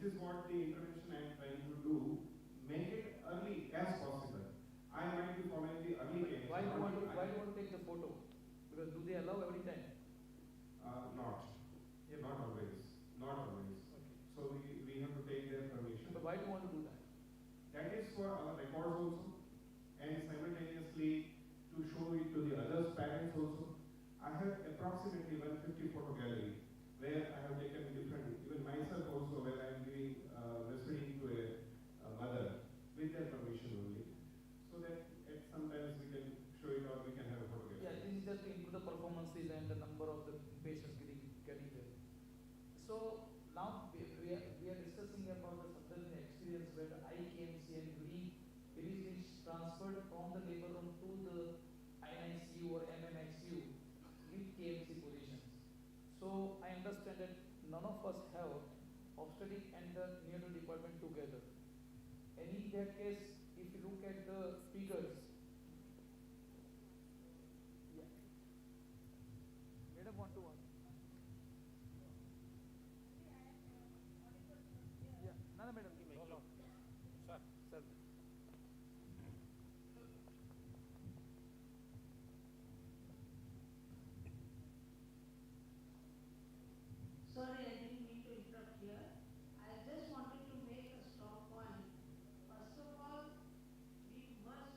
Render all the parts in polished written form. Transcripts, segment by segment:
is what the intervention I am trying to do. Make it early as possible. I might be following the early KMC. Why do you want to take the photo? Because do they allow every time? Not. Yep. Not always. Not always. Okay. So we have to take their permission. But why do you want to do that? That is for our records also, and simultaneously to show it to the others' parents also. I have approximately 150 photo gallery where I have taken different, even myself also, where I am giving breastfeeding to a mother with their permission only, so that sometimes we can show it or we can have a photo gallery. Yeah, this is just to include the performances and the number of the patients getting there. So now we are discussing about the subdomain experience where the IKMC and it is being transferred from the labor room to the INICU or MMICU with KMC positions. So I understand that none of us have obstetric and the neonatal department together. And in that case, if you look at the figures, yeah. Madam, want to one. Yeah, no, madam. Sir. Sir. Sorry, I didn't mean to interrupt here. I just wanted to make a strong point. First of all, we must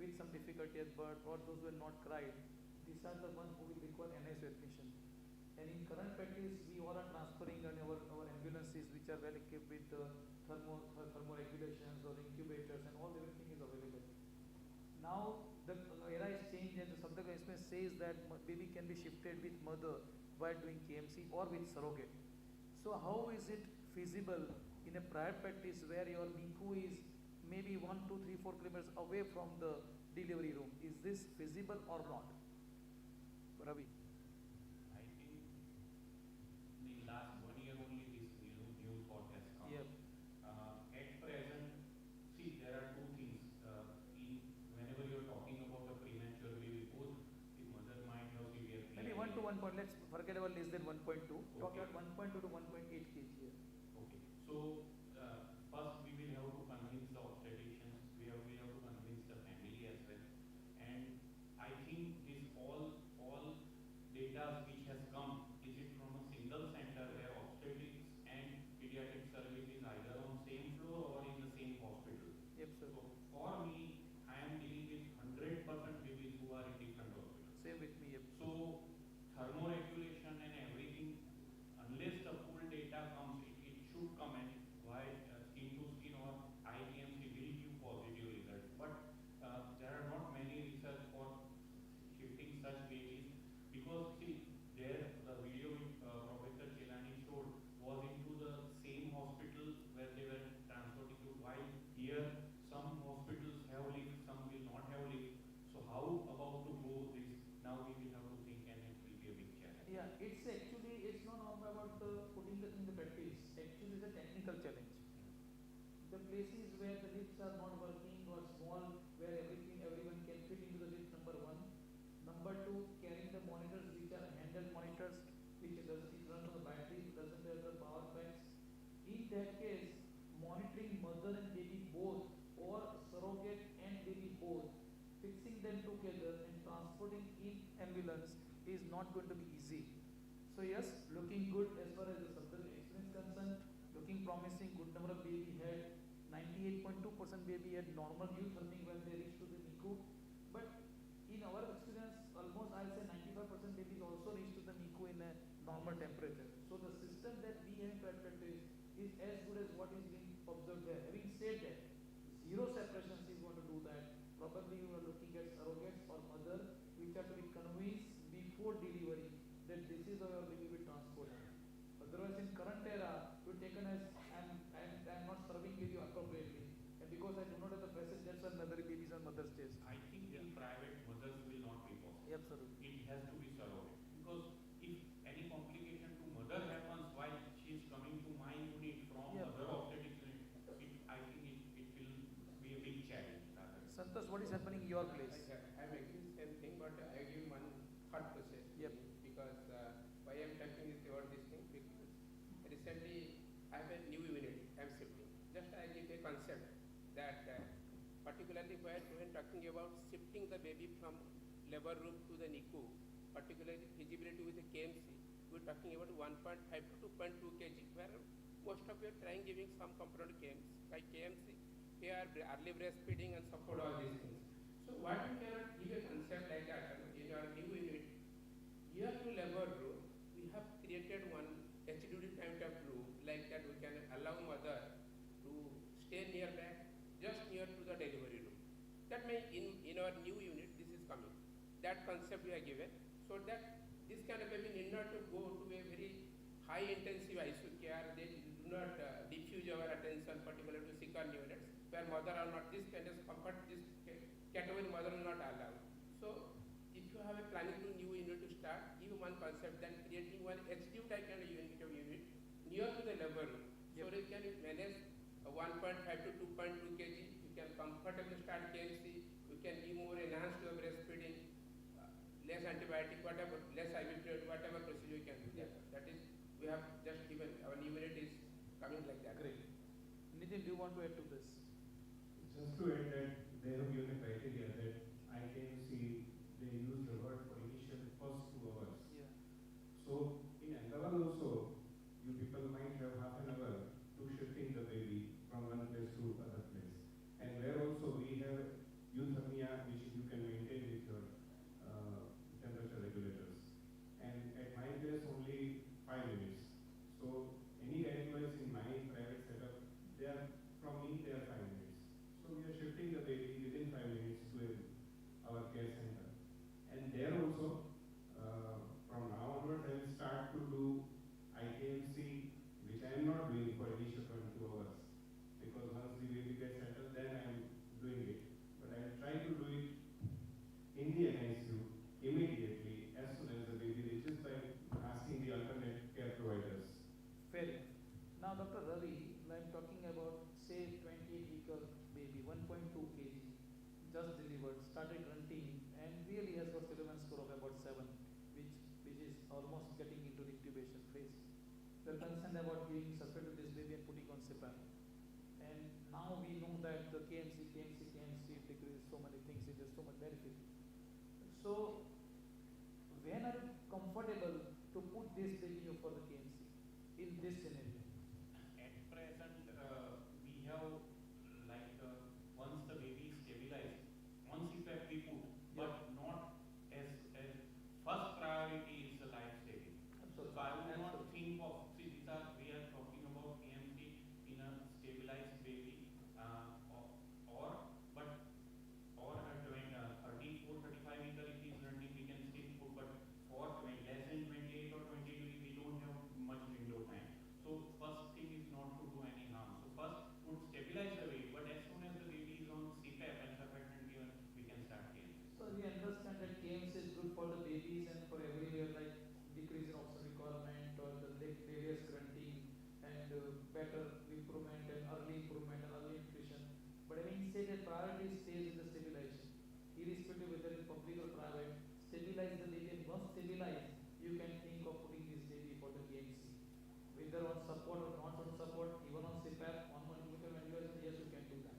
with some difficulty at birth or those who have not cried, these are the ones who will require NICU admission. And in current practice, we all are transferring on our ambulances which are well equipped with thermoregulations or incubators and all everything is available. Now the era is changed and the subject expense says that baby can be shifted with mother while doing KMC or with surrogate. So how is it feasible in a private practice where your NICU is maybe 1, 2, 3, 4 kilometers away from the delivery room? Is this feasible or not? Ravi. I think in the last 1 year only this new thought has come. Yep. At present, see there are two things. Whenever you are talking about a premature baby, both the mother might have severe. Maybe 1 to 1 point. Let's forget about less than 1.2. Talk Okay. about 1.2 to 1.8 kg here. Okay. So first we will have to convince the obstetricians. We have to convince the family as well. And I think this all data which has come, is it from a single center where obstetrics and pediatric service is either on same floor or in the same hospital? Yep, sir. So for me, I am dealing with 100% babies who are in different hospitals. Same with me. Yep. So thermoregulation and everything, unless the full data comes, it should come, and why skin to skin or ITMC will give positive results. But there are not many research for shifting such babies, because see, there the video which Professor Chelani showed was into the same hospital where they were transporting to, while here some hospitals have lift, some will not have lift. So how about to go this? Now we will have to think, and it will be a big challenge. Yeah, it's not all about putting it in the practice. Actually, it's a technical challenge. The places where the lifts are not working or small, where everyone can fit into the lift, number one. Number two, carrying the monitors which are handheld monitors, which it runs on the battery, doesn't have the power banks. In that case, monitoring mother and baby both, or surrogate and baby both, fixing them together and transporting in ambulance is not going to be easy. So yes, looking good as far as the subject experience concerned, looking promising, good number of baby had, 98.2% baby had normal euthermy when they reached to the NICU. But in our experience, almost I'll say 95% babies also reach to the NICU in a normal temperature. So the system that we have in practice is as good as what is being observed there. Having said that, zero separations is going to do that. Probably you are looking at surrogates or mother which are to be convinced before delivery that this is how your baby will be transported. Otherwise, in current era, you're taken as I'm not serving baby appropriately, and because I do not have the presence, that's why mother babies on mother's chest. I think in private, mothers will not be possible. Absolutely. It has to be surrogate, because if any complication to mother happens while she is coming to my unit from other obstetrics unit, I think it will be a big challenge. Santosh, what is happening in your place? I'm agree same thing, but I give one thought process. Yep. Because why I'm talking is about this thing, because recently I have a new unit I'm shifting. Just I give a concept that particularly when talking about shifting the baby from labor room to the NICU, particularly feasibility with the KMC, we're talking about 1.5 to 2.2 kg, where most of you are trying giving some component KMC. Like KMC, here early breastfeeding and support all these things. So why you cannot give a concept like that in your new unit? Here to labor room, we have created one HDD kind of room, like that we can allow mother to stay nearby, just near to the delivery room. That means in our new unit, this is coming. That concept we are given, so that this kind of baby need not to go to a very high intensive ICU care. They do not diffuse our attention, particularly to sicker units, where mother are not, this kind of comfort, this category mother will not allow. So if you have a planning to new unit to start, give one concept, then creating one HDU type kind of unit near to the labor room. So you can manage 1.5 to 2.2 kg, you can comfortably start KMC, you can give more enhanced breastfeeding, less antibiotic, whatever, less IV fluid, whatever procedure you can do. That is, we have just given, our new unit is coming like that. Great. Nitin, do you want to add to this? Just to add that they have given a criteria that I can see they use the word for initial first 2 hours. Yeah. So in Ahmedabad also, you people might have half an hour to shifting the baby from one place to other place. And where also we have euthermia time which you can maintain with your temperature regulators. And at my place only 5 minutes. So any gynecologist in my private setup, they are from me they are 5 minutes. So we are shifting the baby within 5 minutes to our care center. And there also, from now onwards, I will start to do IKMC, which I am not doing for initial 22 hours. Because once the baby gets settled, then I am doing it. But I will try to do it in the NICU immediately as soon as the baby reaches by asking the alternate care providers. Fair enough. Now, Dr. Ravi, I'm talking about, say, 28-week-old baby, 1.2 kg, just delivered, started grunting, and really has got Silverman score of about 7, which is almost getting into the intubation phase. We're concerned about giving support to this baby and putting on CPAP. And now we know that the KMC decreases so many things, it has so much benefit. So, when are you comfortable to put this baby for the KMC in this scenario? At present, we have once the baby is stabilized, on CPAP we put, but not as first priority is the life saving. So I would not think of, see, we are talking about KMC in a stabilized baby, or a 34-35 meter if he is running, we can still put, but for less than 28 or 22, we don't have much window time. So first thing is not to do any harm. So first would stabilize the baby, but as soon as the baby is on CPAP and surfactant given, we can start KMC. So we understand that KMC is good for the babies and for everywhere, like decrease in oxygen requirement or the various grunting and better improvement and early nutrition. But having said that, priority stays in the stabilization, irrespective whether it's public or private. Stabilize the baby, and once stabilized, you can think of putting this baby for the KMC, whether on support or not on support, even on CPAP, on molecular ventilation. Yes, you can do that.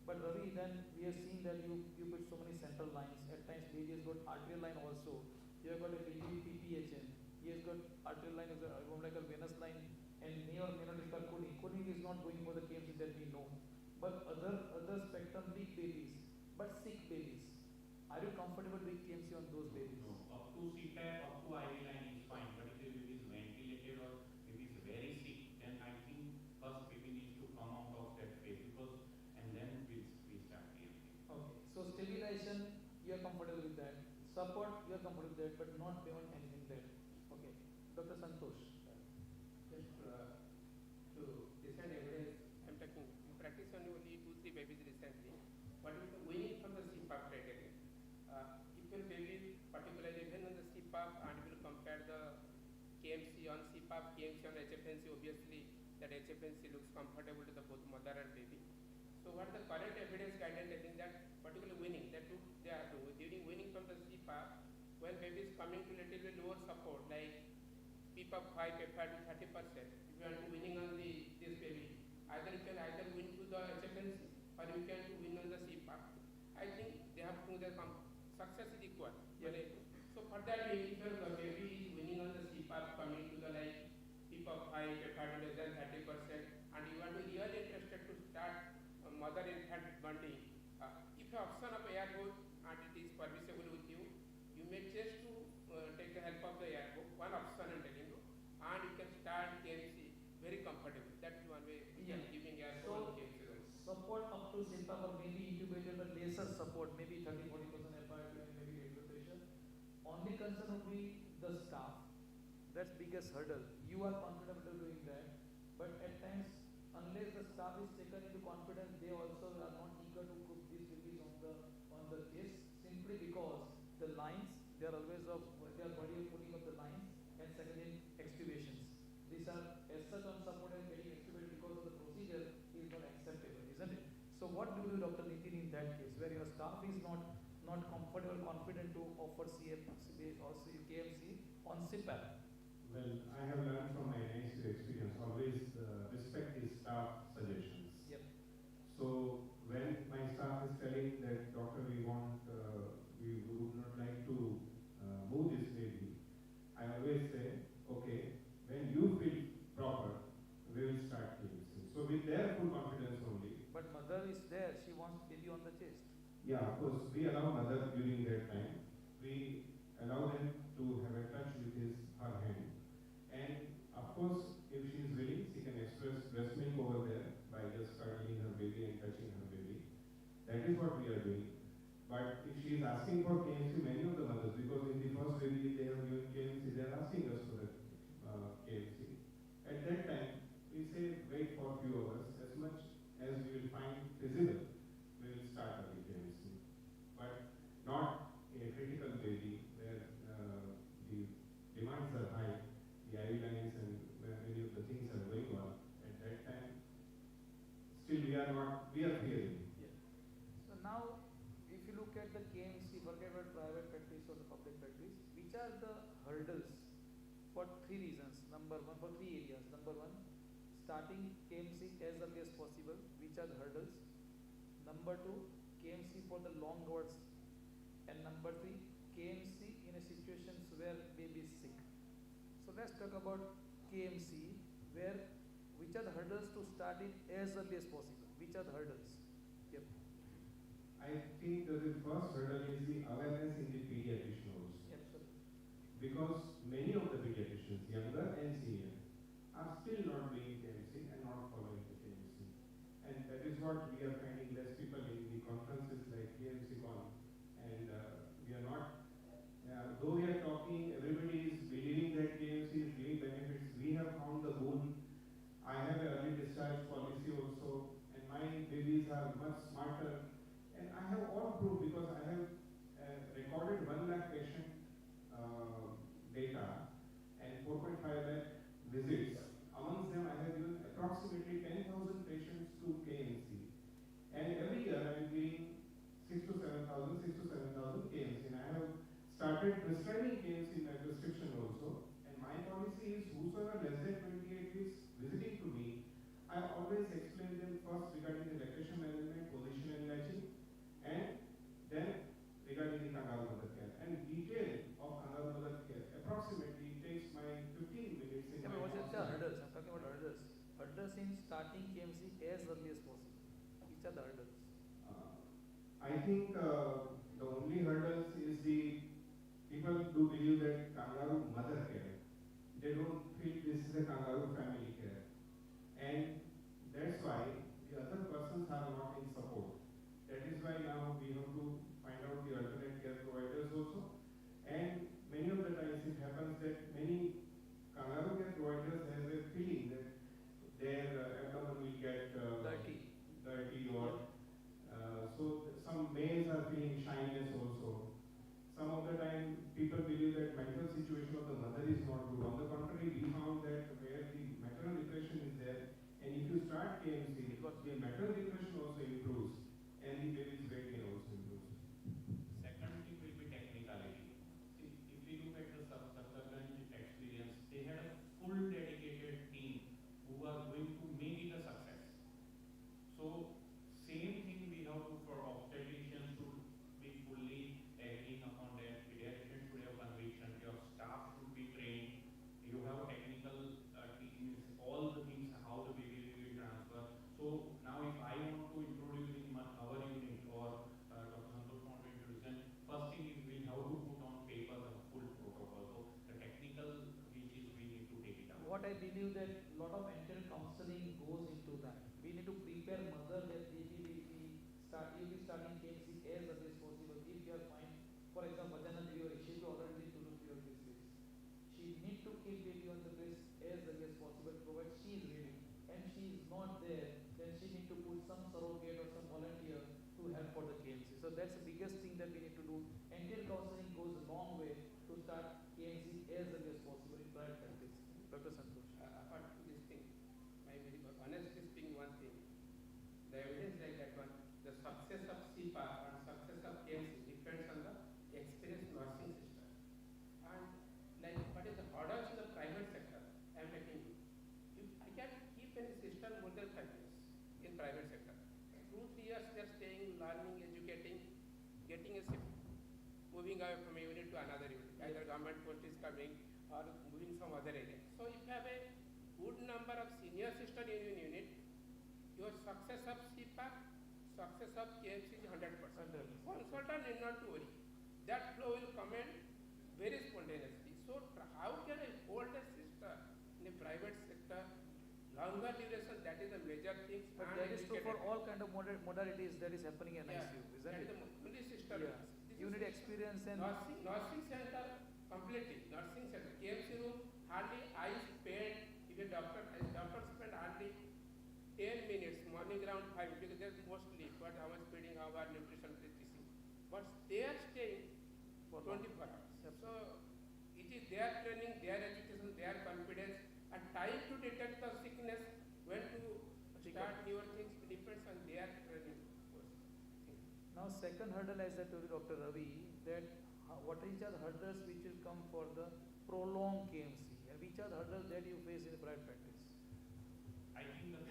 But Ravi, then we have seen that you put so many central lines. At times, baby has got arterial line also. You have got a baby PPHN. He has got arterial line, is like a venous line, and may or may not require coding. Coding is not going for the KMC that we know. But other spectrum, big babies, but sick babies. Are you comfortable with KMC on those babies? No, up to CPAP, up to IV line is fine. But if the baby is ventilated or baby is very sick, then I think first baby needs to come out of that phase, because, and then we start KMC. Okay. So stabilization, you are comfortable with that. Support, you are comfortable with that, but not beyond anything there. Okay. Dr. Santosh. Just to recent evidence, I'm talking in practice only 2-3 babies recently. What is the winning from the CPAP criteria? If your baby, particularly when on the CPAP, and will compare the KMC on CPAP, KMC on HFNC, obviously that HFNC looks comfortable to the both mother and baby. So what the current evidence guidance telling that particularly winning, that they are doing during winning from the CPAP, when baby is coming to little bit lower support, like PPAP 5, PPAP 30%, if you are winning on this baby, either you can win to the HFNC or you can win on the CPAP. I think they have to the success is equal. Yeah. So for that, if your baby is winning on the CPAP, coming to the like PPAP 5, PPAP less than 30%, and you are really interested to start mother infant bonding, if the option of air hook and it is permissible with you, you may choose to take the help of the air hook, one option I'm telling you, and you can start KMC very comfortable. That's one way giving air hook. Support up to CPAP or maybe intubated, but lesser support, maybe 30-40% FIR and maybe regular pressure. Only concern would be the staff. That's biggest hurdle. You are comfortable doing that, but at times, unless the staff is taken into confidence, they also are not eager to put these babies on the chest, simply because the lines, they are always body of putting up the lines, and secondly, extubations. These are as such on support and getting extubated because of the procedure is not acceptable, isn't it? So what do you do, Dr. Nitin, in that case, where your staff is not comfortable, confident to offer CFCB or KMC on CPAP? Well, I have learned from my NICU experience, always respect the staff suggestions. Yep. So when my staff is telling that, doctor, we would not like to move this baby, I always say, okay, when you feel proper, we will start KMC. So with their full confidence only. But mother is there, she wants baby on the chest. Yeah, of course, we allow But if she is asking for KMC, many of the mothers, because in the first baby they have given KMC, they are asking us for the KMC. At that time, we say wait for a few hours, as much as we will find feasible, we will start the KMC. But not a critical baby where the demands are high, the IV lines and where many of the things are going on. At that time, still we are fearing. Yeah. So now, if you look at the KMC, forget about private practice or the public practice, which are the hurdles for three reasons. Number one, for three areas. Number one, starting KMC as early as possible, which are the hurdles. Number two, KMC for the long hours. And number three, KMC in a situations where baby is sick. So let's talk about KMC, which are the hurdles to start it as early as possible. Which are the hurdles? Yep. I think that the first hurdle is the awareness in the pediatrician also. Absolutely. Because many of the pediatricians, younger and senior, are still not doing KMC and not following the KMC. And that is what we are finding less people in the conferences like Kmccon. And we are not, though we are talking, everybody is believing that KMC is giving benefits. We have found the goal. I have an early discharge policy also, and my babies are much smarter. And I have all proof because I have recorded 1 lakh patient data and 4.5 lakh visits. Amongst them, I have given approximately 10,000 patients to KMC. And every year I am giving 6 to 7,000 KMC. And I have started prescribing KMC in my prescription also. And my policy is whosoever less than 28 weeks visiting to me, I always explain them first regarding the lactation management, position and latching, and then regarding the kangaroo mother care. And detail of kangaroo mother care approximately takes my 15 minutes in Yeah, my but what's the consult. hurdles? I'm talking about hurdles. Hurdles in starting KMC as early as possible. Which are the hurdles? I think the only hurdles is the people do believe that kangaroo mother care. They don't feel this is a kangaroo family care. And that's why the other persons are not in support. That is why now we have to find out the alternate care providers also. And many of the times it happens that many kangaroo care providers has a feeling that their abdomen will get dirty or so some males are feeling shyness also. Some of the time people believe that mental situation of the mother is not good. On the contrary, we found that where the maternal depression is there, and if you start KMC, the maternal depression also improves and the baby's weight gain also improves. Second thing will be technicality. See, if we look at the Safdarganj experience, they had a full dedicated team who are going to make it a success. So same thing we have to for obstetricians should be fully agreeing upon that. Pediatricians should have conviction. Your staff should be trained. You have technical teams, all the things how the baby will be transferred. So now if I want to introduce in our unit or Dr. Santosh want to introduce, first thing is we have to put on paper the full protocol. So the technical which is we need to take it out. What I believe that a lot of enteral counseling goes into that. We need to prepare mother that baby will be starting KMC as early as possible. If you are fine, for example, vaginal delivery, she will already 2 to 3 weeks. She need to keep baby on the breast as early as possible, provided she is ready. And she is not there, then she need to put some surrogate or some volunteer to help for the KMC. So that's the biggest thing that we need to do. Enteral counseling goes a long way to start KMC as early as possible in private practice. Dr. Santosh. Apart from this thing, my very honestly speaking, one thing, the evidence like that one, the success of CPA and success of KMC depends on the experienced nursing sister. And like what is the hurdles in the private sector, I am taking you. If I can keep any sister more than 5 years in private sector. 2-3 years they are staying, learning, educating, getting a shift, moving away from a unit to another unit. Either government post is coming or moving some other area. So if you have a good number of senior sister in your unit, your success of CPAC, success of KMC is 100%. Consultant need not to worry. That flow will come in very spontaneously. So how can I hold a sister in a private sector, longer duration, that is a major thing. But that is true for all kind of modalities that is happening in Yeah, ICU, isn't that it? is the only system sister. Yeah. This You is need experience and nursing center completely. Nursing center. KMC room hardly I spend. If a doctor spend hardly 10 minutes morning around 5 because there's mostly what how much feeding, how our nutrition is teaching. But they are staying for long. 24 hours. Yep. So it is their training, their education, their confidence, and time to detect the sickness, when to start newer things depends on their training. Now second hurdle, as I told you, Dr. Ravi, that what are the hurdles which will come for the prolonged KMC? And which are the hurdles that you face in the private practice? I think the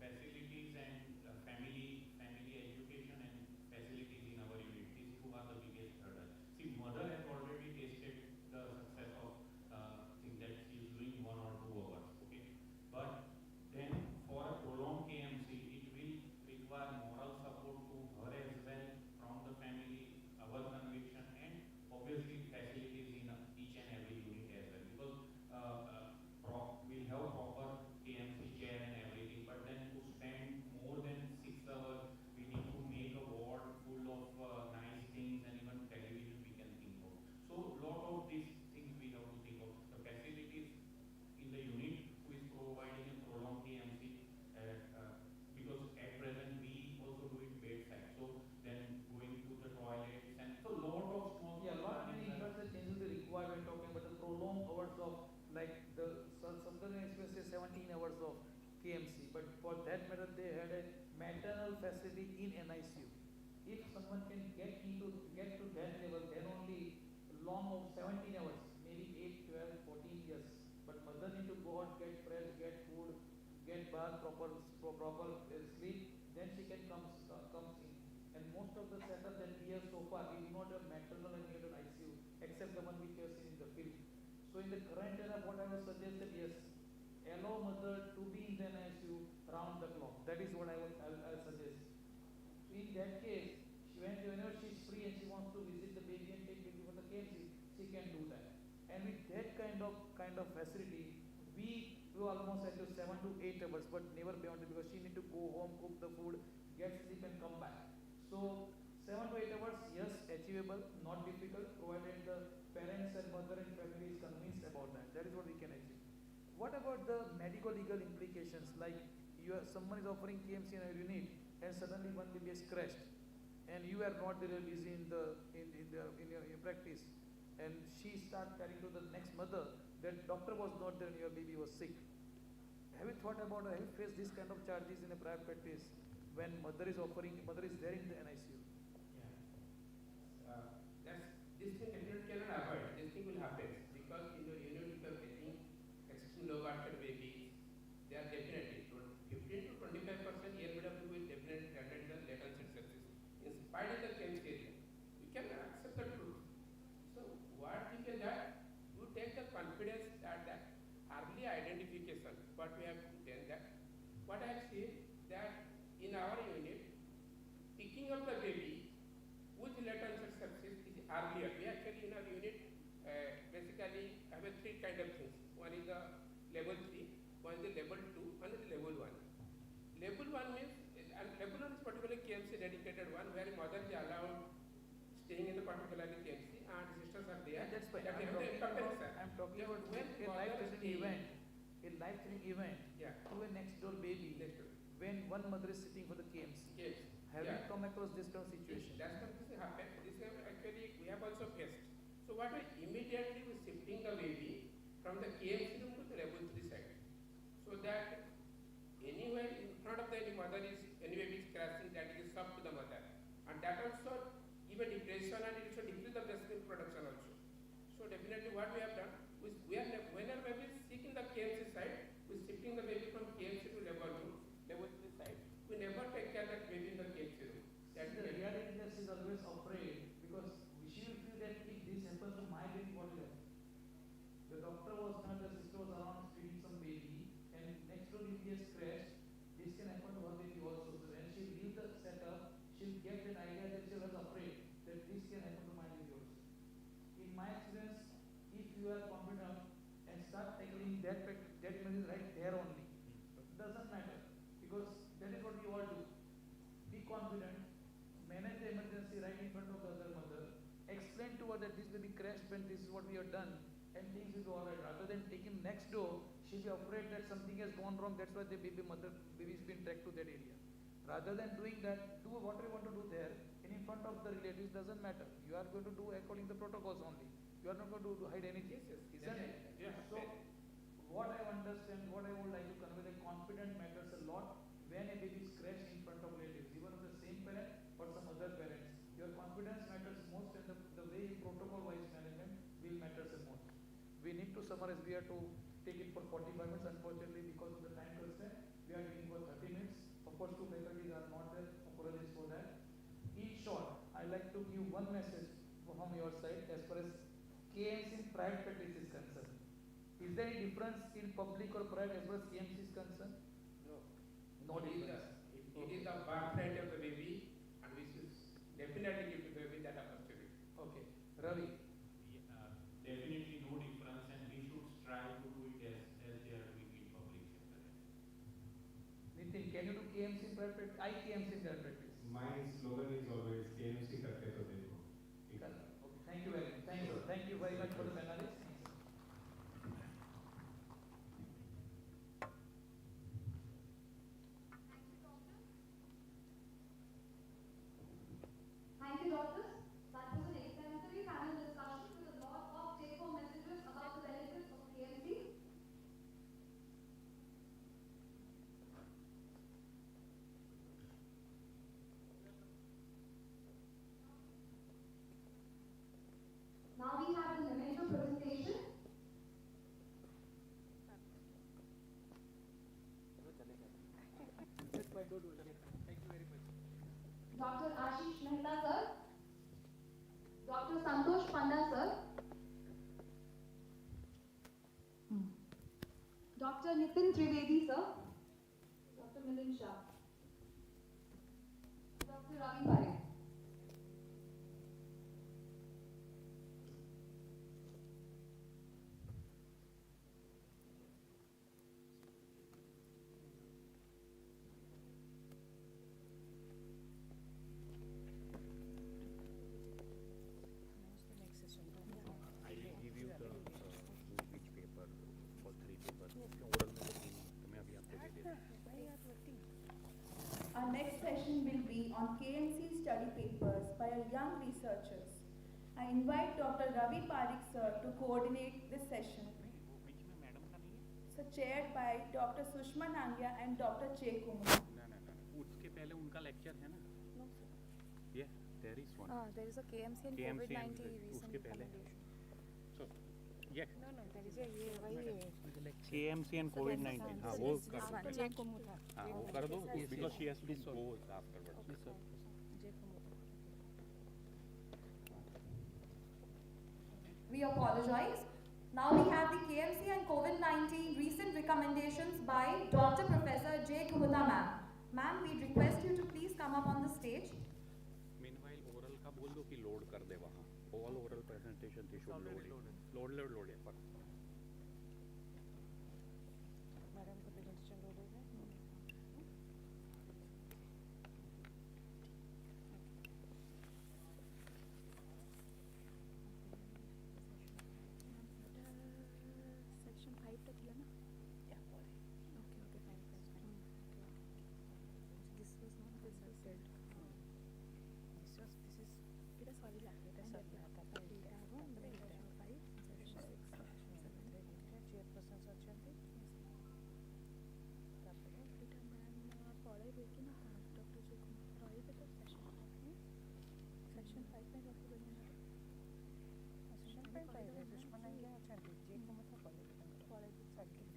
facilities and family education and facilities in our unit, these two are the biggest hurdles. See, mother has already tasted the success of thing that she is doing 1 or 2 hours, okay? But then for a prolonged KMC, it will require moral support to her as well from the family, our conviction, and obviously facilities in each and every unit as well. Because we'll have proper KMC chair and everything, but then to spend more than 6 hours, we need to make a ward full of nice things, and even television we can think of. So lot of these things we have to think of. The facilities in the unit who is providing a prolonged KMC, because at present we also do it bedside. So then going to the toilets, and so lot of small. Yeah, lot many infrastructure changes will be required when talking about the prolonged hours of, like the Southern Express is 17 hours of KMC, but for that matter they had a maternal facility in NICU. If someone can get to that level, then only long of 17 hours, maybe 8, 12, 14 years. But mother need to go out, get fresh, get food, get bath, proper sleep, then she can comes in. And most of the setup that we have so far, we do not have maternal and neonatal ICU, except the one which we have seen in the field. So in the current era, what I would suggest that yes, allow mother to be in the ICU round the clock. That is what I'll suggest. So in that case, whenever she is free and she wants to visit the baby and take baby for the KMC, she can do that. And with that kind of facility, we do almost at 7 to 8 hours, but never beyond it, because she need to go home, cook the food, get sleep and come back. So 7 to 8 hours, yes, achievable, not difficult, provided the parents and mother and family is convinced about that. That is what we can achieve. What about the medical legal implications? Like someone is offering KMC in a unit, and suddenly one baby has crashed, and you are not really busy in your practice, and she starts telling to the next mother that doctor was not there and your baby was sick. Have you thought about, have you faced this kind of charges in a private practice when mother is there in the NICU? This thing cannot avoid. This thing will happen because in your unit if you are getting extreme low water babies, they are definitely 15 to 25% LBW will definitely attend the latent sepsis. In spite of the KMC area, we cannot accept the truth. So what we can do, you take the confidence that early identification. What we have done that. What I have seen that in our unit, picking up the baby with latent sepsis is earlier. We actually in our unit basically have a 3 kind of things. One is the level 3, one is the level 2, one is the level 1. Level 1 means, and level 1 is particularly KMC dedicated one where mother is allowed staying in the particularly KMC and sisters are there. Yeah, that's fine. That I'm talking about when a life-threatening event Yeah. to a next door baby. Next door. When one mother is sitting for the KMC. Yes. Have Yeah. you come across this kind of situation? That's what this happened. This actually we have also faced. So what we immediately we shifting the baby from the KMC room to the level 3 side, so that anywhere in front of the any mother is any baby is crashing, that is up to the mother, and that also give a depression and it also decrease the breast milk production also. So definitely what we have done, whenever baby is sick in the KMC side, we shifting the baby from KMC to level 3 side. We never take care of that baby in the KMC room. That the reality is she is always afraid, because she will feel that if this happens to my baby, what will happen? The doctor was not, the sister was around feeding some baby, and next door baby has crashed. This can happen to her baby also. So when she leaves the setup, she will get that idea that she was afraid that this can happen to my baby also. In my experience, if you are participant, this is what we have done, and things will go alright. Rather than taking next door, she'll be afraid that something has gone wrong. That's why the baby's been tracked to that area. Rather than doing that, do whatever you want to do there, and in front of the relatives doesn't matter. You are going to do according to the protocols only. You are not going to hide anything. Yes, Isn't it? Yeah. So, what I understand, what I would like to convey, that confidence matters a lot when a baby is crashed in front of relatives, even of the same parent or some other parents. Your confidence matters most, and the way protocol-wise management will matters the most. We need to summarize. We have to take it for 45 minutes. Unfortunately, because of the time constraint, we are giving for 30 minutes. Of course, two faculties are not there. Apologies for that. In short, I like to give one message from your side as far as KMC in private practice is concerned. Is there any difference in public or private as far as KMC is concerned? No. No It is difference. it is the birthright of the baby, and we should definitely give the baby that opportunity. Okay. Ravi. Definitely no difference, and we should strive to do it as they are doing in public sector. Nitin, can you do KMC in private practice? I KMC in private practice. My slogan is always KMC करके तो देखो. Okay. Thank you very much. Thank you. Thank you very much for the panelists. Thank you, doctors. That was an exemplary panel discussion with a lot of take-home messages about the benefits of KMC. Now we have the memento presentation. Thank you very much. Dr. Ashish Mehta sir, Dr. Santosh Panda sir, Dr. Nitin Trivedi sir, Dr. Milind Shah, Dr. Ravi Parekh. I will give you the which paper for 3 paper. Oral में तो 3 तो मैं अभी आपको दे देता हूँ. Our next session will be on KMC study papers by our young researchers. I invite Dr. Ravi Parekh sir to coordinate this session. बीच में madam का नहीं है? So chaired by Dr. Sushma Nangia and Dr. Kmccon. ना उसके पहले उनका lecture है ना? No, sir. Yeah, there is one. There is a KMC and KMC and COVID-19 recent उसके पहले. recommendation. So, yeah. No, there is a ये वही है. KMC and COVID-19. हाँ वो कर दो. J Kumutha. हाँ वो कर दो because she has to go afterwards. J Kumutha. We apologize. Now we have the KMC and COVID-19 recent recommendations by Dr. Professor J. Kumutha ma'am. Ma'am, we request you to please come up on the stage. Meanwhile, oral का बोल दो कि load कर दे वहाँ. All oral presentation they should load it. Load it. पर. Madam का presentation load हो गया. Section 5 तक दिया ना? Yeah, okay, fine. This was not presented. This is it is already chairpersons ଅଛନ୍ତି. ତାପରେ ଏଇଟା ମ୍ୟାମ୍ ପଳେଇବେ କି ନା? ଡକ୍ଟର ଯେ ରହିବେ ତ ସେକ୍ସନ୍ 5 ପାଇଁ ରଖିବେନି ନା? ସେକ୍ସନ୍ 5 ପାଇବେ. ସୁଷ୍ମା ନାଙ୍ଗିଆ ଅଛନ୍ତି. ଯେ କୁମଥା ପଳେଇବେ ତାଙ୍କର. ପଳେଇବେ ଛାଡ଼ିକି.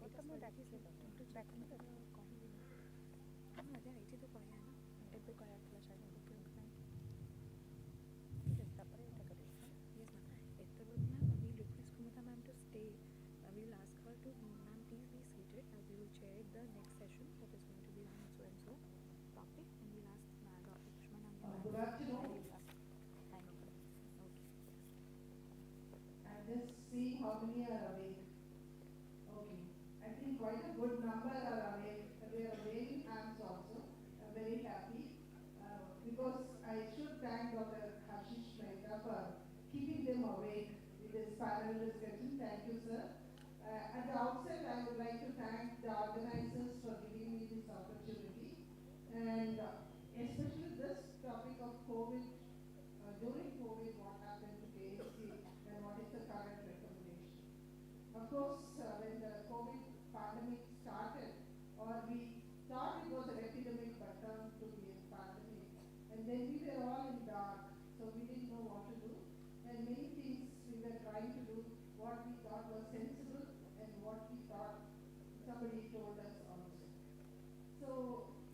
ଏଇଟା ମୁଁ ଡାକିଛି ଡକ୍ଟର ଡାକିନି ତ କହିବି. ହଁ ଆଜ୍ଞା ଏଇଠି ତ କହିବା ନା. ଏବେ କହିବାର ଥିଲା ଛାଡ଼ିକି. ଠିକ୍ ଅଛି ତାପରେ ଏଇଟା କରିବେ. Yes ma'am. ଏତେବେଳେ ma'am we request Kumutha ma'am to stay. We will ask her to ma'am please be seated. We will chair the next session that is going to be on so and so topic, and we will ask Dr. Sushma Nangia. Good afternoon. Thank you. Okay. And let's see how many are awake. Okay. I think quite a good number are awake. They are waving hands also. I'm very happy because I should thank Dr. Ashish Mehta for keeping them awake in this panel discussion. Thank you, sir. At the outset, I would like to thank the organizers for giving me this opportunity, and especially this topic of COVID, during COVID, what happened to KFC and what is the current recommendation. Of course, when the COVID pandemic started, or we thought it was an epidemic but turned to be a pandemic, and then we were all in dark, so we didn't know what to do, and many things we were trying to do, what we thought was sensible and what we thought somebody told us also. So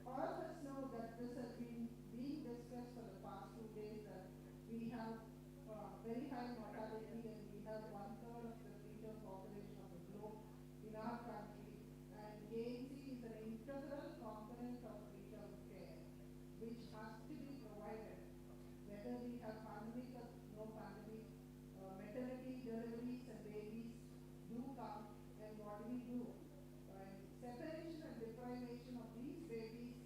all of us know that this has been being discussed for the past 2 days, that we have very high mortality and we have 1/3 of the preterm population of the globe in our country, and KMC is an integral component of preterm care which has to be provided whether we have pandemic or no pandemic. Maternity deliveries and babies do come, and what do we do? Separation and deprivation of these babies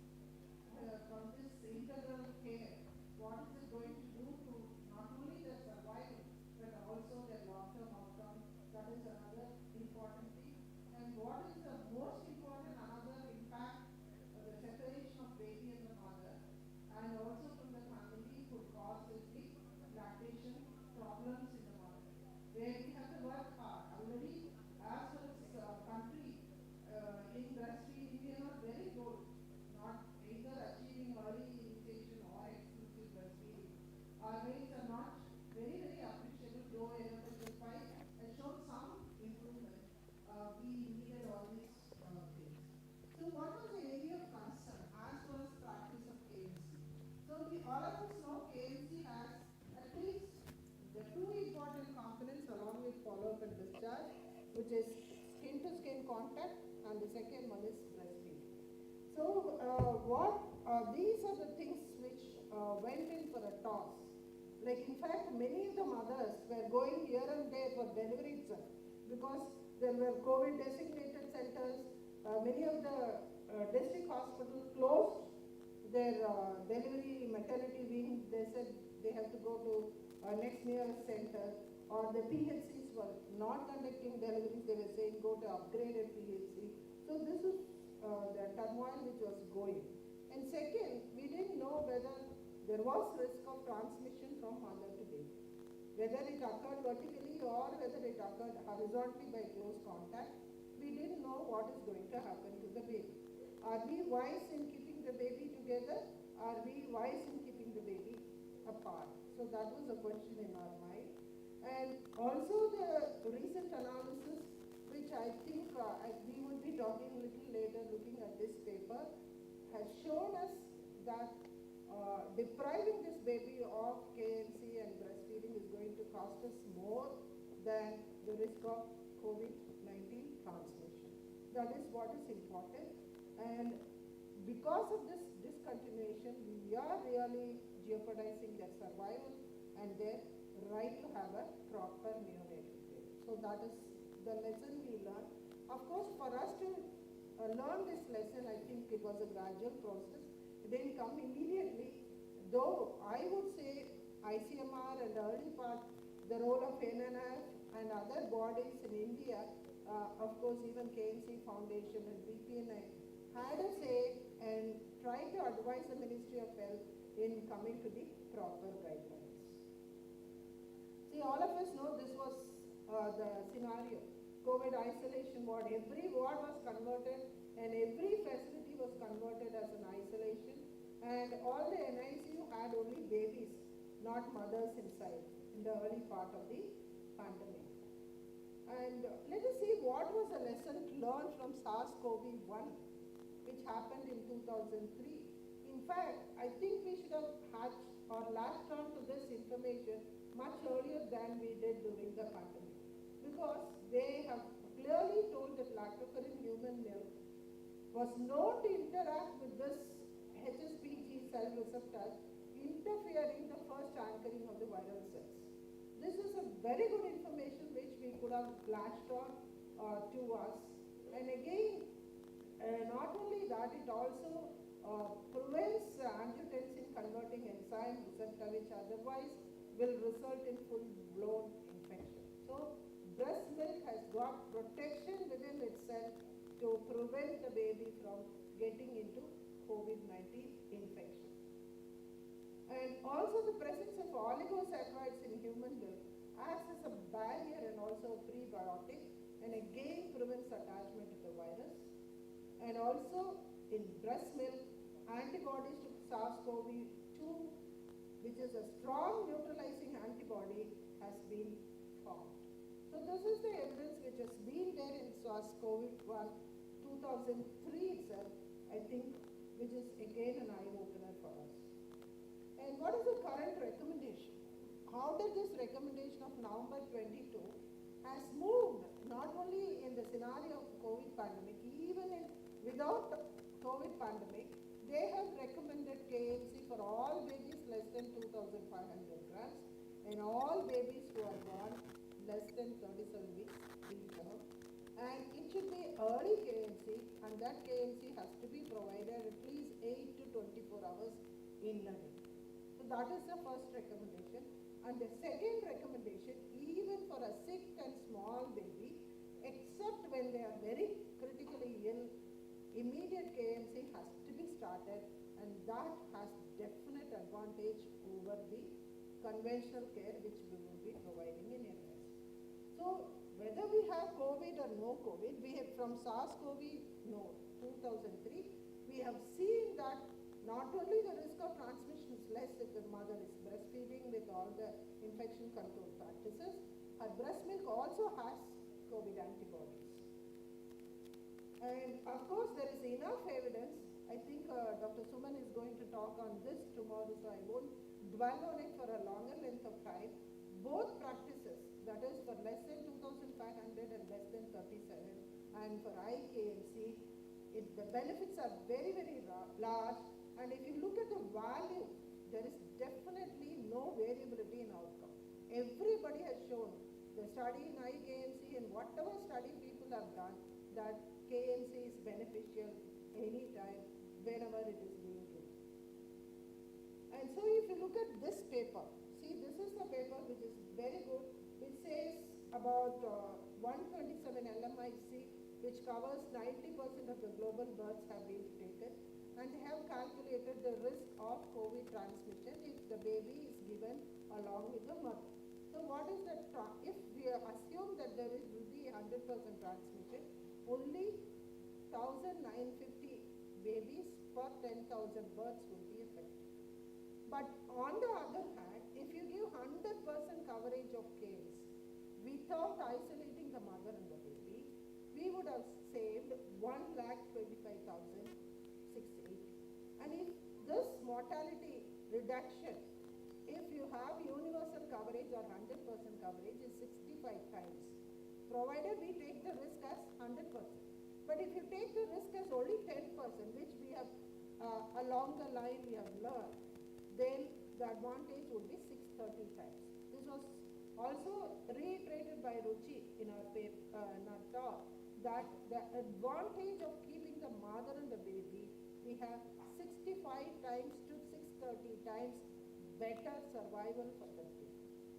from this integral care, what is it going to do to not only their survival but also their long-term outcome? That is another important thing. And what is the most important, another impact, the separation of baby and the mother, and also from the family could cause the lactation problems in the mother, where we have to work hard. Already, as far as country in breastfeeding, we are not very good, not either achieving early initiation or exclusive breastfeeding. Our rates are not very, very appreciable, though NFHS has shown some improvement. We needed all these things. So what was the area of concern as well as practice of KMC? So we all of us know KMC has at least the 2 important components along with follow-up and discharge, which is skin-to-skin contact, and the second one is breastfeeding. So these are the things which went in for a toss. Like in fact, many of the mothers were going here and there for delivery itself, because there were COVID designated centers. Many of the district hospitals closed their delivery maternity wing. They said they have to go to next nearest center, or the PHCs were not conducting deliveries. They were saying go to upgraded PHC. So this is the turmoil which was going. And second, we didn't know whether there was risk of transmission from mother to baby, whether it occurred vertically or whether it occurred horizontally by close contact. We didn't know what is going to happen to the baby. Are we wise in keeping the baby together? Are we wise in keeping the baby apart? So that was a question in our mind. And also the recent analysis, which I think we will be talking a little later looking at this paper, has shown us that depriving this baby of KMC and breastfeeding is going to cost us more than the risk of COVID-19 transmission. That is what is important. And because of this discontinuation, we are really jeopardizing their survival and their right to have a proper neonatal care. So that is the lesson we learned. Of course, for us to learn this lesson, I think it was a gradual process. It didn't come immediately, though I would say ICMR and the early part, the role of NNF and other bodies in India, of course even KMC Foundation and BPNI, had a say and tried to advise the Ministry of Health in coming to the proper guidelines. See, all of us know this was the scenario. COVID isolation ward, every ward was converted and every facility was converted as an isolation, and all the NICU had only babies, not mothers inside in the early part of the pandemic. And let us see what was the lesson learned from SARS-CoV-1, which happened in 2003. In fact, I think we should have hatched or latched on to this information much earlier than we did during the pandemic, because they have clearly told that lactoferrin human milk was known to interact with this HSPG cell receptor, interfering the first anchoring of the viral cells. This is a very good information which we could have latched on to us. And again, not only that, it also prevents angiotensin converting enzyme receptor, which otherwise will result in full-blown infection. So breast milk has got protection within itself to prevent the baby from getting into COVID-19 infection. And also the presence of oligosaccharides in human milk acts as a barrier and also a prebiotic, and again prevents attachment to the virus. And also in breast milk, antibodies to SARS-CoV-2, which is a strong neutralizing antibody, has been found. So this is the evidence which has been there in SARS-CoV-1 2003 itself, I think, which is again an eye-opener for us. And what is the current recommendation? How did this recommendation of November 22 has moved not only in the scenario of COVID pandemic, even without COVID pandemic, they have recommended KMC for all babies less than 2,500 grams and all babies who are born less than 37 weeks preterm. And it should be early KMC, and that KMC has to be provided at least 8 to 24 hours in a day. So that is the first recommendation. And the second recommendation, even for a sick and small baby, except when they are very critically ill, immediate KMC has to be started, and that has definite advantage over the conventional care which we will be providing in areas. So whether we have COVID or no COVID, we have from SARS-CoV, no, 2003, we have seen that not only the risk of transmission is less if the mother is breastfeeding with all the infection control practices, her breast milk also has COVID antibodies. And of course, there is enough evidence. I think Dr. Suman is going to talk on this tomorrow, so I won't dwell on it for a longer length of time. Both practices, that is for less than 2,500 and less than 37, and for IKMC, the benefits are very, very large. And if you look at the value, there is definitely no variability in outcome. Everybody has shown, the study in IKMC and whatever study people have done, that KMC is beneficial anytime, whenever it is being given. And so if you look at this paper, see, this is the paper which is very good. It says about 127 LMIC, which covers 90% of the global births have been taken, and they have calculated the risk of COVID transmission if the baby is given along with the mother. So what is that? If we assume that there will be 100% transmission, only 1,950 babies per 10,000 births will be affected. But on the other hand, if you give 100% coverage of case without isolating the mother and the baby, we would have saved 1,25,680. And if this mortality reduction, if you have universal coverage or 100% coverage, is 65 times, provided we take the risk as 100%. But if you take the risk as only 10%, which we have along the line we have learned, then the advantage would be 630 times. This was also reiterated by Ruchi in our paper, in our talk, that the advantage of keeping the mother and the baby, we have 65 times to 630 times better survival for the baby.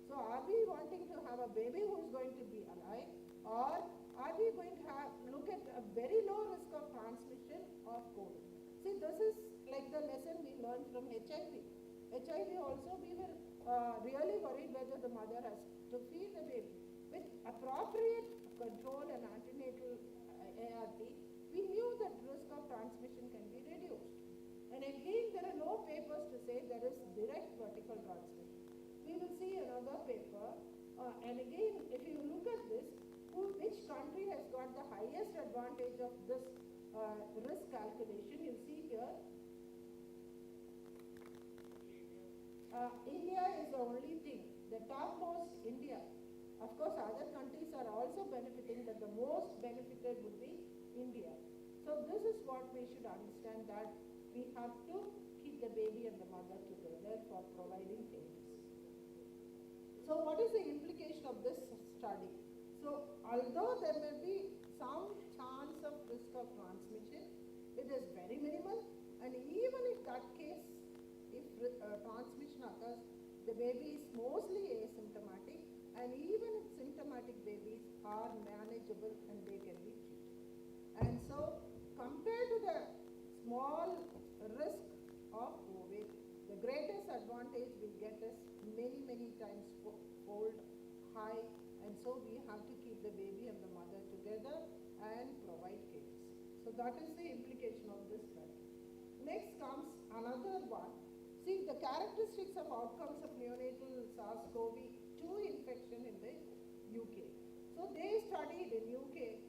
So are we wanting to have a baby who is going to be alive, or are we going to look at a very low risk of transmission of COVID? See, this is like the lesson we learned from HIV. HIV also, we were really worried whether the mother has to feed the baby. With appropriate control and antenatal ART, we knew that risk of transmission can be reduced. And again, there are no papers to say there is direct vertical transmission. We will see another paper. And again, if you look at this, which country has got the highest advantage of this risk calculation, you see here, India is the only thing. The topmost, India. Of course, other countries are also benefiting, but the most benefited would be India. So this is what we should understand, that we have to keep the baby and the mother together for providing babies. So what is the implication of this study? So although there may be some chance of risk of transmission, it is very minimal, and even if that case, if transmission occurs, the baby is mostly asymptomatic, and even symptomatic babies are manageable and they can be treated. And so, compared to the small risk of COVID, the greatest advantage will get us many, many times fold high, and so we have to keep the baby and the mother together and provide care. So that is the implication of this study. Next comes another one. See the characteristics of outcomes of neonatal SARS-CoV-2 infection in the UK. So they studied in UK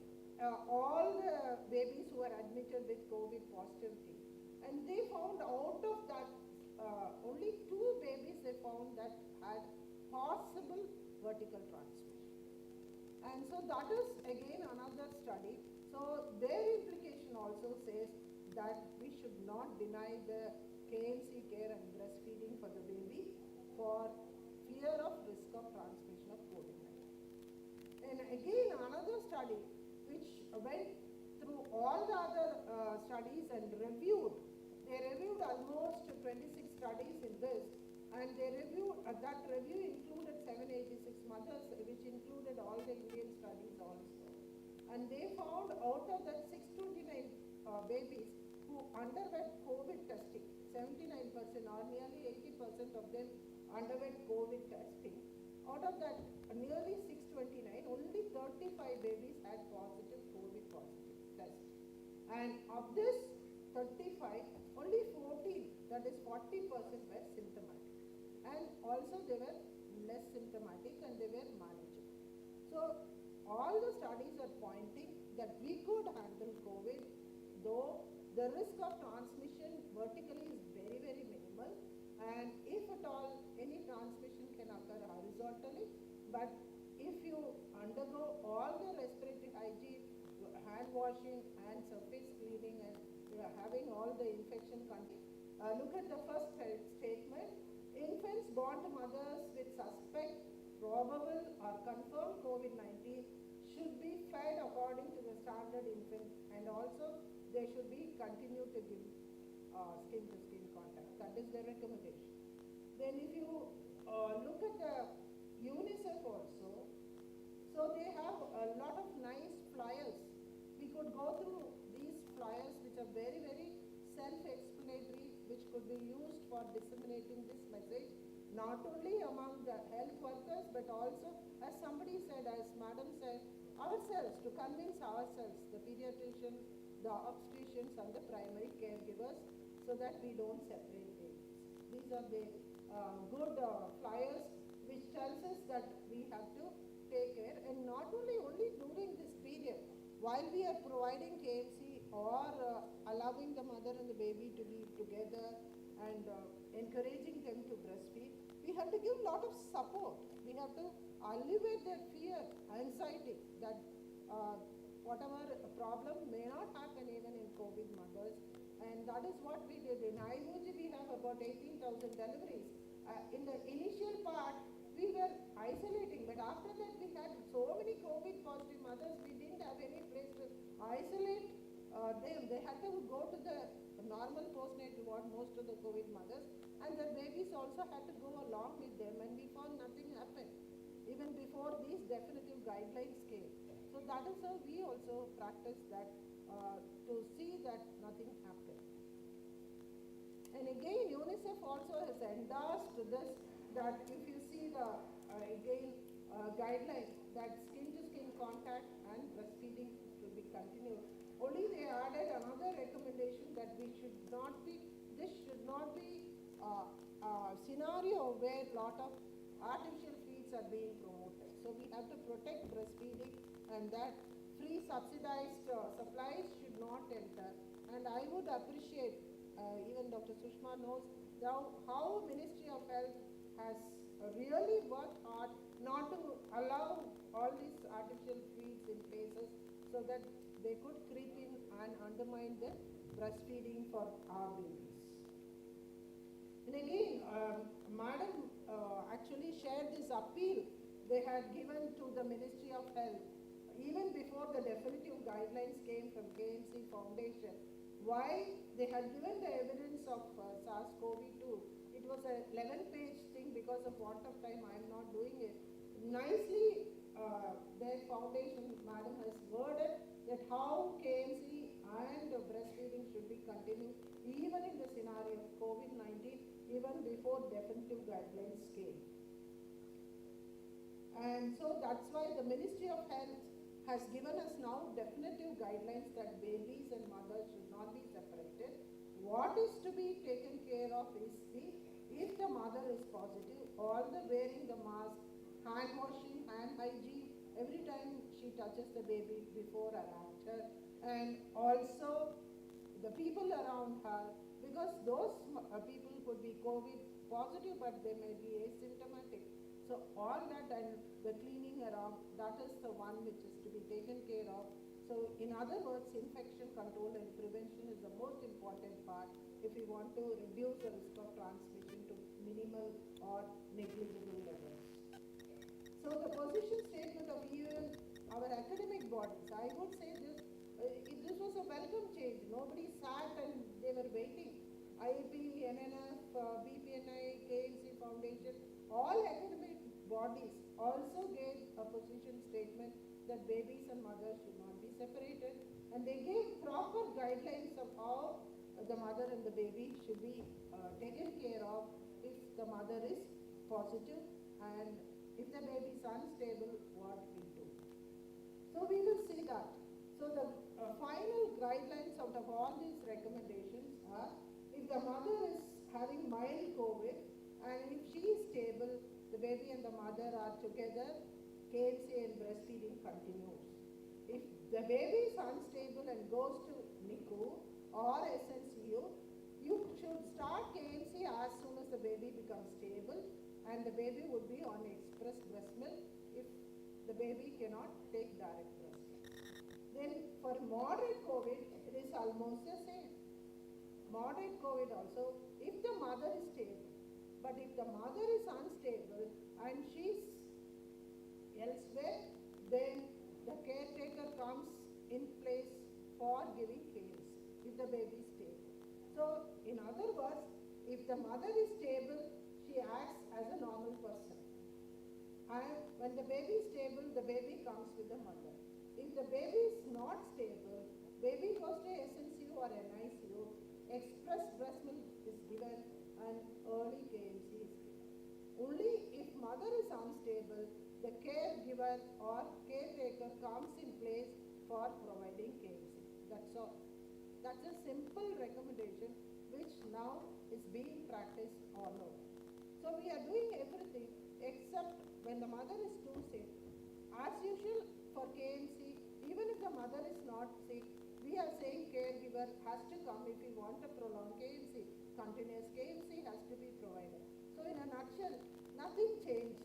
all the babies who were admitted with COVID positivity, and they found out of that only 2 babies they found that had possible vertical transmission. And so that is again another study. So their implication also says that we should not deny the KMC care and breastfeeding for the baby for fear of risk of transmission of COVID-19. And again another study which went through all the other studies and reviewed. They reviewed almost 26 studies in this, and they reviewed, that review included 786 mothers, which included all the Indian studies also. And they found out of that 629 babies who underwent COVID testing, 79% or nearly 80% of them underwent COVID testing. Out of that nearly 629, only 35 babies had positive COVID positive test. And of this 35, only 14, that is 40% were symptomatic. And also they were less symptomatic and they were manageable. So all the studies are pointing that we could handle COVID, though the risk of transmission vertically is very, very minimal. And if at all any transmission can occur horizontally, but if you undergo all the respiratory hygiene, hand washing and surface cleaning, and having all the infection control. Look at the first statement. Infants born to mothers with suspect, probable or confirmed COVID-19 should be fed according to the standard infant, and also they should be continued to give skin-to-skin contact. That is the recommendation. Then if you look at the UNICEF also, so they have a lot of nice flyers. We could go through these flyers which are very, very self-explanatory, which could be used for disseminating this message, not only among the health workers, but also, as somebody said, as Madam said, ourselves, to convince ourselves, the pediatricians, the obstetricians and the primary caregivers, so that we don't separate babies. These are the good flyers which tells us that we have to take care, and not only during this period, while we are providing KMC or allowing the mother and the baby to be together and encouraging them to breastfeed, we have to give a lot of support. We have to alleviate their fear, anxiety, that whatever problem may not happen even in COVID mothers. And that is what we did. In IOG, we have about 18,000 deliveries. In the initial part, we were isolating, but after that we had so many COVID positive mothers, we didn't have any place to isolate them. They had to go to the normal postnatal ward, most of the COVID mothers, and their babies also had to go along with them, and we found nothing happened, even before these definitive guidelines came. So that is how we also practice that, to see that nothing happened. And again, UNICEF also has endorsed this, that if you see the, guideline, that skin-to-skin contact and breastfeeding should be continued. Only they added another recommendation that this should not be a scenario where a lot of artificial feeds are being promoted. So we have to protect breastfeeding, and that free subsidized supplies should not enter. And I would appreciate, even Dr. Sushma knows, how Ministry of Health has really worked hard not to allow all these artificial feeds in places, so that they could creep in and undermine the breastfeeding for our babies. And again, Madam actually shared this appeal they had given to the Ministry of Health even before the definitive guidelines came from KMC Foundation. Why they had given the evidence of SARS-CoV-2, it was a 11-page thing. Because of want of time, I am not doing it. Nicely, their foundation, madam, has worded that how KMC and breastfeeding should be continuing even in the scenario of COVID-19, even before definitive guidelines came. And so that's why the Ministry of Health has given us now definitive guidelines that babies and mothers should not be separated. What is to be taken care of is if the mother is positive, all the wearing the mask, hand washing, hand hygiene, every time she touches the baby before or after, and also the people around her, because those people could be COVID positive, but they may be asymptomatic. So all that and the cleaning around, that is the one which is to be taken care of. So in other words, infection control and prevention is the most important part if we want to reduce the risk of transmission to minimal or negligible levels. So the position statement of even our academic bodies, I would say this, this was a welcome change. Nobody sat and they were waiting. IAP, NNF, BPNI, KMC Foundation, all academic bodies also gave a position statement that babies and mothers should not be separated, and they gave proper guidelines of how the mother and the baby should be taken care of if the mother is positive, and if the baby is unstable, what we do. So we will see that. So the final guidelines out of all these recommendations are, if the mother is having mild COVID and if she is stable, the baby and the mother are together, KMC and breastfeeding continues. If the baby is unstable and goes to NICU or SNCU, you should start KMC as soon as the baby becomes stable, and the baby would be on express breast milk if the baby cannot take direct breast milk. Then for moderate COVID, it is almost the same. Moderate COVID also, if the mother is stable, but if the mother is unstable and she's elsewhere, then the caretaker comes in place for giving KMC if the baby is stable. So in other words, if the mother is stable, she acts as a normal person. And when the baby is stable, the baby comes with the mother. If the baby is not stable, baby goes to SNCU or NICU, express breast milk is given and early KMC is given. Only if mother is unstable, the caregiver or caretaker comes in place for providing KMC. That's all. That's a simple recommendation which now is being practiced all over. So we are doing everything except when the mother is too sick. As usual for KMC, even if the mother is not sick, we are saying caregiver has to come if we want a prolonged KMC. Continuous KMC has to be provided. So in a nutshell, nothing changed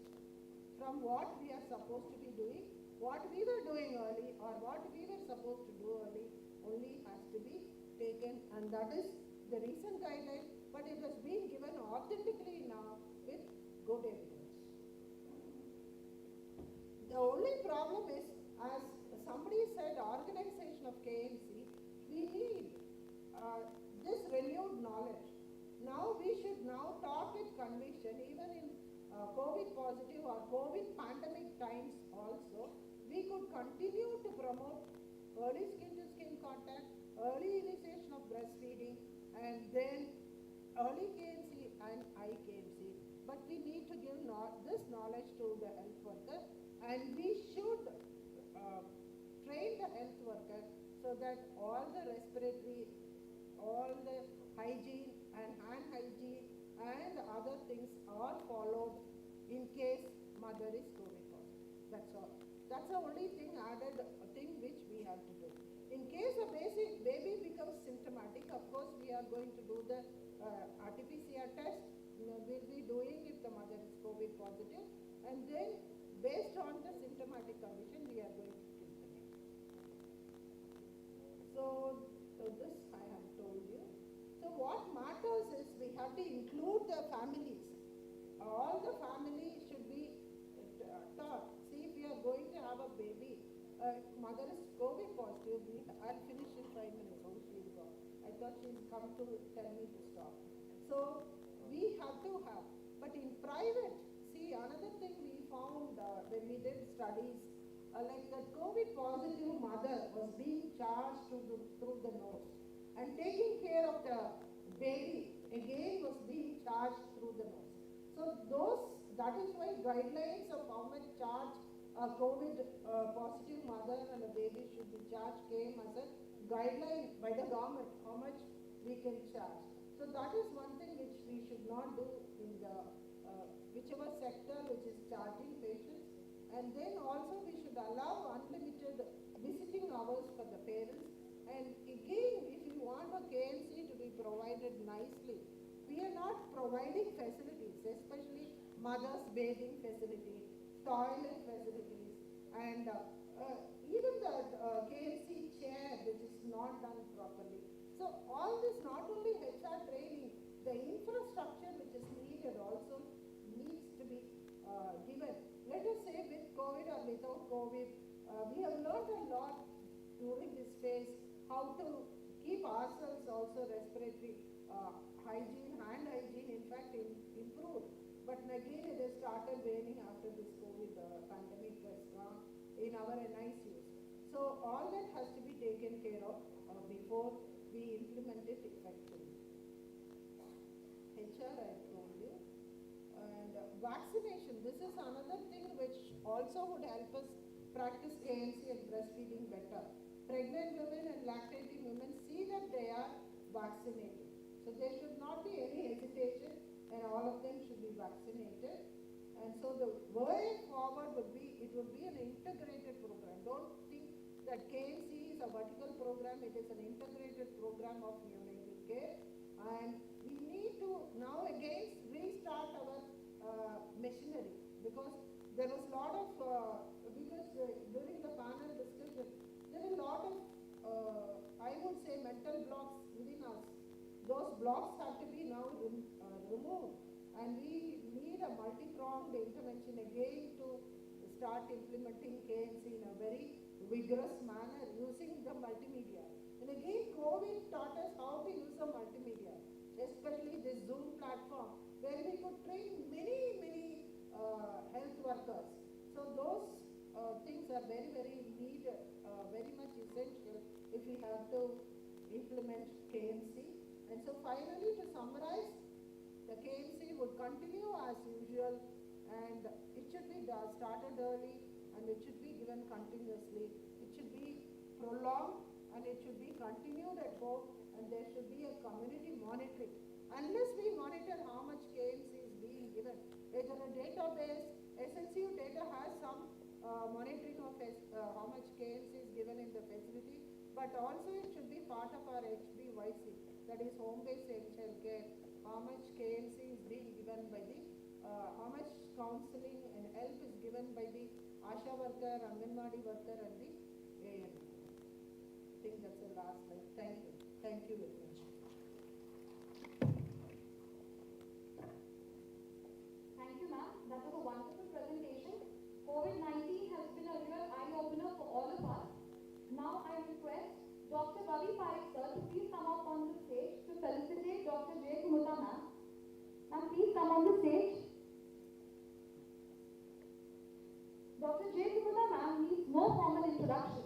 from what we are supposed to be doing. What we were doing early or what we were supposed to do early only has to be taken, and that is the recent guideline, but it has been given authentically now with good evidence. The only problem is, as somebody said, organization of KMC, we need this renewed knowledge. Now we should now talk with conviction, even in COVID positive or COVID pandemic times also, we could continue to promote early skin-to-skin contact, early initiation of breastfeeding, and then early KMC and IKMC. But we need to give this knowledge to the health worker, and we should train the health worker so that all the respiratory, all the hygiene and hand hygiene and other things are followed in case mother is COVID positive. That's all. That's the only thing added thing which we have to do. In case a baby becomes symptomatic, of course we are going to do the RT-PCR test. We'll be doing if the mother is COVID positive, and then based on the symptomatic condition, we are going to treat the baby. So this I have told you. So what matters is we have to include the families. All the families should be taught. See, if we are going to have a baby, mother is COVID positive, I'll finish in 5 minutes. Oh, she's gone. I thought she's come to tell me to stop. So we have to have. But in private, see, another thing we found when we did studies, like that COVID positive mother was being charged through the nose, and taking care of the baby again was being charged through the nose. So that is why guidelines of how much charge a COVID positive mother and a baby should be charged came as a guideline by the government, how much we can charge. So that is one thing which we should not do in the whichever sector which is charging patients. And then also we should allow unlimited visiting hours for the parents. And again, if you want a KMC to be provided nicely, we are not providing facilities, especially mothers' bathing facility, toilet facilities, and even the KMC chair which is not done properly. So all this, not only HR training, the infrastructure which is needed also needs to be given. Let us say with COVID or without COVID, we have learned a lot during this phase how to keep ourselves also respiratory hygiene, hand hygiene, in fact improved. But again it has started waning after this COVID pandemic has gone in our NICUs. So all that has to be taken care of before we implement it effectively. HR I told you. And vaccination, this is another thing which also would help us practice KMC and breastfeeding better. Pregnant women and lactating women see that they are vaccinated. So there should not be any hesitation, and all of them should be vaccinated. And so the way forward would be, it would be an integrated program. Don't think that KMC is a vertical program, it is an integrated program of neonatal care. And we need to now again restart our machinery, because there was a lot of, during the panel discussion, there are a lot of, I would say, mental blocks within us. Those blocks have to be now removed, and we need a multi-pronged intervention again to start implementing KMC in a very vigorous manner using the multimedia. And again, COVID taught us how to use the multimedia, especially this Zoom platform, where we could train many health workers. So those things are very needed, very much essential if we have to implement KMC. And so finally, to summarize, the KMC would continue as usual, and it should be started early, and it should be given continuously. It should be prolonged, and it should be continued at home, and there should be a community monitoring. Unless we monitor how much KMC is being given, whether a database, SNCU data has some monitoring of how much KMC is given in the facility, but also it should be part of our HBYC, that is home-based child care, how much KMC is being given by the, how much counseling and help is given by the ASHA worker, Anganwadi worker, and the AN. I think that's the last slide. Thank you. Thank you very much. Thank you, ma'am. That was a wonderful presentation. COVID-19 has been a real eye-opener for all of us. Now I request Dr. Ravi Parekh sir to please come up on the stage to felicitate Dr. J. Kumudha ma'am. Ma'am, please come on the stage. Dr. J. Kumudha ma'am needs no formal introduction.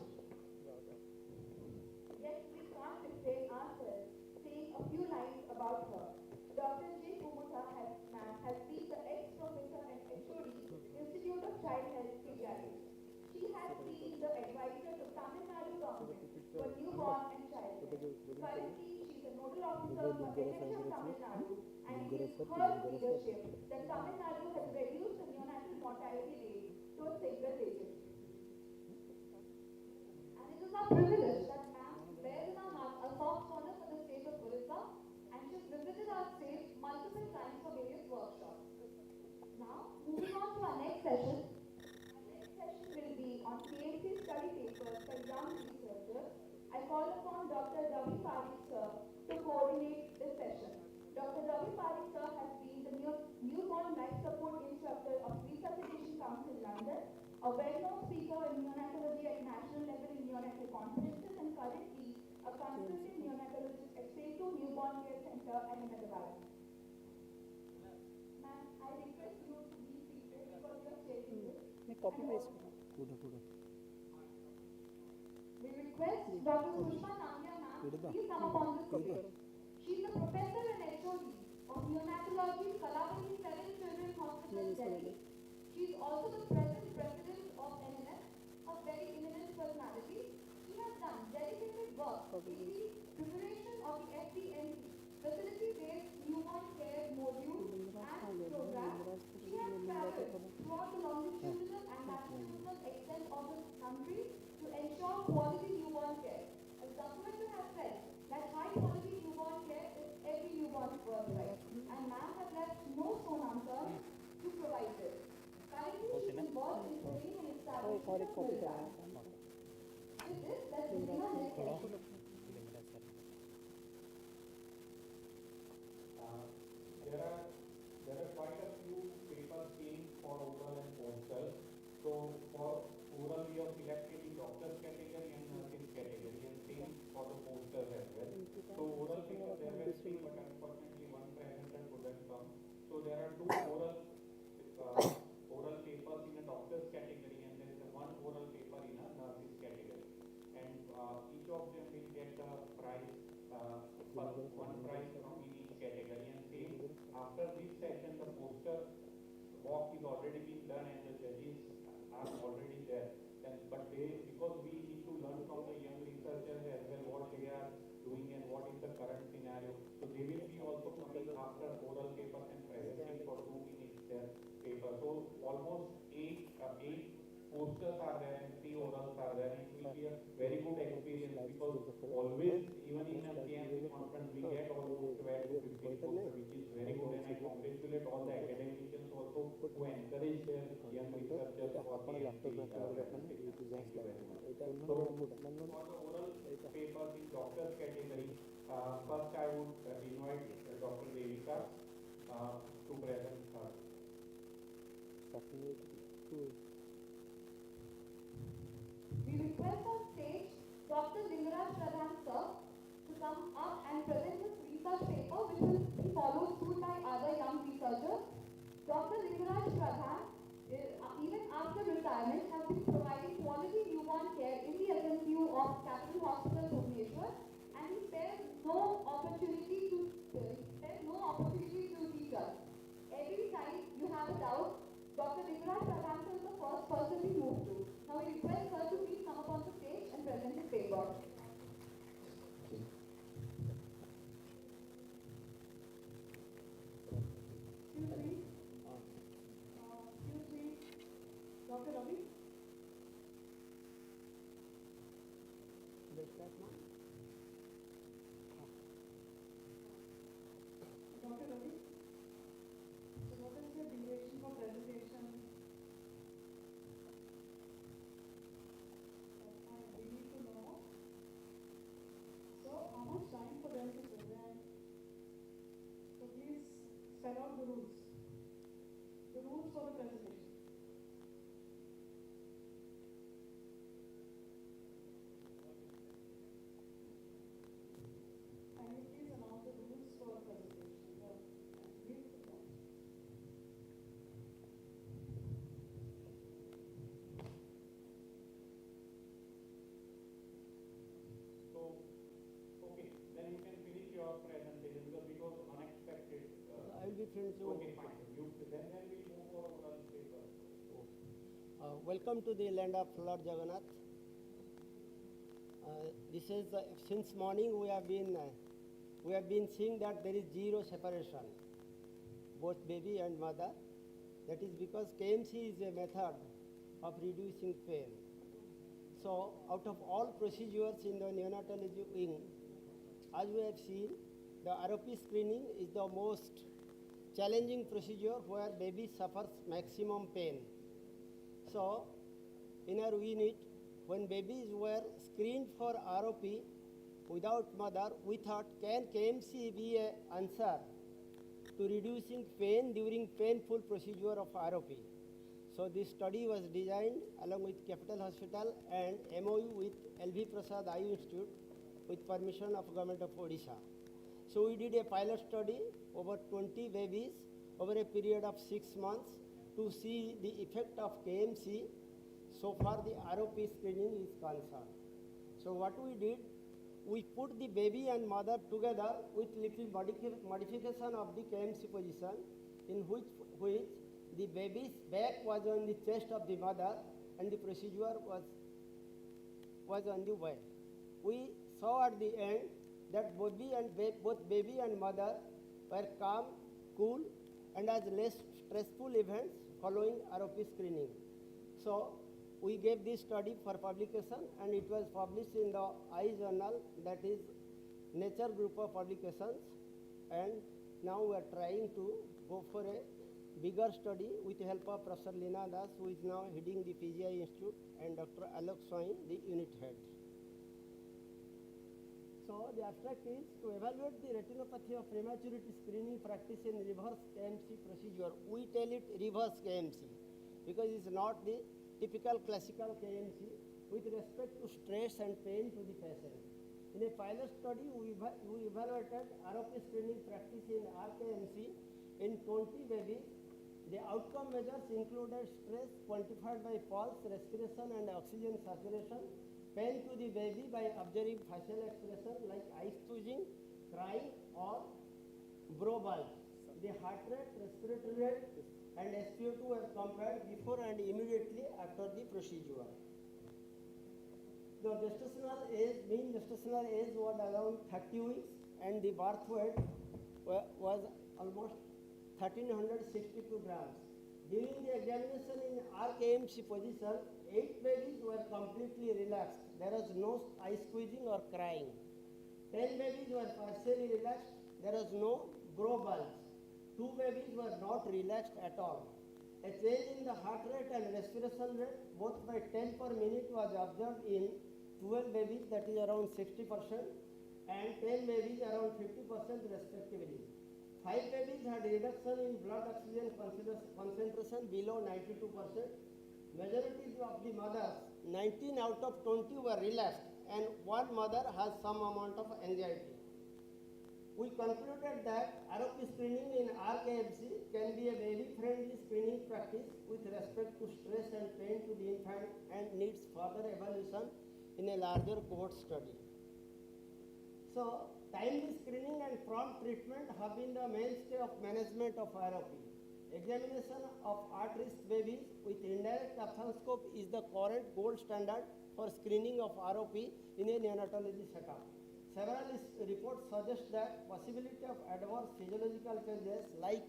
Yet we can't refrain ourselves saying a few lines about her. Dr. J. Kumudha ma'am has been the ex-professor and HOD, Institute of Child Health Pediatrics. She has been the advisor to Tamil Nadu government for newborn and child care. Currently, she is a nodal officer for NHM Tamil Nadu, and it is her leadership that Tamil Nadu has reduced the neonatal mortality rate to a single digit. And it is our privilege that ma'am bears in our heart a soft corner for the state of Orissa, and she has visited our state multiple times for various workshops. Now, moving on to our next session. Our next session will be on KMC study papers for young researchers. I call upon Dr. Ravi Parekh sir to coordinate this session. Dr. Ravi Parekh sir has been the newborn life support instructor of Resuscitation Council London, a well-known speaker in neonatology at national level in neonatal conferences, and currently a consultant neonatologist at St. Newborn Care Center and in Hyderabad. Copy paste We request Dr. Sushma Nambiya ma'am, please come upon the stage. She is a professor and HOD of neonatology, Kalabari 7 Children's Hospital, Delhi. She is also the present president of NNS, a very eminent personality. She has done dedicated work in the preparation of the FDNC, facility-based newborn care module and program. She has traveled throughout the longitudinal and latitudinal extent of the country to ensure quality newborn care. As Dr. Mehta has said, that high quality newborn care is every newborn's birthright, and ma'am has left no stone unturned to provide this. Currently, she is involved in training and establishment of programs. With this, let's begin our next session. There are quite a few papers seen for oral and posters. So for oral we have selected the doctors category and nurses category, and same for the posters as well. So oral paper there were three, but unfortunately one presenter couldn't come. So there are two oral papers in a doctors category, and there is one oral paper in a nurses category. And each of them will get a prize, one prize from each category. And same after this session, the poster walk is already been done and the judges are already there. But because we need to learn from the young researchers as well what they are doing and what is the current scenario. So they will be also coming after oral papers and presenting for 2 minutes their paper. So almost eight posters are there and 3 orals are there, and it will be a very good experience because always, even in a KMC conference, we get almost 12 to 15 posters, which is very good, and I congratulate all the academicians also who encourage their young researchers for KMC presentation. Thank you very much. So, for the oral papers in doctors category, first I would invite Dr. Devika to present her. We request on stage Dr. Lingaraj Pradhan sir to come up and present his research paper, which will be followed soon by other young researchers. Dr. Lingaraj Pradhan, even after retirement, has been providing quality newborn care in the SNCU of Capital Hospital, Bhubaneswar, and he spares no opportunity to teach us. Every time you have a doubt, Dr. Lingaraj Pradhan sir is the first person we move to. Now we request her to please come up on the stage and present his paper. Excuse me. Dr. Ravi? Dr. Ravi? So what is your duration for presentation? We need to know. So how much time for them to present? So please spell out the rules. The rules for the presentation. Can you please announce the rules for presentation? So, okay, then you can finish your presentation because it was unexpected. I will be finished. Okay, fine. Then we move for oral paper. Welcome to the land of Lord Jagannath. This is since morning we have been seeing that there is zero separation, both baby and mother. That is because KMC is a method of reducing pain. So out of all procedures in the neonatology wing, as we have seen, the ROP screening is the most challenging procedure where baby suffers maximum pain. So in our unit, when babies were screened for ROP without mother, we thought, can KMC be an answer to reducing pain during painful procedure of ROP? So this study was designed along with Capital Hospital and MOU with LV Prasad Eye Institute with permission of Government of Odisha. So we did a pilot study over 20 babies over a period of 6 months, to see the effect of KMC so far the ROP screening is concerned. So what we did, we put the baby and mother together with little modification of the KMC position, in which the baby's back was on the chest of the mother and the procedure was on the way. We saw at the end that both baby and mother were calm, cool, and as less stressful events following ROP screening. So we gave this study for publication, and it was published in the I journal, that is Nature group of publications. And now we are trying to go for a bigger study with the help of Professor Leena Das, who is now heading the PGI Institute, and Dr. Alok Swain, the unit head. So the abstract is to evaluate the retinopathy of prematurity screening practice in reverse KMC procedure. We tell it reverse KMC because it's not the typical classical KMC with respect to stress and pain to the patient. In a pilot study, we evaluated ROP screening practice in RKMC in 20 babies. The outcome measures included stress quantified by pulse, respiration, and oxygen saturation, pain to the baby by observing facial expression like eye squeezing, crying, or brow bulge. The heart rate, respiratory rate, and SpO2 were compared before and immediately after the procedure. The gestational age, mean gestational age was around 30 weeks, and the birth weight was almost 1362 grams. During the examination in RKMC position, 8 babies were completely relaxed. There was no eye squeezing or crying. 10 babies were partially relaxed. There was no brow bulge. 2 babies were not relaxed at all. A change in the heart rate and respiration rate, both by 10 per minute, was observed in 12 babies, that is around 60%, and 10 babies around 50% respectively. 5 babies had reduction in blood oxygen concentration below 92%. Majority of the mothers, 19 out of 20, were relaxed, and one mother has some amount of anxiety. We concluded that ROP screening in RKFC can be a baby-friendly screening practice with respect to stress and pain to the infant and needs further evaluation in a larger cohort study. So, timely screening and prompt treatment have been the mainstay of management of ROP. Examination of at-risk babies with indirect ophthalmoscope is the current gold standard for screening of ROP in a neonatology setup. Several reports suggest that possibility of adverse physiological changes like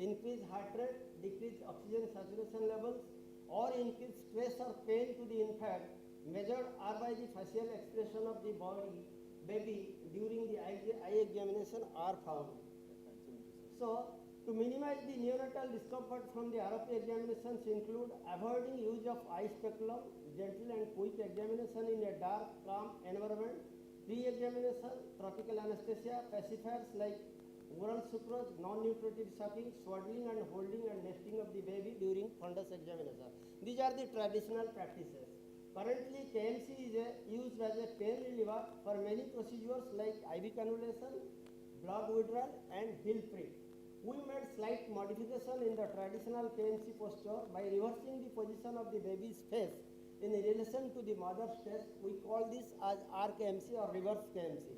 increased heart rate, decreased oxygen saturation levels, or increased stress or pain to the infant measured are by the facial expression of the baby during the eye examination are found. So, to minimize the neonatal discomfort from the ROP examinations include avoiding use of eye speculum, gentle and quick examination in a dark, calm environment, pre-examination, tropical anesthesia, pacifiers like oral sucrose, non-nutritive sucking, swaddling and holding and nesting of the baby during fundus examination. These are the traditional practices. Currently, KMC is used as a pain reliever for many procedures like IV cannulation, blood withdrawal, and heel prick. We made slight modification in the traditional KMC posture by reversing the position of the baby's face in relation to the mother's chest. We call this as RKMC or reverse KMC.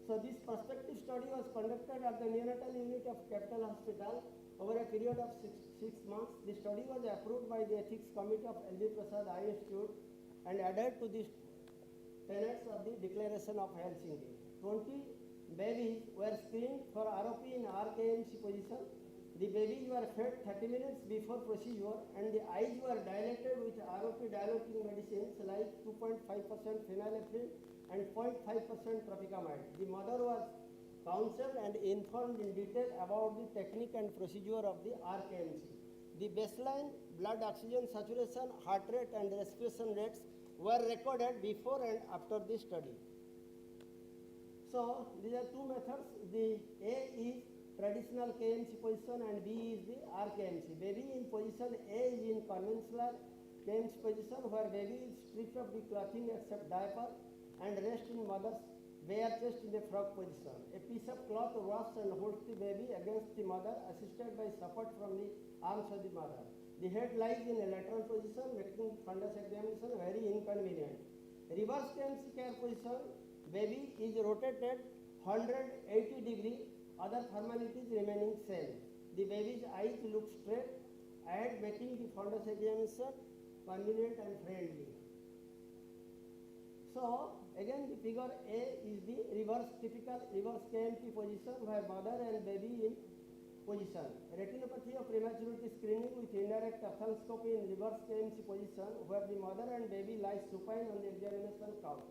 So this prospective study was conducted at the neonatal unit of Capital Hospital over a period of six months. The study was approved by the Ethics Committee of LV Prasad Eye Institute and adhered to the tenets of the Declaration of Helsinki. 20 babies were screened for ROP in RKMC position. The babies were fed 30 minutes before procedure, and the eyes were dilated with ROP dilating medicines like 2.5% phenylephrine and 0.5% tropicamide. The mother was counseled and informed in detail about the technique and procedure of the RKMC. The baseline blood oxygen saturation, heart rate, and respiration rates were recorded before and after the study. So these are two methods. The A is traditional KMC position and B is the RKMC. Baby in position A is in conventional KMC position where baby is stripped of the clothing except diaper and rest in mother's bare chest in a frog position. A piece of cloth wraps and holds the baby against the mother, assisted by support from the arms of the mother. The head lies in a lateral position, making fundus examination very inconvenient. Reverse KMC care position, baby is rotated 180 degree, other formalities remaining same. The baby's eyes look straight and making the fundus examination convenient and friendly. So, again the figure A is the typical reverse KMT position where mother and baby in position. Retinopathy of prematurity screening with indirect ophthalmoscopy in reverse KMC position where the mother and baby lie supine on the examination couch.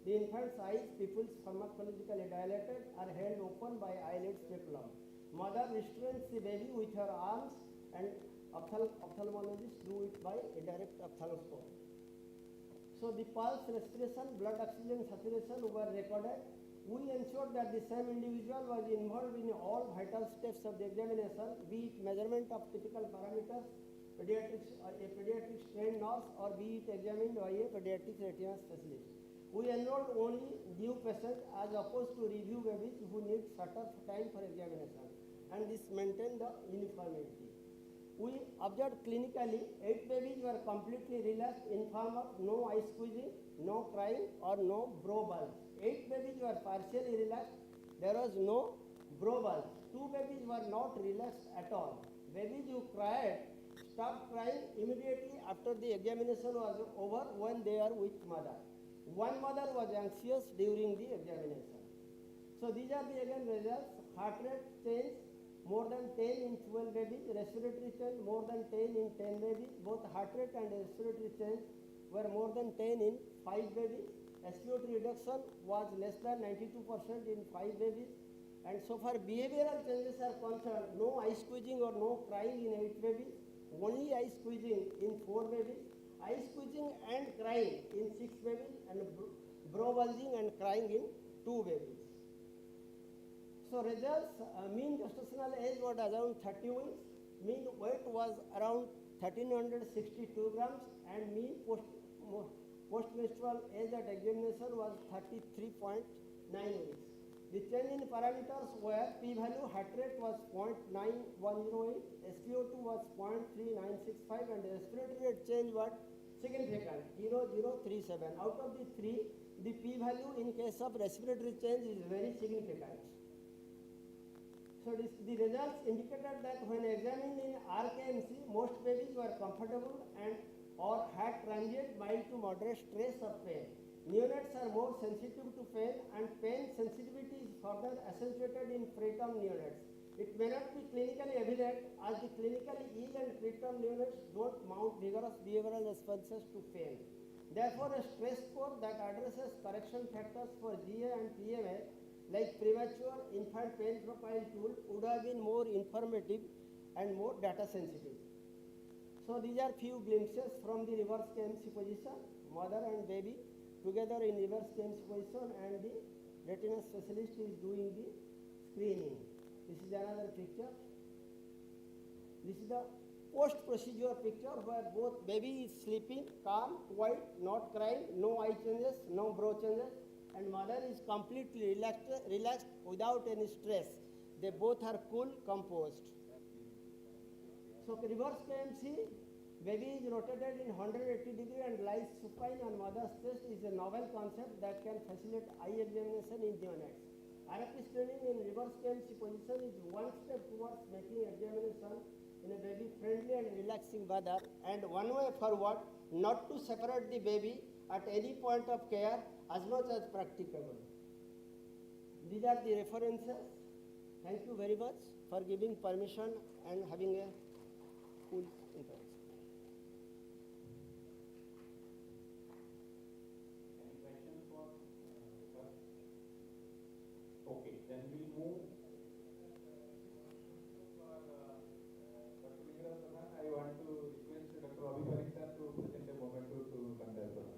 The infant's eyes, pupils pharmacologically dilated, are held open by eyelid speculum. Mother restrains the baby with her arms and ophthalmologists do it by indirect ophthalmoscopy. So the pulse, respiration, blood oxygen saturation were recorded. We ensured that the same individual was involved in all vital steps of the examination, be it measurement of typical parameters, a pediatric trained nurse, or be it examined by a pediatric retina specialist. We enrolled only new patients as opposed to review babies who need shorter time for examination, and this maintained the uniformity. We observed clinically 8 babies were completely relaxed in form of no eye squeezing, no crying, or no brow bulge. 8 babies were partially relaxed. There was no brow bulge. 2 babies were not relaxed at all. Babies who cried stopped crying immediately after the examination was over when they are with mother. One mother was anxious during the examination. So these are the again results. Heart rate change more than 10 in 12 babies, respiratory change more than 10 in 10 babies. Both heart rate and respiratory change were more than 10 in 5 babies. SpO2 reduction was less than 92% in 5 babies. And so far behavioral changes are concerned, no eye squeezing or no crying in 8 babies, only eye squeezing in 4 babies, eye squeezing and crying in 6 babies, and brow bulging and crying in 2 babies. So results, mean gestational age was around 30 weeks, mean weight was around 1362 grams, and mean post-menstrual age at examination was 33.9 weeks. The change in parameters were p-value, heart rate was 0.9108, SpO2 was 0.3965, and respiratory rate change was significant, 0.037. Out of the 3, the p-value in case of respiratory change is very significant. So the results indicated that when examined in RKMC, most babies were comfortable and or had transient mild to moderate stress or pain. Neonates are more sensitive to pain, and pain sensitivity is further accentuated in preterm neonates. It may not be clinically evident as the clinically ill and preterm neonates don't mount vigorous behavioral responses to pain. Therefore, a stress score that addresses correction factors for GA and PMA like premature infant pain profile tool would have been more informative and more data sensitive. So these are few glimpses from the reverse KMC position, mother and baby together in reverse KMC position, and the retina specialist is doing the screening. This is another picture. This is the post-procedure picture where both baby is sleeping, calm, quiet, not crying, no eye changes, no brow changes, and mother is completely relaxed without any stress. They both are cool, composed. So reverse KMC, baby is rotated in 180 degree and lies supine on mother's chest is a novel concept that can facilitate eye examination in neonates. RFP screening in reverse KMC position is one step towards making examination in a baby friendly and relaxing manner, and one way forward not to separate the baby at any point of care as much as practicable. These are the references. Thank you very much for giving permission and having a cool interaction. Any questions for sir? Okay, then we'll move. I want to request Dr. Abhi sir to present a moment to conduct.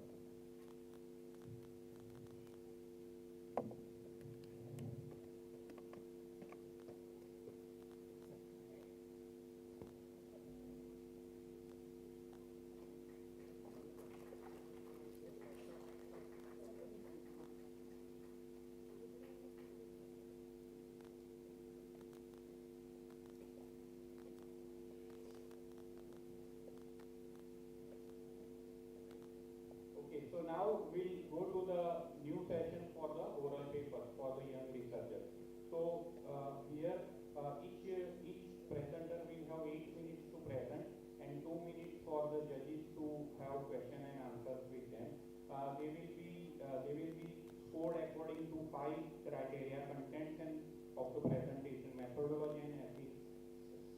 Okay, so now we'll go to the new session for the oral paper for the young researchers. So here each presenter will have 8 minutes to present and 2 minutes for the judges to have question and answers with them. They will be scored according to 5 criteria: contents and of the presentation, methodology and ethics,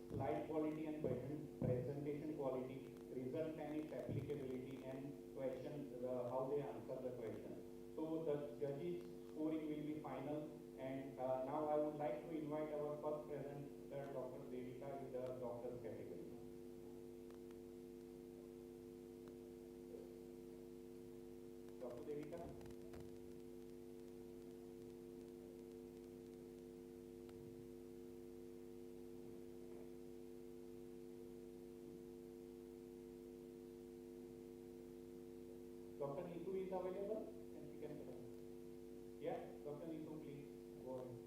slide quality and presentation quality, result and its applicability, and question how they answer the question. So the judges scoring will be final. And now I would like to invite our first presenter, Dr. Devika, in the doctor's category. Dr. Devika. Dr. Neetu is available and she can present. Yeah, Dr. Neetu, please go ahead.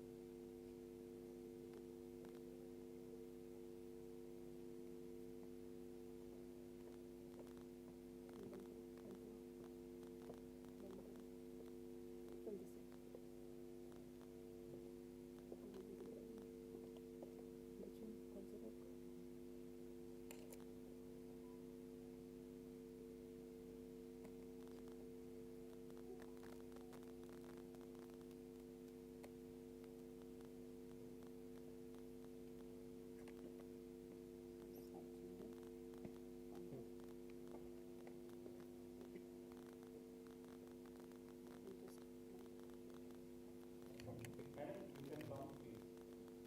Madam, you can come, please.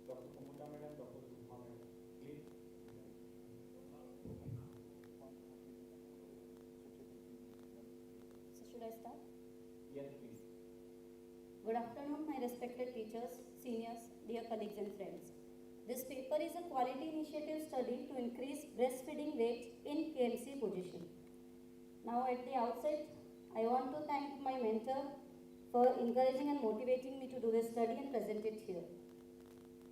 Dr. Kumuta Madam, Dr. Sukma Madam, please. So should I start? Yes, please. Good afternoon, my respected teachers, seniors, dear colleagues and friends. This paper is a quality initiative study to increase breastfeeding rates in KMC position. Now at the outset, I want to thank my mentor for encouraging and motivating me to do this study and present it here.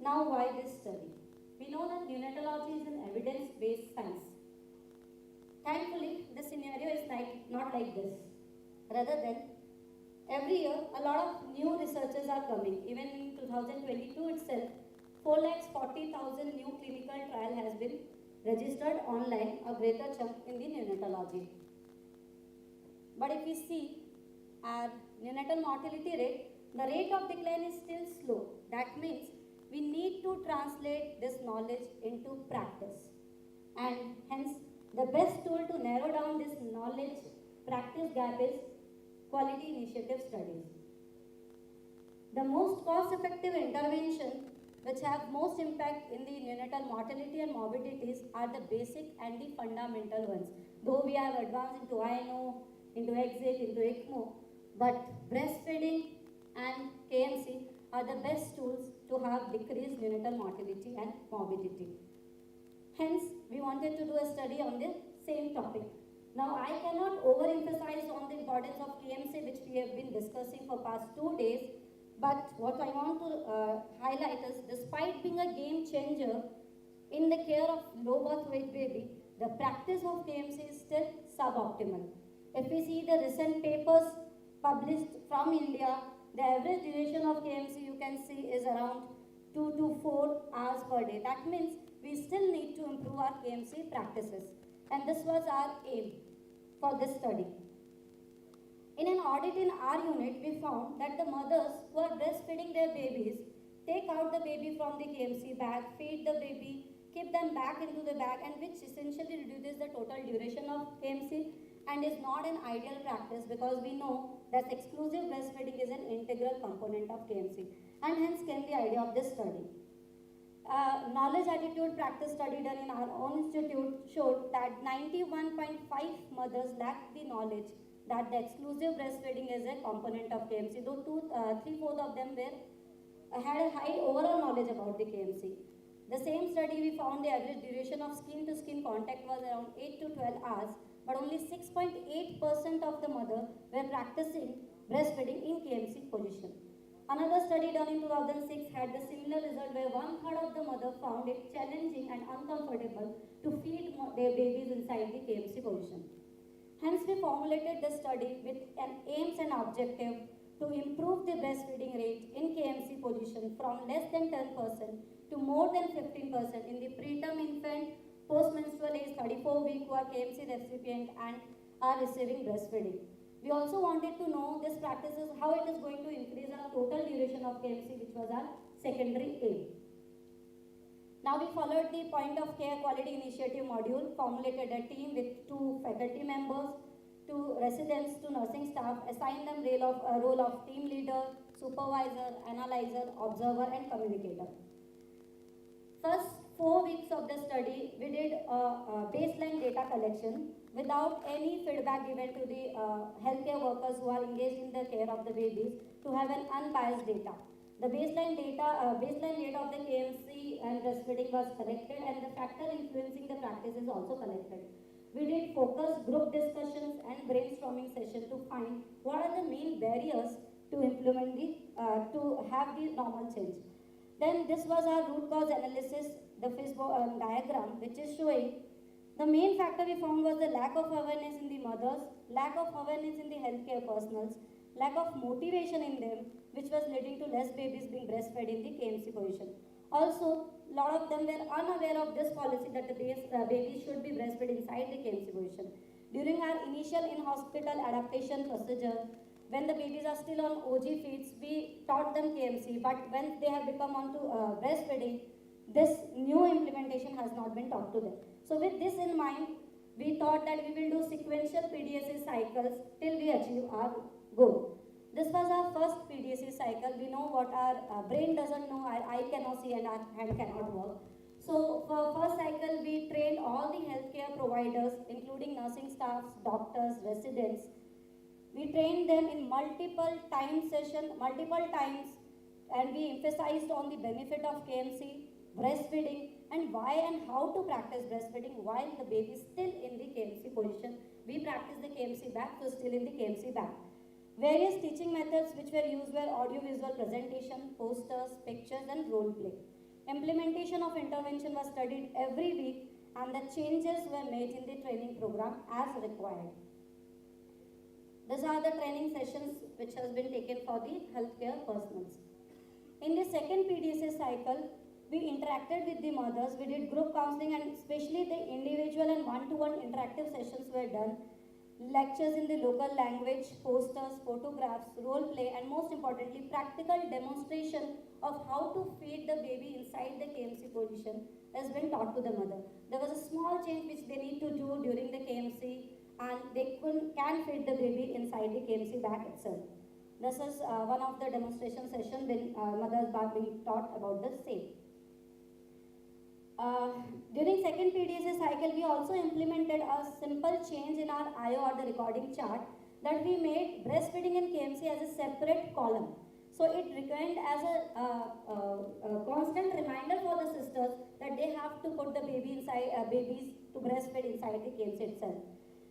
Now why this study? We know that neonatology is an evidence-based science. Thankfully, the scenario is not like this. Rather than, every year a lot of new researchers are coming. Even in 2022 itself, 440,000 new clinical trial has been registered online, a greater chunk in the neonatology. But if we see our neonatal mortality rate, the rate of decline is still slow. That means we need to translate this knowledge into practice. And hence, the best tool to narrow down this knowledge practice gap is quality initiative studies. The most cost-effective intervention which have most impact in the neonatal mortality and morbidities are the basic and the fundamental ones. Though we have advanced into INO, into EXIT, into ECMO, but breastfeeding and KMC are the best tools to have decreased neonatal mortality and morbidity. Hence, we wanted to do a study on the same topic. Now, I cannot overemphasize on the importance of KMC, which we have been discussing for past 2 days, but what I want to highlight is, despite being a game changer in the care of low birth weight baby, the practice of KMC is still suboptimal. If we see the recent papers published from India, the average duration of KMC you can see is around 2 to 4 hours per day. That means we still need to improve our KMC practices. And this was our aim for this study. In an audit in our unit, we found that the mothers who are breastfeeding their babies take out the baby from the KMC bag, feed the baby, keep them back into the bag, and which essentially reduces the total duration of KMC and is not an ideal practice, because we know that exclusive breastfeeding is an integral component of KMC, and hence came the idea of this study. Knowledge attitude practice study done in our own institute showed that 91.5 mothers lacked the knowledge that the exclusive breastfeeding is a component of KMC, though 3/4 of them had a high overall knowledge about the KMC. The same study, we found the average duration of skin-to-skin contact was around 8 to 12 hours, but only 6.8% of the mother were practicing breastfeeding in KMC position. Another study done in 2006 had the similar result, where 1/3 of the mother found it challenging and uncomfortable to feed their babies inside the KMC position. Hence, we formulated the study with an aims and objective to improve the breastfeeding rate in KMC position from less than 10% to more than 15% in the preterm infant, post-menstrual age 34 week who are KMC recipient and are receiving breastfeeding. We also wanted to know this practices how it is going to increase our total duration of KMC, which was our secondary aim. Now we followed the point of care quality initiative module, formulated a team with 2 faculty members, 2 residents, 2 nursing staff, assigned them role of team leader, supervisor, analyzer, observer and communicator. First 4 weeks of the study, we did a baseline data collection without any feedback given to the healthcare workers who are engaged in the care of the babies to have an unbiased data. The baseline data of the KMC and breastfeeding was collected, and the factor influencing the practice is also collected. We did focused group discussions and brainstorming session to find what are the main barriers to implement to have the normal change. Then this was our root cause analysis, the fishbone diagram, which is showing the main factor we found was the lack of awareness in the mothers, lack of awareness in the healthcare personals, lack of motivation in them, which was leading to less babies being breastfed in the KMC position. Also, a lot of them were unaware of this policy that the babies should be breastfed inside the KMC position. During our initial in-hospital adaptation procedure, when the babies are still on OG feeds, we taught them KMC, but when they have become onto breastfeeding, this new implementation has not been taught to them. So with this in mind, we thought that we will do sequential PDSA cycles till we achieve our goal. This was our first PDSA cycle. We know what our brain doesn't know, our eye cannot see and our hand cannot work. So for first cycle, we trained all the healthcare providers, including nursing staffs, doctors, residents. We trained them in multiple times, and we emphasized on the benefit of KMC, breastfeeding, and why and how to practice breastfeeding while the baby is still in the KMC position. We practice the KMC back, so still in the KMC back. Various teaching methods which were used were audio-visual presentation, posters, pictures, and role play. Implementation of intervention was studied every week, and the changes were made in the training program as required. These are the training sessions which has been taken for the healthcare personnels. In the second PDSA cycle, we interacted with the mothers. We did group counseling, and especially the individual and one-to-one interactive sessions were done. Lectures in the local language, posters, photographs, role play, and most importantly, practical demonstration of how to feed the baby inside the KMC position has been taught to the mother. There was a small change which they need to do during the KMC, and they can feed the baby inside the KMC bag itself. This is one of the demonstration sessions when mothers are being taught about the same. During second PDSA cycle, we also implemented a simple change in our IO or the recording chart, that we made breastfeeding in KMC as a separate column. So it remained as a constant reminder for the sisters that they have to put the baby inside, babies to breastfeed inside the KMC itself.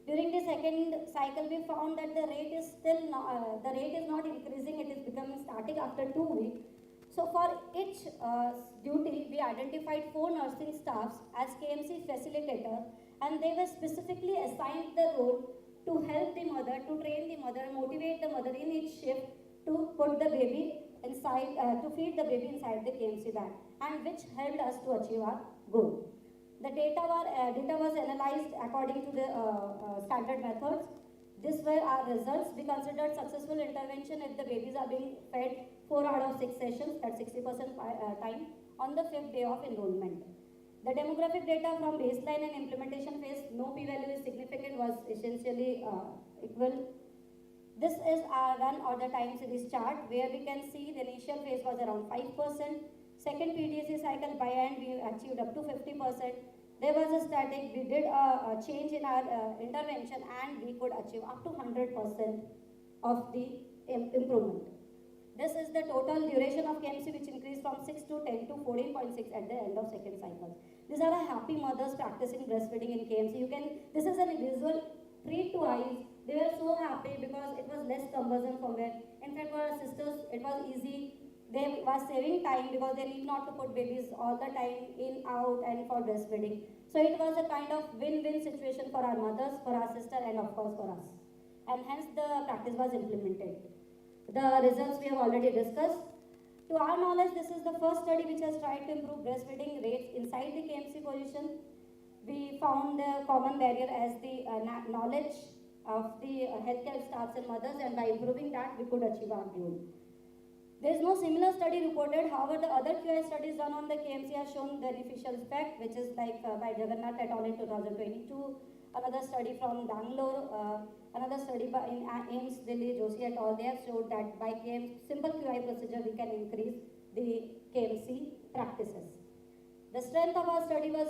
During the second cycle, we found that the rate is still not, increasing; it is becoming static after 2 weeks. So for each duty, we identified 4 nursing staffs as KMC facilitator, and they were specifically assigned the role to help the mother, to train the mother, motivate the mother in each shift to put the baby inside, to feed the baby inside the KMC bag, and which helped us to achieve our goal. The data was analyzed according to the standard methods. These were our results. We considered successful intervention if the babies are being fed 4 out of 6 sessions, that's 60% time, on the 5th day of enrollment. The demographic data from baseline and implementation phase, no p-value is significant, was essentially equal. This is our run or the time series chart, where we can see the initial phase was around 5%. Second PDSA cycle by end, we achieved up to 50%. There was a static, we did a change in our intervention, and we could achieve up to 100% of the improvement. This is the total duration of KMC, which increased from 6 to 10 to 14.6 at the end of second cycle. These are a happy mothers practicing breastfeeding in KMC. This is a visual treat to eyes. They were so happy because it was less cumbersome for them. In fact, for our sisters, it was easy. they were saving time because they need not to put babies all the time in, out, and for breastfeeding. So it was a kind of win-win situation for our mothers, for our sister, and of course for us. And hence the practice was implemented. The results we have already discussed. To our knowledge, this is the first study which has tried to improve breastfeeding rates inside the KMC position. We found the common barrier as the knowledge of the healthcare staffs and mothers, and by improving that, we could achieve our goal. There is no similar study reported. However, the other QI studies done on the KMC have shown beneficial effect, which is like by Jagannath et al. In 2022, another study from Bangalore, another study by in AIMS Delhi, Joshi et al. They have showed that by simple QI procedure we can increase the KMC practices. The strength of our study was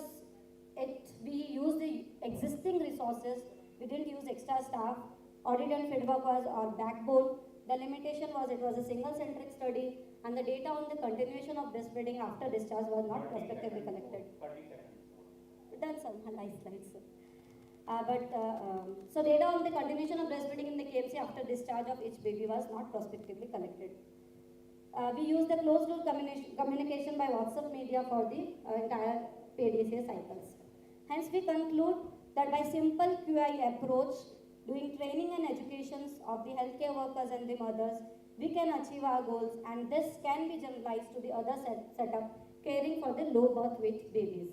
we used the existing resources. We didn't use extra staff. Audit and fieldwork was our backbone. The limitation was it was a single-centric study, and the data on the continuation of breastfeeding after discharge was not prospectively collected. 30 seconds. Done some nice slides. So data on the continuation of breastfeeding in the KMC after discharge of each baby was not prospectively collected. We used the closed-loop communication by WhatsApp media for the entire PDCA cycles. Hence, we conclude that by simple QI approach, doing training and educations of the healthcare workers and the mothers, we can achieve our goals, and this can be generalized to the other setup, caring for the low birth weight babies.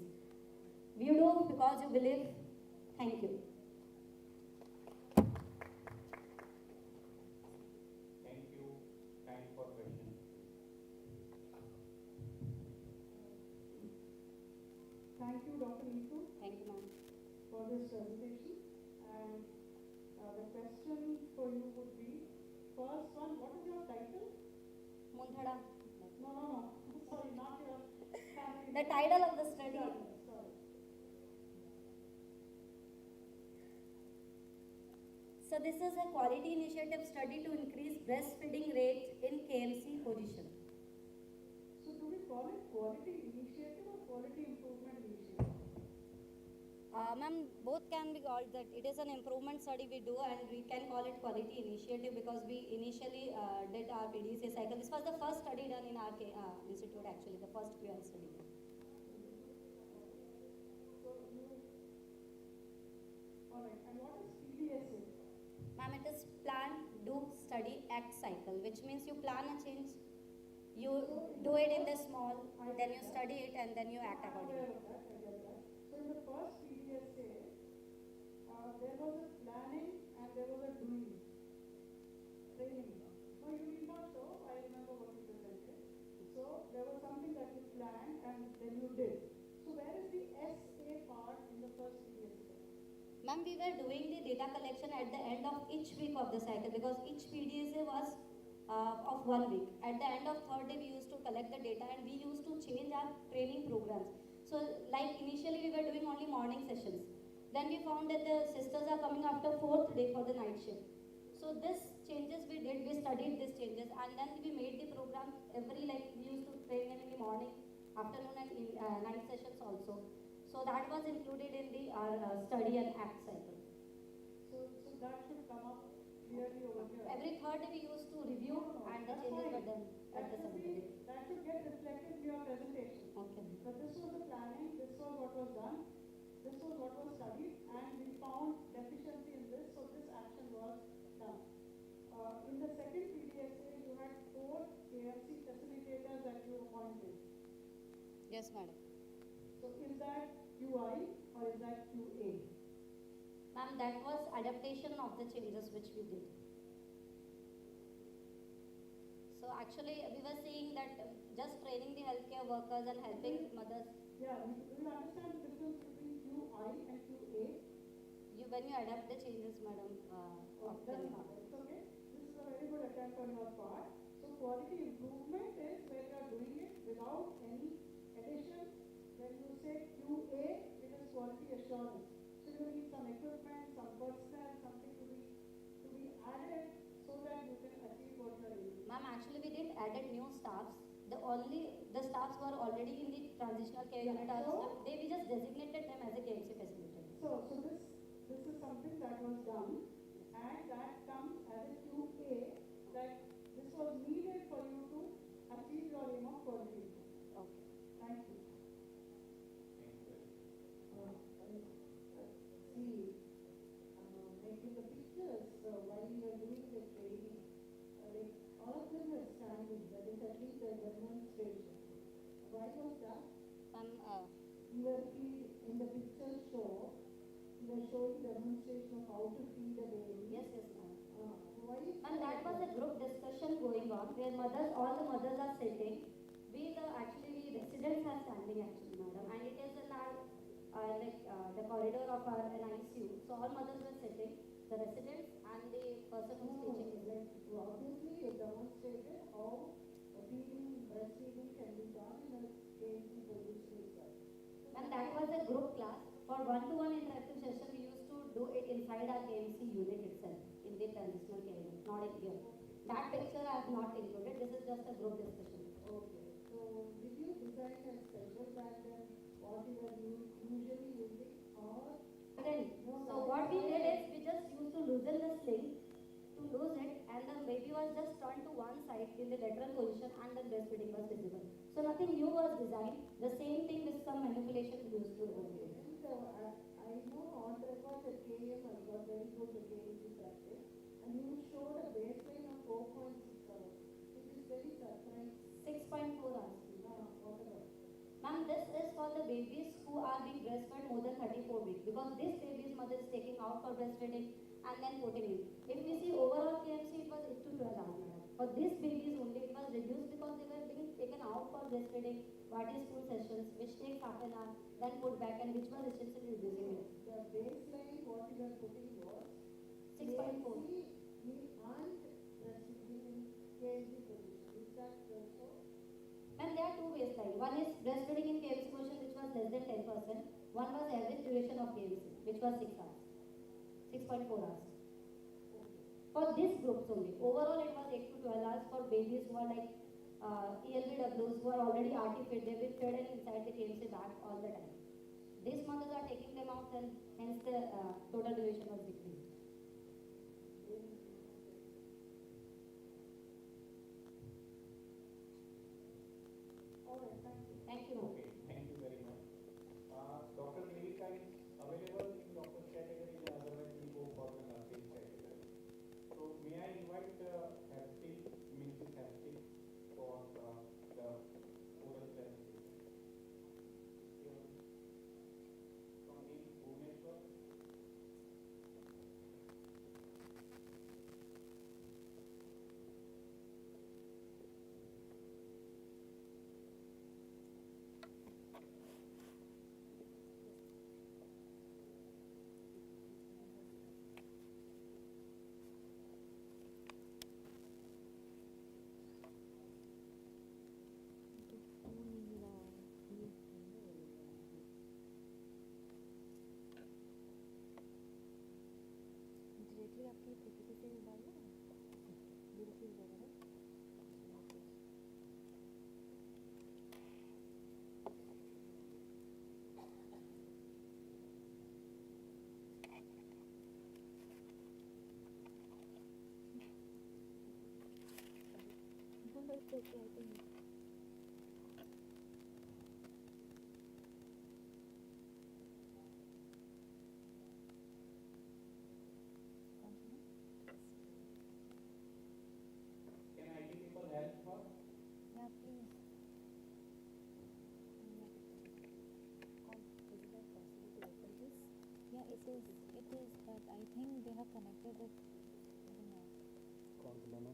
You do because you believe. Thank you. Thank you. Time for questions. Thank you, Dr. Neetu, Thank you, ma'am. for this presentation. And the question for you would be, first one, what is your title? Mundhada. No. Sorry, not your family. The title of the study. Sorry. So this is a quality initiative study to increase breastfeeding rate in KMC position. So do we call it quality initiative or quality improvement initiative? Ma'am, both can be called that. It is an improvement study we do, and we can call it quality initiative because we initially did our PDCA cycle. This was the first study done in our institute actually, the first QI study. Alright, and what is PDSA? Ma'am, it is plan, do, study, act cycle, which means you plan a change, you do it in the small, then you study it, and then you act accordingly. I get that. So in the first PDSA, there was a planning and there was a doing, training. No, you need not show. I remember what you presented. So there was something that you planned and then you did. So where is the SA part in the first PDSA? Ma'am, we were doing the data collection at the end of each week of the cycle because each PDSA was of 1 week. At the end of third day, we used to collect the data and we used to change our training programs. So like initially we were doing only morning sessions. Then we found that the sisters are coming after 4th day for the night shift. So this changes we did, we studied these changes, and then we made the program every, like we used to train them in the morning, afternoon and night sessions also. So that was included in the study and act cycle. So that should come up clearly over here. Every third day we used to review and the changes were done at the seventh day. That should get reflected in your presentation. Okay. But this was the planning, this was what was done, this was what was studied, and we found deficiency in this, so this action was done. In the second PDSA, you had 4 KMC facilitators that you appointed. Yes, madam. So is that QI or is that QA? Ma'am, that was adaptation of the changes which we did. So actually, we were seeing that just training the healthcare workers and helping mothers. Yeah, we will understand the difference between QI and QA. When you adapt the changes, madam. That's not it. It's okay. This is a very good attempt on your part. So quality improvement is where you are doing it without any addition. When you say QA, it is quality assurance. So you need some equipment, some personnel, something to be added so that you can achieve what you are aiming. Ma'am, actually we didn't added new staffs. The staffs were already in the transitional care unit. So we just designated them as a KMC facilitator. So this is something that was done, and that comes as a QA, that this was needed for you to achieve your aim of quality. Okay. Thank you. See, making the pictures while you are doing the training, like all of them are standing, that is at least a demonstration. Why was that? You were in the picture show, you were showing demonstration of how to feed a baby. Yes, yes, ma'am. Why is And that was a group discussion going on where mothers, all the mothers are sitting. We residents are standing actually, madam, and it is in our the corridor of our NICU. So all mothers were sitting, the residents and the person who is teaching. Obviously, you demonstrated how feeding, breastfeeding can be done in a KMC position itself. And that was a group class. For one-to-one interactive session, we used to do it inside our KMC unit itself, in the transitional care unit, not in here. That picture I have not included. This is just a group discussion. Okay. So, did you design a special pattern, what you were usually using, or? Then, so what we did is we just used to loosen the sling to lose it, and the baby was just turned to one side in the lateral position, and the breastfeeding was visible. So nothing new was designed. The same thing with some manipulation we used to do. I know on record that KM has got very good KMC practice, and you showed a baseline of 4.6 hours, which is very surprising. 6.4 hours. Whatever. Ma'am, this is for the babies who are being breastfed more than 34 weeks, because this baby's mother is taking out for breastfeeding and then putting in. If we see overall KMC, it was 8 to 12 hours, madam. For these babies only, it was reduced because they were being taken out for breastfeeding, party school sessions, which takes half an hour, then put back, and which was essentially reducing it. The baseline what you were putting was 6.4. KMC and breastfeeding in KMC position. Is that so? And there are two baselines. One is breastfeeding in KMC position, which was less than 10%. One was average duration of KMC, which was 6 hours. 6.4 hours. For these groups only. Overall, it was 8 to 12 hours for babies who are like ELBWs, who are already RT fit. They've been fed inside the KMC bag all the time. These mothers are taking them out, and hence the total duration was decreased. All right, thank you. Thank you. Okay, thank you very much. Dr. Devika is available in doctor's category, and otherwise we go for the nursing category. So may I invite Mrs. Hapti for the oral presentation. From Bhubaneswar. Directly आपकी PPT से डाल दो बिल्कुल जगह Can IT people help her? Yeah, please. Yeah, it is, but I think they have connected it. I don't know. कौन बुलाना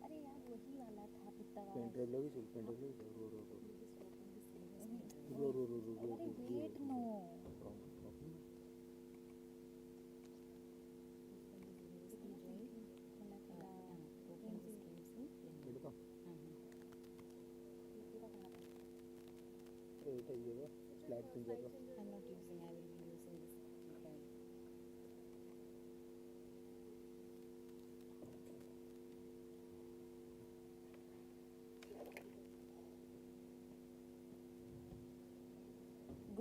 अरे यार वही वाला था पिता वाला पेन ड्राइव लगी चल पेन ड्राइव लगी चल रो अरे wait no slide change I'm not using, I will be using this.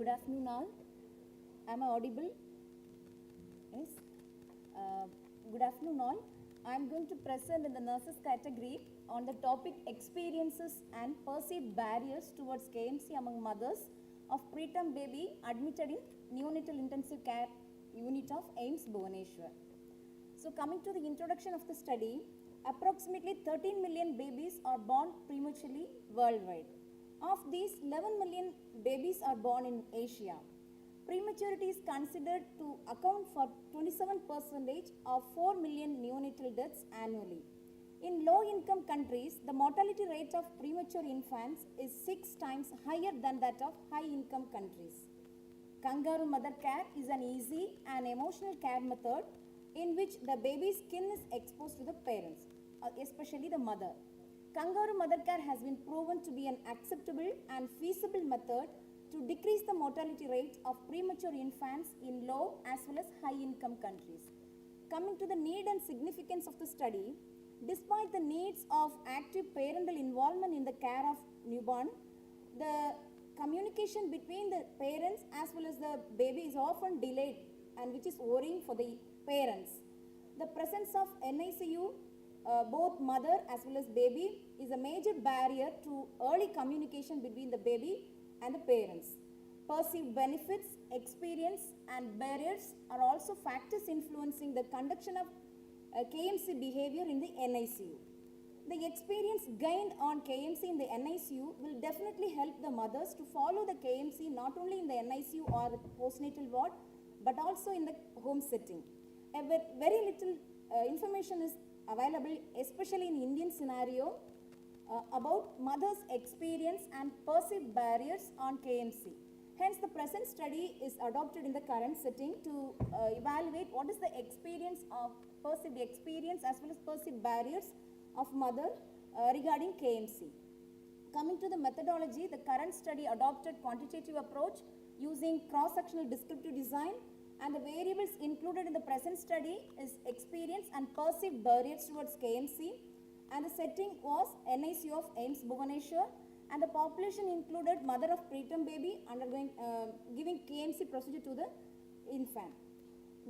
Good afternoon all. Am I audible? Yes. Good afternoon all. I am going to present in the nurses category on the topic experiences and perceived barriers towards KMC among mothers of preterm baby admitted in neonatal intensive care unit of AIIMS Bhubaneswar. So coming to the introduction of the study, approximately 13 million babies are born prematurely worldwide. Of these, 11 million babies are born in Asia. Prematurity is considered to account for 27% of 4 million neonatal deaths annually. In low-income countries, the mortality rate of premature infants is 6 times higher than that of high-income countries. Kangaroo mother care is an easy and emotional care method in which the baby's skin is exposed to the parents, especially the mother. Kangaroo mother care has been proven to be an acceptable and feasible method to decrease the mortality rate of premature infants in low as well as high-income countries. Coming to the need and significance of the study, despite the needs of active parental involvement in the care of newborn, the communication between the parents as well as the baby is often delayed, and which is worrying for the parents. The presence of NICU, both mother as well as baby, is a major barrier to early communication between the baby and the parents. Perceived benefits, experience and barriers are also factors influencing the conduction of KMC behavior in the NICU. The experience gained on KMC in the NICU will definitely help the mothers to follow the KMC not only in the NICU or the postnatal ward but also in the home setting. Very little information is available, especially in Indian scenario, about mothers' experience and perceived barriers on KMC. Hence, the present study is adopted in the current setting to evaluate what is the experience of perceived experience as well as perceived barriers of mother regarding KMC. Coming to the methodology, the current study adopted quantitative approach using cross-sectional descriptive design, and the variables included in the present study is experience and perceived barriers towards KMC, and the setting was NICU of AIIMS Bhubaneswar, and the population included mother of preterm baby undergoing giving KMC procedure to the infant.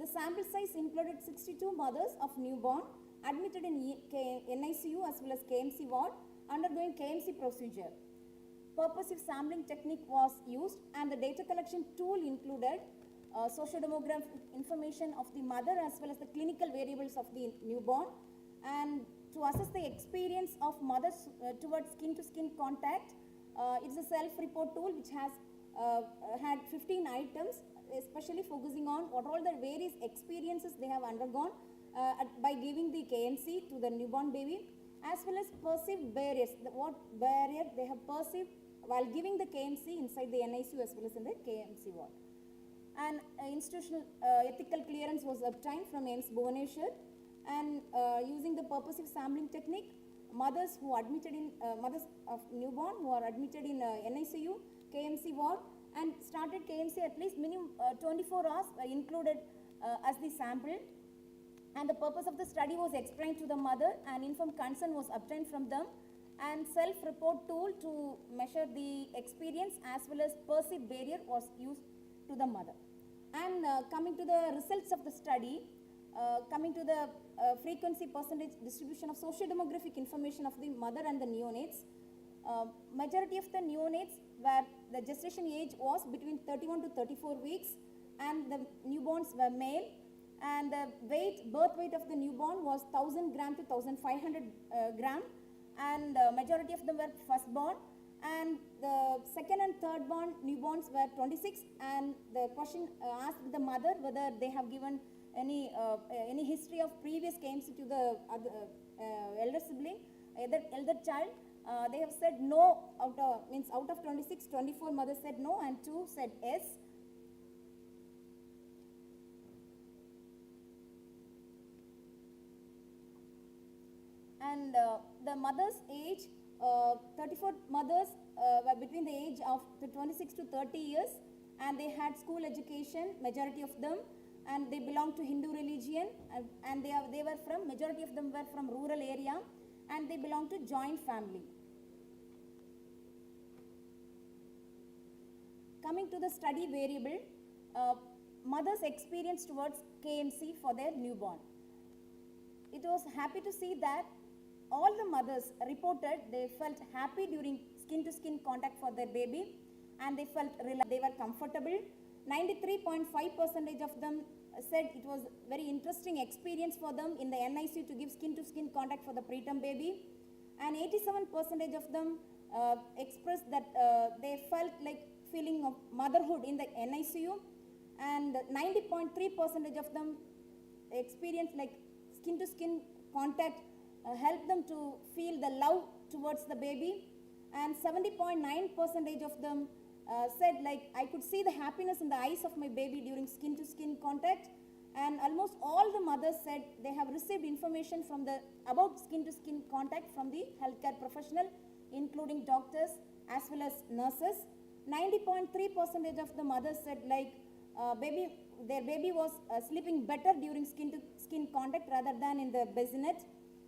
The sample size included 62 mothers of newborn admitted in NICU as well as KMC ward undergoing KMC procedure. Purposive sampling technique was used, and the data collection tool included sociodemographic information of the mother as well as the clinical variables of the newborn, and to assess the experience of mothers towards skin-to-skin contact. It's a self-report tool which has had 15 items, especially focusing on what all the various experiences they have undergone by giving the KMC to the newborn baby, as well as perceived barriers, what barrier they have perceived while giving the KMC inside the NICU as well as in the KMC ward. And institutional ethical clearance was obtained from AIIMS Bhubaneswar, and using the purposive sampling technique, mothers who admitted in mothers of newborn who are admitted in NICU, KMC ward, and started KMC at least minimum 24 hours included as the sample, and the purpose of the study was explained to the mother, and informed consent was obtained from them, and self-report tool to measure the experience as well as perceived barrier was used to the mother. And coming to the results of the study, coming to the frequency percentage distribution of socio-demographic information of the mother and the neonates, majority of the neonates where the gestation age was between 31 to 34 weeks, and the newborns were male, and the birth weight of the newborn was 1000 gram to 1500 gram, and majority of them were firstborn, and the second and third born newborns were 26, and the question asked the mother whether they have given any history of previous KMC to the other, elder sibling, elder child. They have said no. Out of 26, 24 mothers said no and 2 said yes. And the mother's age, 34 mothers were between the age of 26 to 30 years, and they had school education, majority of them, and they belonged to Hindu religion, and they were from, majority of them were from rural area, and they belonged to joint family. Coming to the study variable, mother's experience towards KMC for their newborn. It was happy to see that all the mothers reported they felt happy during skin-to-skin contact for their baby, and they felt they were comfortable. 93.5% of them said it was very interesting experience for them in the NICU to give skin-to-skin contact for the preterm baby, and 87% of them expressed that they felt like feeling of motherhood in the NICU, and 90.3% of them experienced like skin-to-skin contact helped them to feel the love towards the baby, and 70.9% of them said like I could see the happiness in the eyes of my baby during skin-to-skin contact, and almost all the mothers said they have received information from about skin-to-skin contact from the healthcare professional, including doctors as well as nurses. 90.3% of the mothers said like their baby was sleeping better during skin-to-skin contact rather than in the bassinet,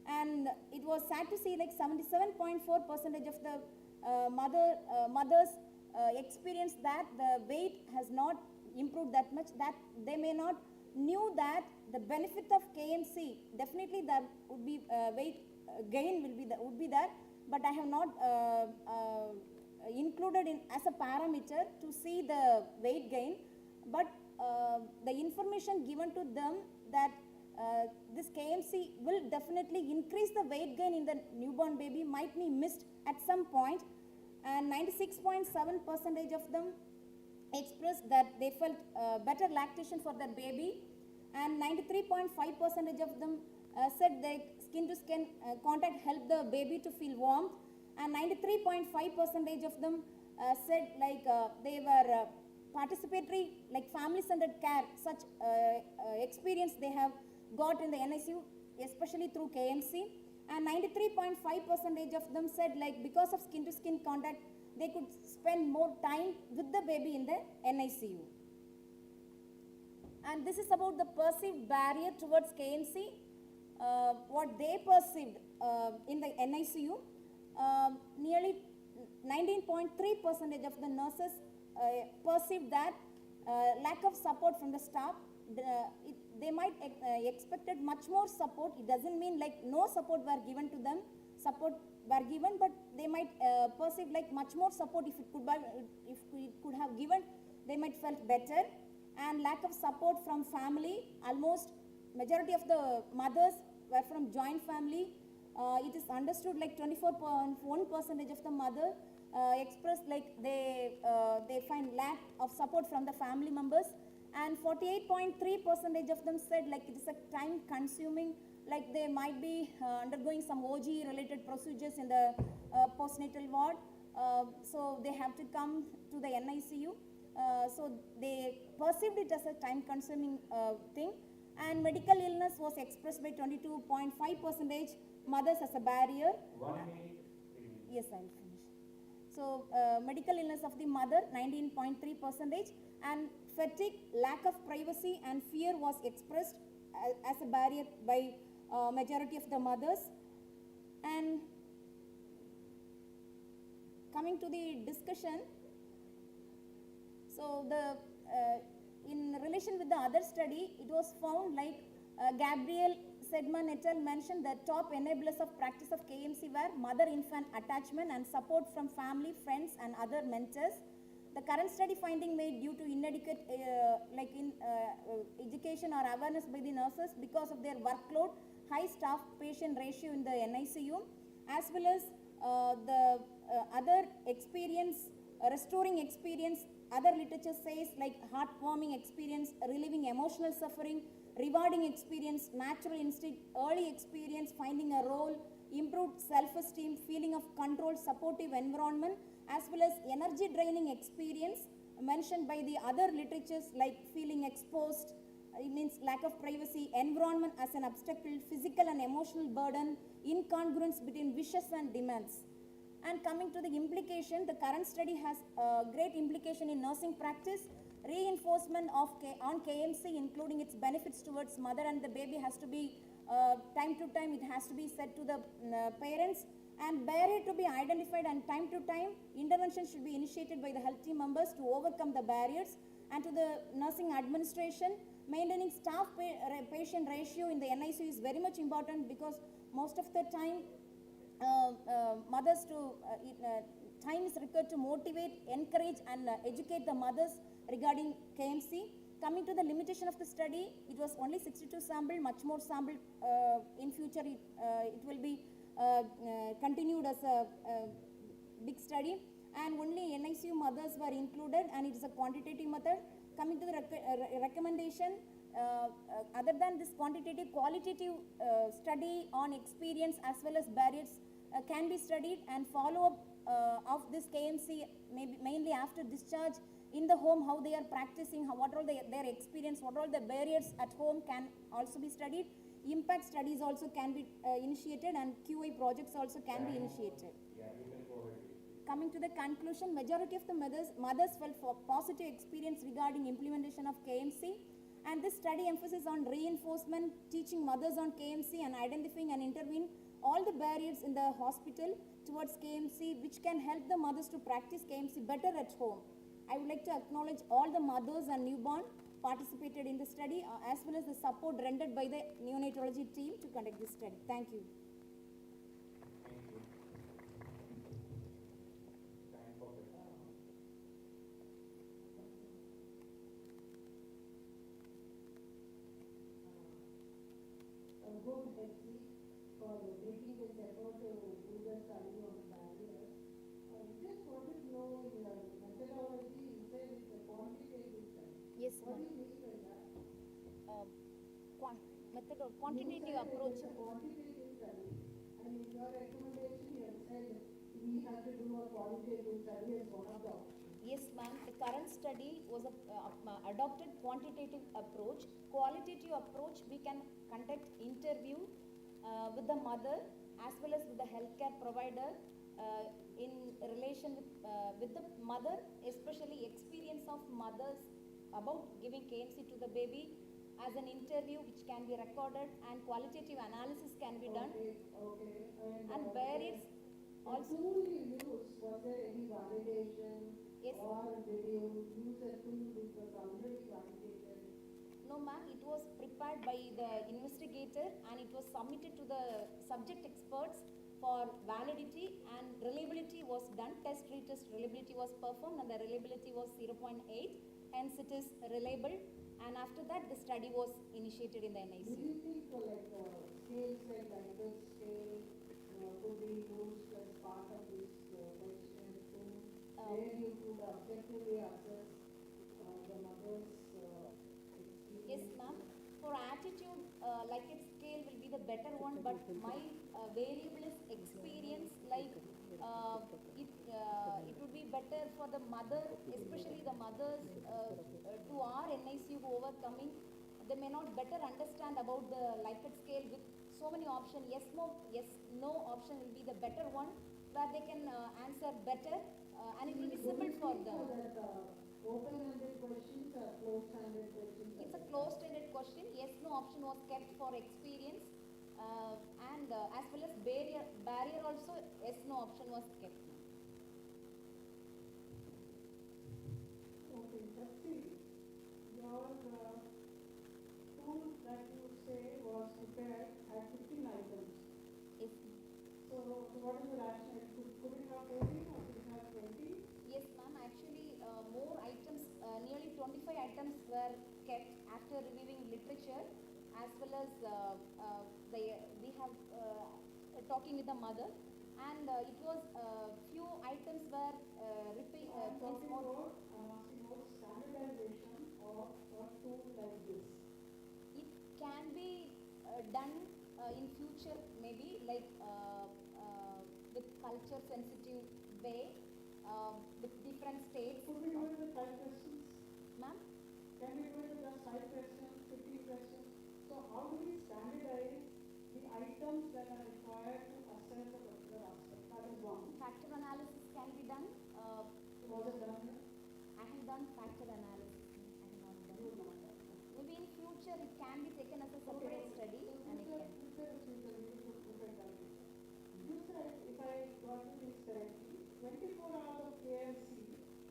and it was sad to see like 77.4% of the mothers experienced that the weight has not improved that much, that they may not knew that the benefit of KMC, definitely there would be weight gain would be there, but I have not included in as a parameter to see the weight gain, but the information given to them that this KMC will definitely increase the weight gain in the newborn baby might be missed at some point, and 96.7% of them expressed that they felt better lactation for their baby, and 93.5% of them said that skin-to-skin contact helped the baby to feel warmth, and 93.5% of them said like they were participatory, like family-centered care, such experience they have got in the NICU, especially through KMC, and 93.5% of them said like because of skin-to-skin contact, they could spend more time with the baby in the NICU. And this is about the perceived barrier towards KMC, what they perceived in the NICU. Nearly 19.3% of the nurses perceived that lack of support from the staff. They might expected much more support. It doesn't mean like no support were given to them. Support were given, but they might perceive like much more support if it could have given, they might felt better. And lack of support from family. Almost majority of the mothers were from joint family. It is understood like 24.1% of the mother expressed like they find lack of support from the family members, and 48.3% of them said like it is a time consuming, like they might be undergoing some OG related procedures in the postnatal ward, so they have to come to the NICU, so they perceived it as a time consuming thing. And medical illness was expressed by 22.5%, mothers as a barrier. 1 minute. Yes, I will finish. So, medical illness of the mother 19.3%, and fatigue, lack of privacy and fear was expressed as a barrier by majority of the mothers. And coming to the discussion, so the in relation with the other study, it was found like Gabriel Sedman et al. Mentioned that top enablers of practice of KMC were mother-infant attachment and support from family, friends and other mentors. The current study finding made due to inadequate education or awareness by the nurses because of their workload, high staff-patient ratio in the NICU, as well as the other experience, restoring experience. Other literature says like heartwarming experience, relieving emotional suffering, rewarding experience, natural instinct, early experience, finding a role, improved self-esteem, feeling of control, supportive environment, as well as energy draining experience mentioned by the other literatures like feeling exposed, it means lack of privacy, environment as an obstacle, physical and emotional burden, incongruence between wishes and demands. And coming to the implication, the current study has great implication in nursing practice. Reinforcement of on KMC, including its benefits towards mother and the baby, has to be time to time, it has to be said to the parents, and barrier to be identified, and time to time intervention should be initiated by the health team members to overcome the barriers. And to the nursing administration, maintaining staff patient ratio in the NICU is very much important, because most of the time mothers time is required to motivate, encourage and educate the mothers regarding KMC. Coming to the limitation of the study, it was only 62 sample, much more sample in future it will be continued as a big study, and only NICU mothers were included, and it is a quantitative method. Coming to the recommendation, other than this quantitative, qualitative study on experience as well as barriers can be studied, and follow up of this KMC maybe mainly after discharge in the home, how they are practicing, what all their experience, what all the barriers at home can also be studied. Impact studies also can be initiated, and QA projects also can be initiated. Coming to the conclusion, majority of the mothers felt for positive experience regarding implementation of KMC, and this study emphasis on reinforcement, teaching mothers on KMC and identifying and intervene all the barriers in the hospital towards KMC, which can help the mothers to practice KMC better at home. I would like to acknowledge all the mothers and newborn participated in the study, as well as the support rendered by the neonatology team to conduct this study. Thank you. Good, Betsy, for making this effort to do the study on the barriers. I just wanted to know in the methodology, you said it's a quantitative study. Yes, what do you mean by that? Method or quantitative approach. It's a quantitative study, and in your recommendation, you have said we have to do a qualitative study as one of the options. Yes, ma'am. The current study was a adopted quantitative approach. Qualitative approach, we can conduct interview with the mother as well as with the healthcare provider in relation with the mother, especially experience of mothers about giving KMC to the baby as an interview, which can be recorded, and qualitative analysis can be done. Okay. And barriers also. The tool you used, was there any validation? Yes. Or did you use a tool which was already validated? No, ma'am. It was prepared by the investigator, and it was submitted to the subject experts for validity, and reliability was done. Retest reliability was performed, and the reliability was 0.8. Hence, it is reliable. And after that, the study was initiated in the NICU. Do you think scales like Likert scale could be used as part of this questionnaire tool, where you could objectively assess the mother's experience? Yes, ma'am. For attitude, Likert scale will be the better one, but my variable is experience. It would be better for the mother, especially the mothers who are NICU who overcoming. They may not better understand about the Likert scale with so many options. Yes, no option will be the better one, where they can answer better, and it will be simple for them. Open-ended questions or closed-ended questions? It's a closed-ended question. Yes, no option was kept for experience, and as well as barrier also, yes, no option was kept. Okay, Betsy, your tool that you say was prepared had 15 items. Yes. So what is the rationale? Could it have 14 or could it have 20? Yes, ma'am. Actually, more items, nearly 25 items were kept after reviewing literature, as well as we have talking with the mother, and it was few items were standardization of a tool like this. It can be done in future, maybe like with culture sensitive way, with different states. Could we do it with 5 questions? Ma'am? Can we do it with just 5 questions, 15 questions? So how do we standardize the items that are required to assess a particular aspect? That is one. Factor analysis can be done. Was it done here? I have done factor analysis. I have not done. Maybe in future it can be taken as a separate study. And it can. You said, if I got the things correctly, 24 hours of KMC,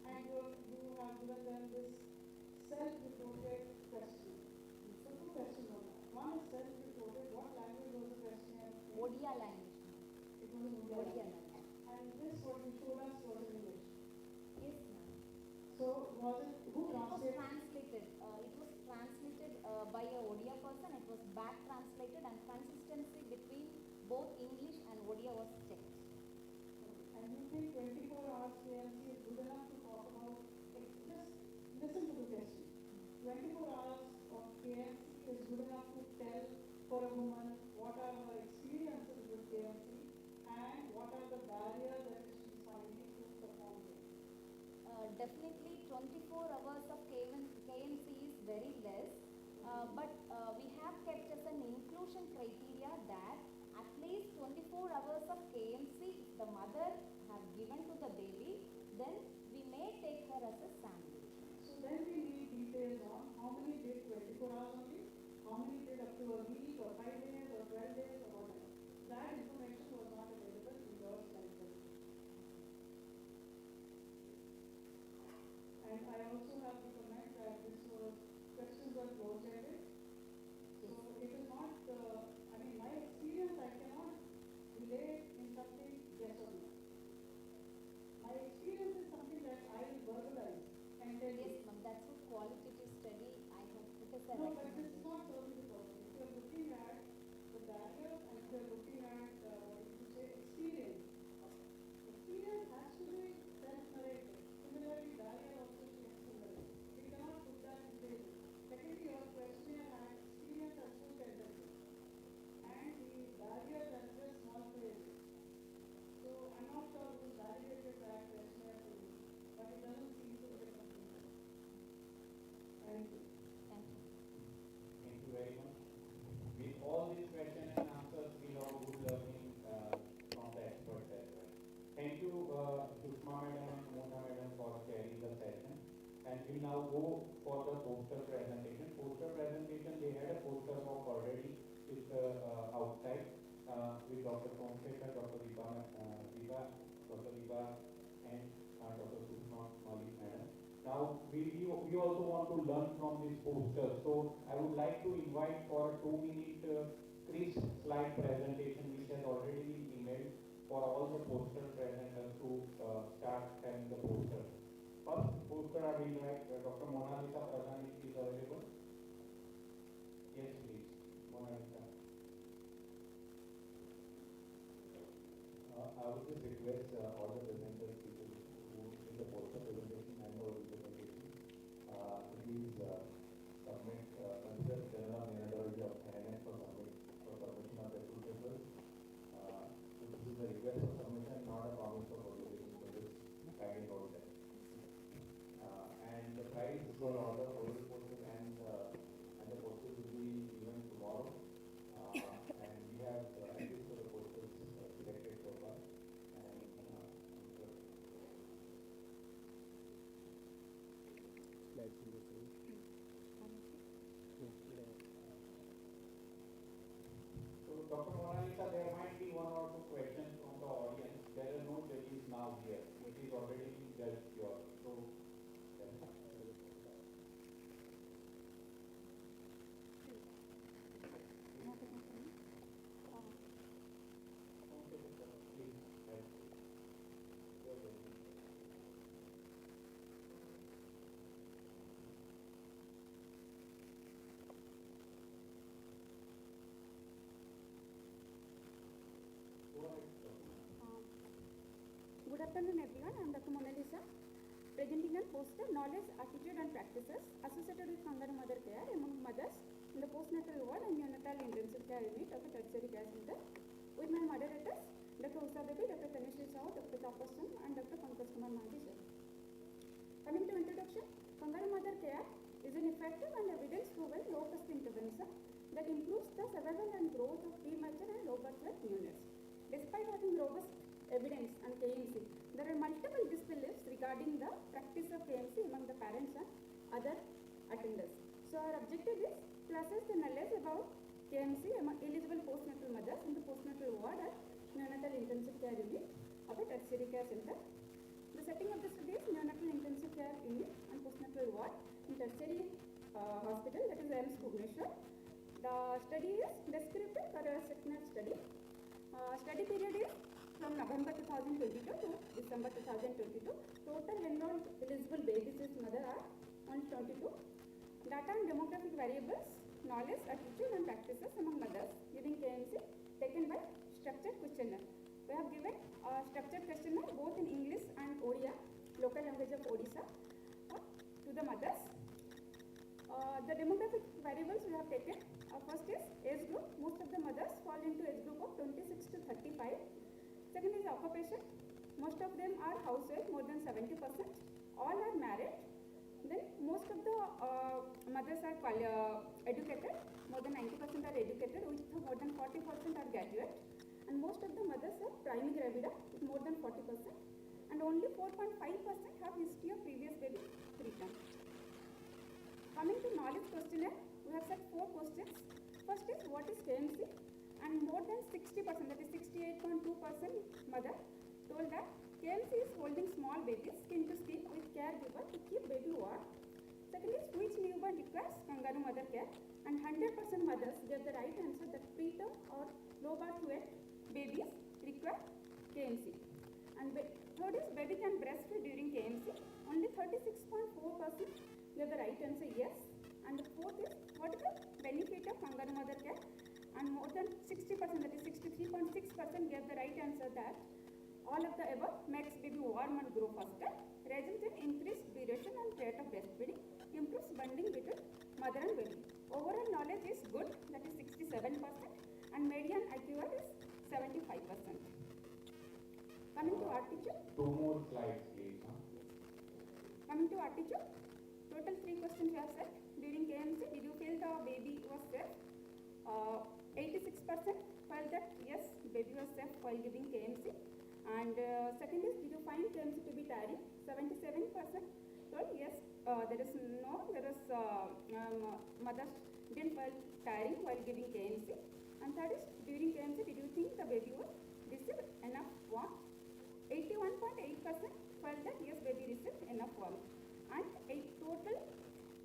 and you have given them this self-reported question. So two questions on that. One is self-reported. What language was the questionnaire? Odia language. It was in Odia Odia. language. And this, what you showed us, was in English. Yes, ma'am. So was it, who It was translated? translated. It was translated by a Odia person. It was back translated, and consistency between both English and Odia was checked. And you think 24 hours KMC is good enough to talk about, just listen to the question. 24 hours of KMC is good enough to tell for a woman what are her experiences with KMC and what are the barriers that she's finding to perform it. Definitely 24 hours of KMC is very less, but we have kept as an inclusion criteria that at least 24 hours of KMC if the mother have given to the baby, then we may take her as a sample. So then we need details on how many did 24 hours only, how many did up to a week or 5 days or 12 days or whatever. That information was not available in your slide presentation. And I also have to comment that this was, questions were close-ended. So it is not, I mean, my experience, I cannot relate in something yes or no. My experience is something that I will verbalize and tell you. Yes, ma'am, that's what qualitative study I have put as a No, but this is recommendation. not totally possible. If you're looking at the barriers and if you're looking at, what did you say, experience. Experience has to be self-narrated. Similarly, barrier also should be similar. You cannot put that in table. Secondly, your questionnaire had experience as full sentences. And the barriers as just small phrases. So I'm not sure who validated that questionnaire for you, but it doesn't seem to be complete. Thank you. Thank you. Thank you very much. With all these questions and answers, we have good learning from the experts as well. Thank you, Sushma Madam and Mona Madam for sharing the session. And we now go for the poster presentation. Poster presentation, they had a poster of already with outside with Dr. Somsekhar, Dr. Viva, Dr. Viva and Dr. Sushma Malik Madam. Now, we also want to learn from this poster. So, I would like to invite for a 2-minute crisp slide presentation which has already been emailed for all the poster presenters to start telling the poster. First poster I will invite Dr. Mona Lisa Pradhan is available. Yes, please. Mona Lisa. I would just request all the presenters, people who in the poster presentation and the oral presentation, please submit, consider general methodology of NNS for submission of their full papers. So this is a request for submission, not a promise for publication, so just guiding out there. And the price for all the oral posters and the posters will be given tomorrow. And we have at least for the posters selected so far. Slides in the screen. So, Dr. Mona Lisa, there might be one or two questions from the audience. There are no judges now here. It is already been judged here. So, Good afternoon everyone, I am Dr. Mona Lisa, presenting a poster Knowledge, Attitude and Practices associated with Kangaroo Mother Care among mothers in the postnatal ward and neonatal intensive care unit of a tertiary care center with my moderators Dr. Usha Devi, Dr. Tanishri Sahu, Dr. Tapasam and Dr. Pankaj Kumar Mandi sir. Coming to introduction, Kangaroo Mother Care is an effective and evidence-proven low-cost intervention that improves the survival and growth of premature and low birth weight neonates. Despite having robust evidence and KMC, there are multiple disbeliefs regarding the practice of KMC among the parents and other attenders. So our objective is to assess the knowledge about KMC among eligible postnatal mothers in the postnatal ward and neonatal intensive care unit of a tertiary care center. The setting of the study is neonatal intensive care unit and postnatal ward in tertiary hospital, that is AIIMS Bhubaneswar. The study is descriptive for a 6-month study. Study period is from November 2022 to December 2022. Total enrolled eligible babies is mother are 122. Data and demographic variables, knowledge, attitude and practices among mothers giving KMC taken by structured questionnaire. We have given a structured questionnaire both in English and Odia, local language of Odisha, to the mothers. The demographic variables we have taken. First is age group. Most of the mothers fall into age group of 26 to 35. Second is occupation. Most of them are housewife, more than 70%. All are married. Then most of the mothers are educated. More than 90% are educated, with more than 40% are graduate. And most of the mothers are primi gravida with more than 40%. And only 4.5% have history of previous baby return. Coming to knowledge questionnaire, we have set 4 questions. First is what is KMC, and more than 60%, that is 68.2% mother told that KMC is holding small babies skin to skin with caregiver to keep baby warm. Second is which newborn requires kangaroo mother care, and 100% mothers gave the right answer that preterm or low birth weight babies require KMC. And third is baby can breastfeed during KMC. Only 36.4% gave the right answer yes. And the fourth is what is the benefit of kangaroo mother care, and more than 60%, that is 63.6% gave the right answer that all of the above makes baby warm and grow faster, results in increased duration and rate of breastfeeding, improves bonding between mother and baby. Overall knowledge is good, that is 67%, and median IQR is 75%. Coming to attitude. 2 more slides, please. Coming to attitude, total 3 questions we have set. During KMC, did you feel the baby was safe? 86% felt that yes, baby was safe while giving KMC. And second is, did you find KMC to be tiring? 77% told yes, there is mothers didn't feel tiring while giving KMC. And third is, during KMC, did you think the baby was received enough warmth? 81.8% felt that yes, baby received enough warmth. And total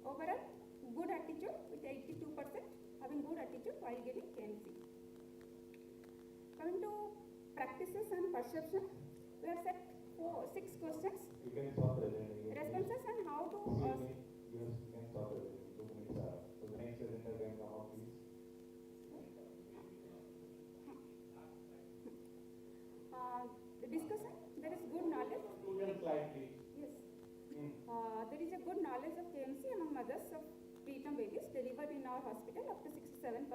overall good attitude with 82% having good attitude while giving KMC. Coming to practices and perception, we have set 6 questions. You can stop presenting. Responses and how to. You can stop presenting. 2 minutes are. So the next presenter can come up, please. The discussion, there is good knowledge. Student slide, please. Yes. There is a good knowledge of KMC among mothers of preterm babies delivered in our hospital up to 67%,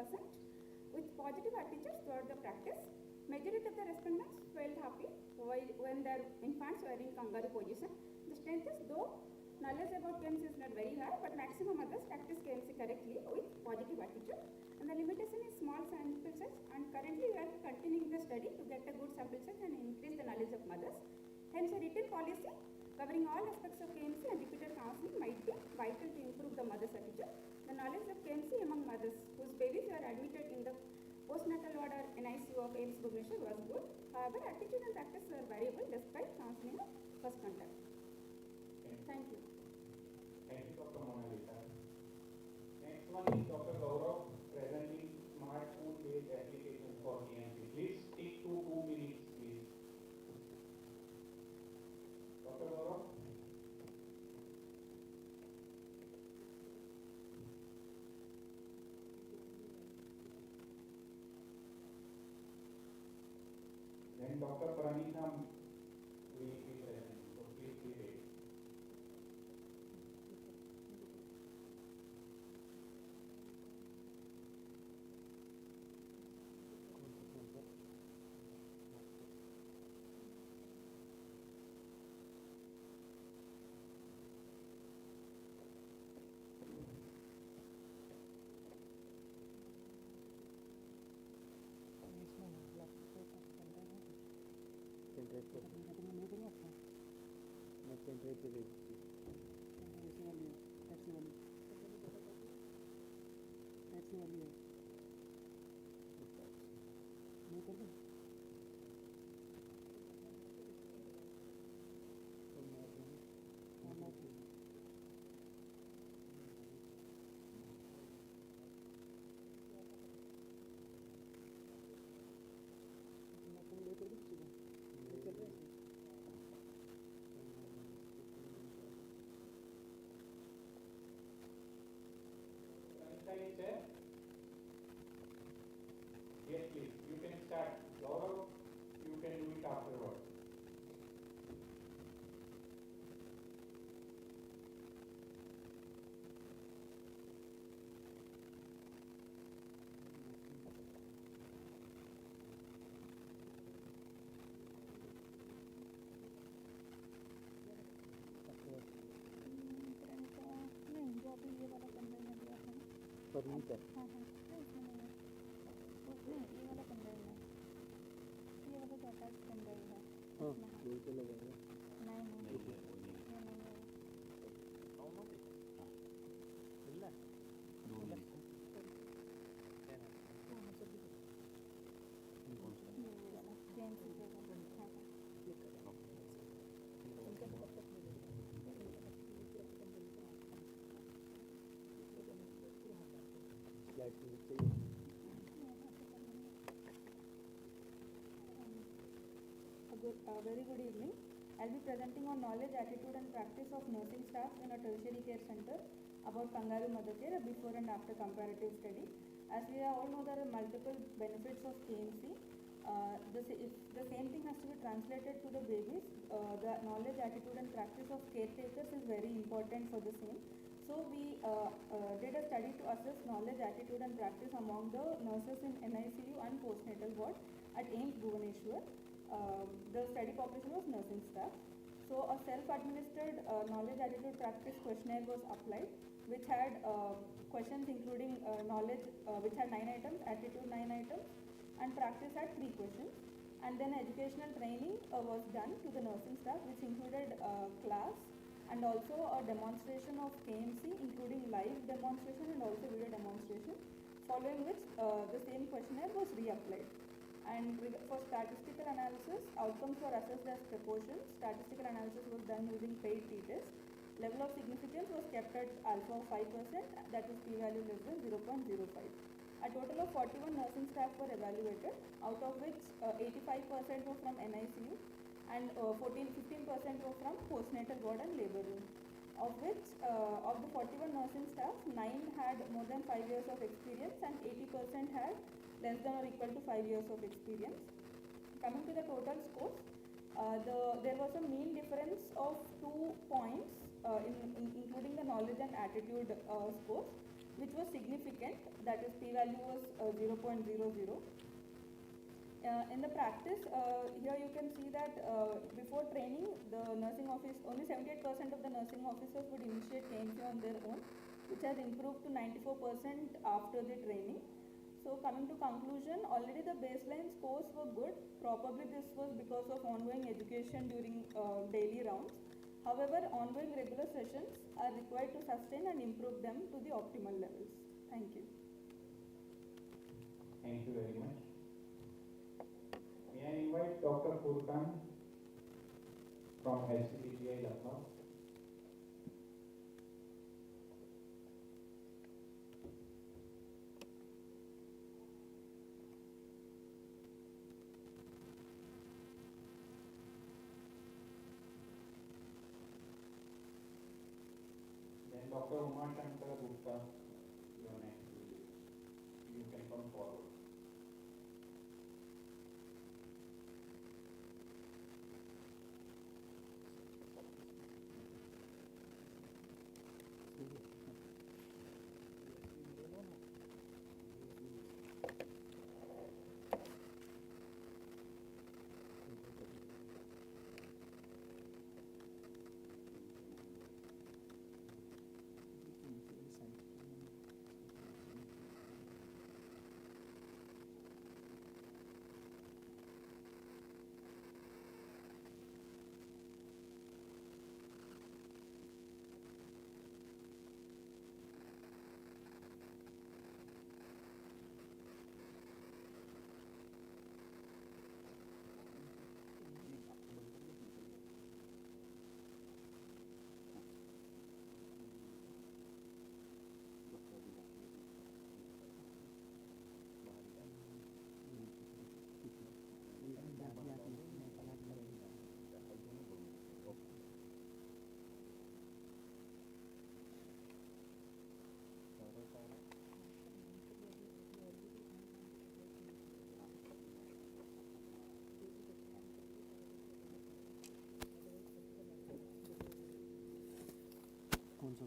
with positive attitudes toward the practice. Majority of the respondents felt happy when their infants were in kangaroo position. The strength is, though knowledge about KMC is not very high, but maximum mothers practice KMC correctly with positive attitude. And the limitation is small sample size, and currently we are continuing the study to get a good sample size and increase the knowledge of mothers. Hence, a written policy covering all aspects of KMC and repeated counseling might be vital to improve the mother's attitude. The knowledge of KMC among mothers whose babies were admitted in the postnatal ward or NICU of AIIMS Bhubaneswar was good. However, attitude and practice were variable despite counseling of first contact. Thank you. Thank you, Dr. Mona Lisa. Next one is Dr. Gaurav, presenting smart food-based applications for KMC. Please stick to 2 minutes, please. Dr. Gaurav. Then Dr. Pranita will be present. So please be ready. any chair? Yes, please. You can start. Gaurav, you can do it afterwards. नहीं जो अभी ये वाला पंद्रह में दिया था ना परवीन सर हाँ हाँ नहीं इसमें नहीं है नहीं ये वाला पंद्रह में ये वाला जो अटैच पंद्रह है हाँ इसमें हाँ वही तो लगेगा नहीं नहीं नहीं है, वो नहीं है। ये नहीं है मिला दो मिनट है। हाँ हाँ जल्दी कौन सा? ये वाला जेंट्स के वाला हाँ हाँ उनके मतलब तक मिलेगा स्लाइड में चाहिए Very good evening. I'll be presenting on knowledge, attitude and practice of nursing staff in a tertiary care center about kangaroo mother care, a before and after comparative study. As we all know, there are multiple benefits of KMC. If the same thing has to be translated to the babies, the knowledge, attitude and practice of caretakers is very important for the same. So we did a study to assess knowledge, attitude and practice among the nurses in NICU and postnatal ward at AIIMS Bhubaneswar. The study population was nursing staff. So a self-administered knowledge, attitude, practice questionnaire was applied, which had questions including knowledge, which had 9 items, attitude 9 items, and practice had 3 questions. And then educational training was done to the nursing staff, which included class and also a demonstration of KMC, including live demonstration and also video demonstration, following which the same questionnaire was reapplied. And for statistical analysis, outcomes were assessed as proportions. Statistical analysis was done using paid t-test. Level of significance was kept at alpha of 5%, that is p-value less than 0.05. A total of 41 nursing staff were evaluated, out of which 85% were from NICU and 15% were from postnatal ward and labor room. Of which, of the 41 nursing staff, 9 had more than 5 years of experience and 80% had less than or equal to 5 years of experience. Coming to the total scores, there was a mean difference of 2 points including the knowledge and attitude scores, which was significant, that is p-value was 0.00. In the practice, here you can see that before training, the nursing office, only 78% of the nursing officers would initiate KMC on their own, which has improved to 94% after the training. So coming to conclusion, already the baseline scores were good. Probably this was because of ongoing education during daily rounds. However, ongoing regular sessions are required to sustain and improve them to the optimal levels. Thank you. Thank you very much. May I invite Dr. Furkan from HCPGI Lucknow. Then Dr. Uma Shankar Gupta, your next visit. You can come forward. तो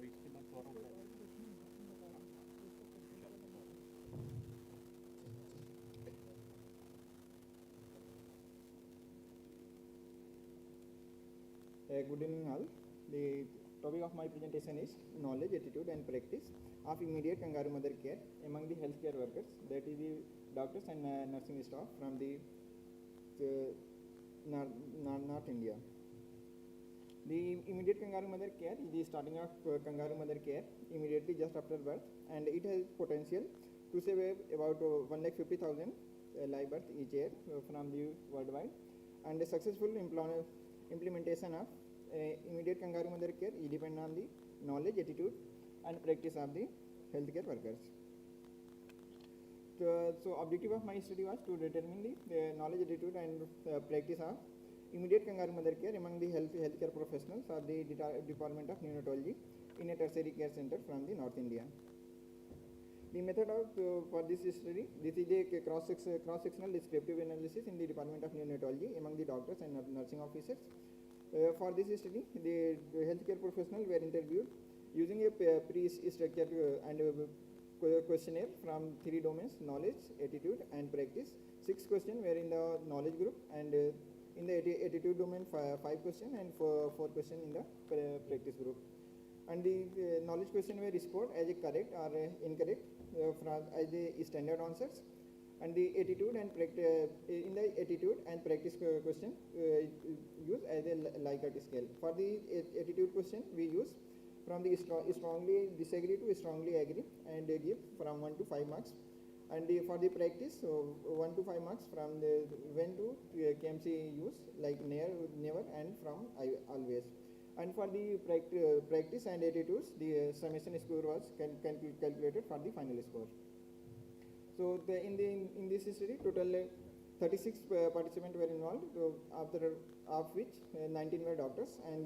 इसके बाद form है Good evening all. The topic of my presentation is knowledge, attitude and practice of immediate kangaroo mother care among the healthcare workers, that is the doctors and nursing staff from the North India. The immediate kangaroo mother care is the starting of kangaroo mother care immediately just after birth, and it has potential to save about 1,50,000 live births each year from the worldwide. And the successful implementation of immediate kangaroo mother care is depend on the knowledge, attitude and practice of the healthcare workers. So objective of my study was to determine the knowledge, attitude and practice of immediate kangaroo mother care among the healthcare professionals of the Department of Neonatology in a tertiary care center from the North India. The method of for this study, this is a cross-sectional descriptive analysis in the Department of Neonatology among the doctors and nursing officers. For this study, the healthcare professionals were interviewed using a pre-structured and questionnaire from 3 domains: knowledge, attitude and practice. 6 questions were in the knowledge group, and in the attitude domain 5 questions and 4 questions in the practice group. And the knowledge question were scored as a correct or incorrect as the standard answers. And the attitude and in the attitude and practice question use as a Likert scale. For the attitude question, we use from the strongly disagree to strongly agree, and give from 1 to 5 marks. And for the practice, 1 to 5 marks from the when to KMC use, like never and from always. And for the practice and attitudes, the summation score was calculated for the final score. So in this study, total 36 participants were involved, of which 19 were doctors and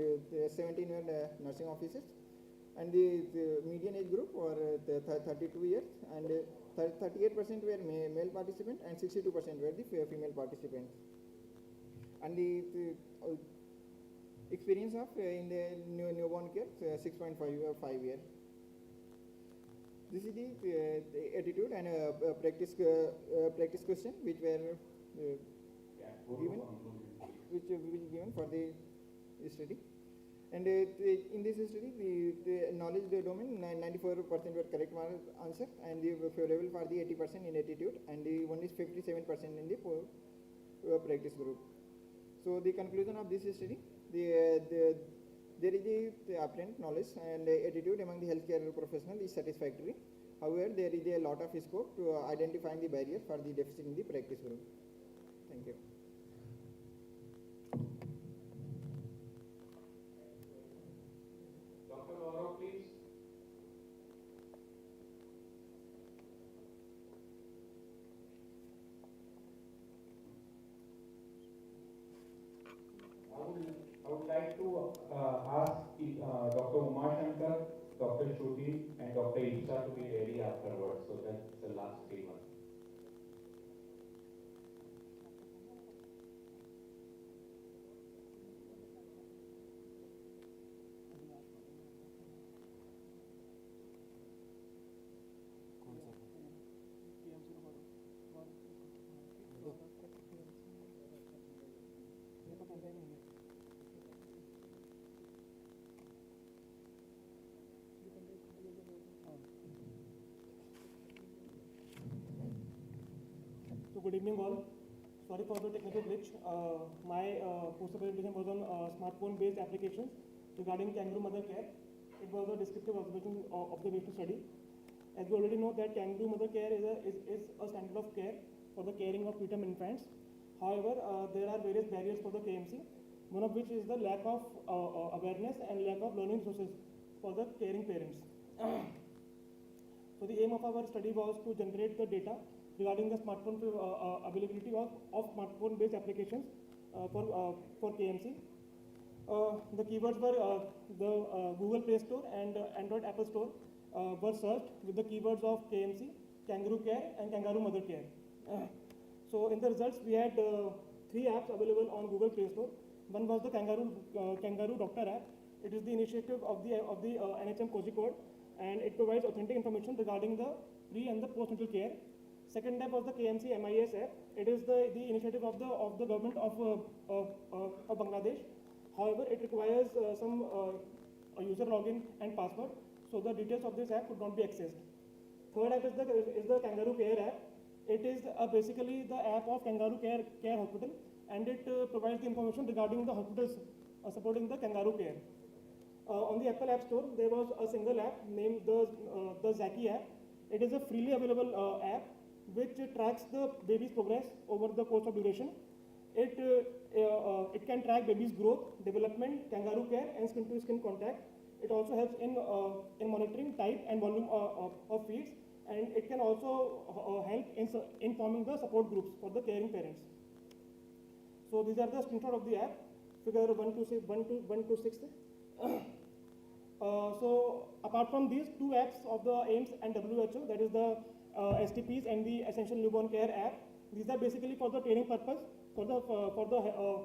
17 were nursing officers. And the median age group were 32 years, and 38% were male participants and 62% were the female participants. And the experience of in the newborn care 6.5 years. This is the attitude and practice question which were given, which will be given for the study. And in this study, the knowledge domain 94% were correct answer, and the favorable for the 80% in attitude, and the one is 57% in the practice group. So the conclusion of this study, there is the apparent knowledge and attitude among the healthcare professional is satisfactory. However, there is a lot of scope to identifying the barriers for the deficit in the practice group. Thank you. Dr. Gaurav, please. I would like to ask Dr. Uma Shankar, Dr. Shruti and Dr. Isha to be ready afterwards. So that's the last 3 months. So good evening all. Sorry for the technical glitch. My poster presentation was on smartphone-based applications regarding kangaroo mother care. It was a descriptive observation study. As we already know that kangaroo mother care is a standard of care for the caring of preterm infants. However, there are various barriers for the KMC, one of which is the lack of awareness and lack of learning resources for the caring parents. So the aim of our study was to generate the data regarding the smartphone availability of smartphone-based applications for KMC. The keywords were the Google Play Store and Android Apple Store were searched with the keywords of KMC, kangaroo care, and kangaroo mother care. So in the results, we had 3 apps available on Google Play Store. One was the Kangaroo Doctor app. It is the initiative of the NHM Kozhikode, and it provides authentic information regarding the pre and the postnatal care. Second app was the KMC MIS app. It is the initiative of the government of Bangladesh. However, it requires some user login and password, so the details of this app could not be accessed. Third app is the Kangaroo Care app. It is basically the app of Kangaroo Care Hospital, and it provides the information regarding the hospitals supporting the kangaroo care. On the Apple App Store, there was a single app named the Zaki app. It is a freely available app which tracks the baby's progress over the course of duration. It can track baby's growth, development, kangaroo care, and skin-to-skin contact. It also helps in monitoring type and volume of feeds, and it can also help in forming the support groups for the caring parents. So these are the screenshot of the app, figure 1 to 6. So apart from these 2 apps of the AIMS and WHO, that is the STPs and the Essential Newborn Care app, these are basically for the training purpose for the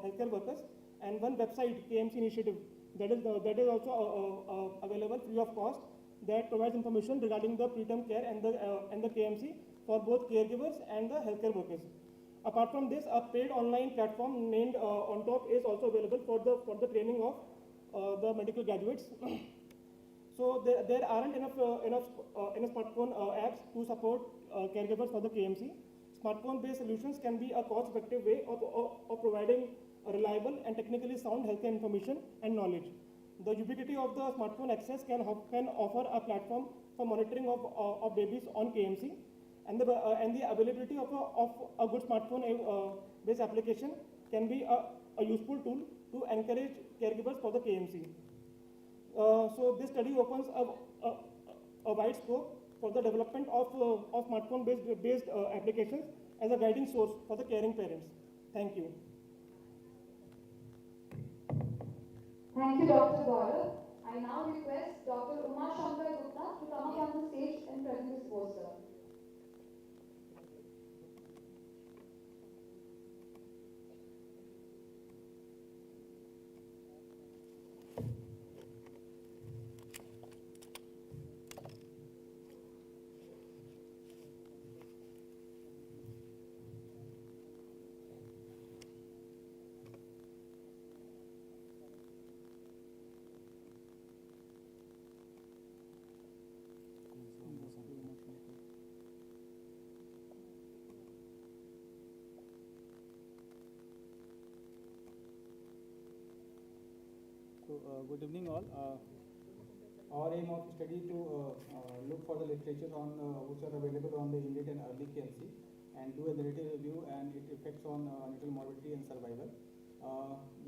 healthcare workers, and one website, KMC Initiative, that is also available free of cost, that provides information regarding the preterm care and the KMC for both caregivers and the healthcare workers. Apart from this, a paid online platform named On Top is also available for the training of the medical graduates. So there aren't enough smartphone apps to support caregivers for the KMC. Smartphone-based solutions can be a cost-effective way of providing a reliable and technically sound healthcare information and knowledge. The ubiquity of the smartphone access can offer a platform for monitoring of babies on KMC, and the availability of a good smartphone-based application can be a useful tool to encourage caregivers for the KMC. So this study opens a wide scope for the development of smartphone-based applications as a guiding source for the caring parents. Thank you. Thank you, Dr. Gaurav. I now request Dr. Uma Shankar Gupta to come up on the stage and present this poster. So, good evening all. Our aim of study to look for the literature on which are available on the immediate and early KMC and do a narrative review and its effects on neonatal morbidity and survival.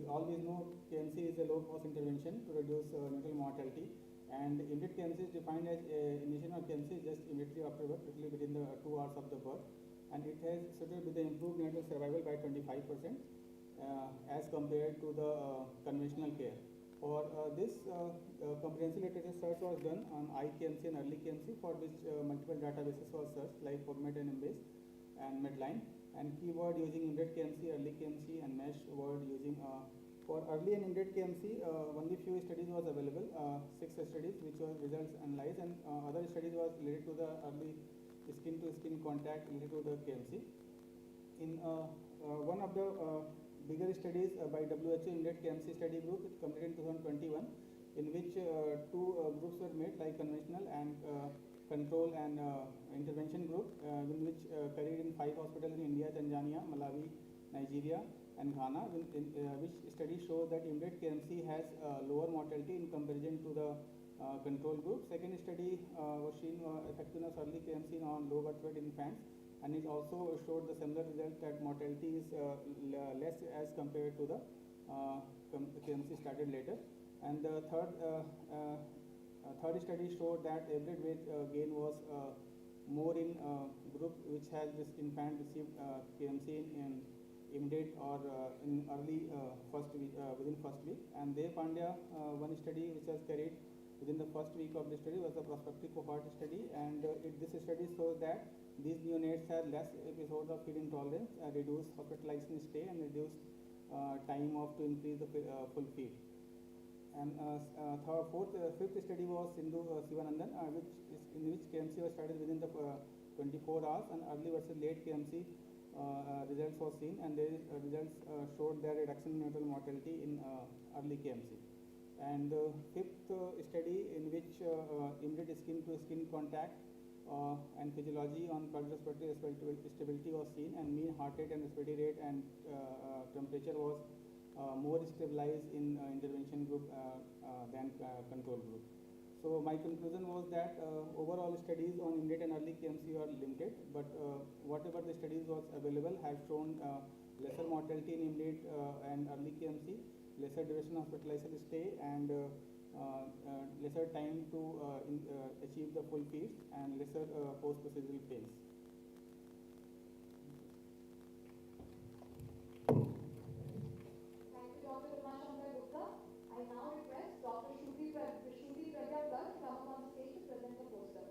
We always know KMC is a low-cost intervention to reduce neonatal mortality, and immediate KMC is defined as initiation of KMC just immediately after birth, literally within the 2 hours of the birth, and it has associated with the improved neonatal survival by 25% as compared to the conventional care. For this comprehensive literature search was done on iKMC and early KMC, for which multiple databases were searched like PubMed and Embase and Medline, and keyword using immediate KMC, early KMC, and mesh word using for early and immediate KMC, only few studies was available, 6 studies which was results analyzed, and other studies was related to the early skin-to-skin contact related to the KMC. In one of the bigger studies by WHO immediate KMC study group, it completed in 2021, in which 2 groups were made, like conventional and control and intervention group, in which carried in 5 hospitals in India, Tanzania, Malawi, Nigeria, and Ghana, which study shows that immediate KMC has lower mortality in comparison to the control group. Second study was showing effectiveness early KMC on low birth weight infants, and it also showed the similar result that mortality is less as compared to the KMC started later. And the third study showed that average weight gain was more in group which has this infant received KMC in immediate or in early first week, within first week. And Dev Pandya, one study which was carried within the first week of the study was a prospective cohort study, and this study shows that these neonates have less episodes of feed intolerance, reduced hospitalization stay, and reduced time off to increase the full feed. And fifth study was Sindhu Sivanandan, in which KMC was studied within the 24 hours, and early versus late KMC results was seen, and the results showed their reduction in neonatal mortality in early KMC. And fifth study, in which immediate skin-to-skin contact and physiology on cardiorespiratory stability was seen, and mean heart rate and respiratory rate and temperature was more stabilized in intervention group than control group. So my conclusion was that overall studies on immediate and early KMC are limited, but whatever the studies was available have shown lesser mortality in immediate and early KMC, lesser duration of hospitalization stay, and lesser time to achieve the full feeds, and lesser post-procedural pains. Thank you, Dr. Umashankar Gupta. I now request Dr. Shruti Pragya Garg to come up on the stage to present the poster.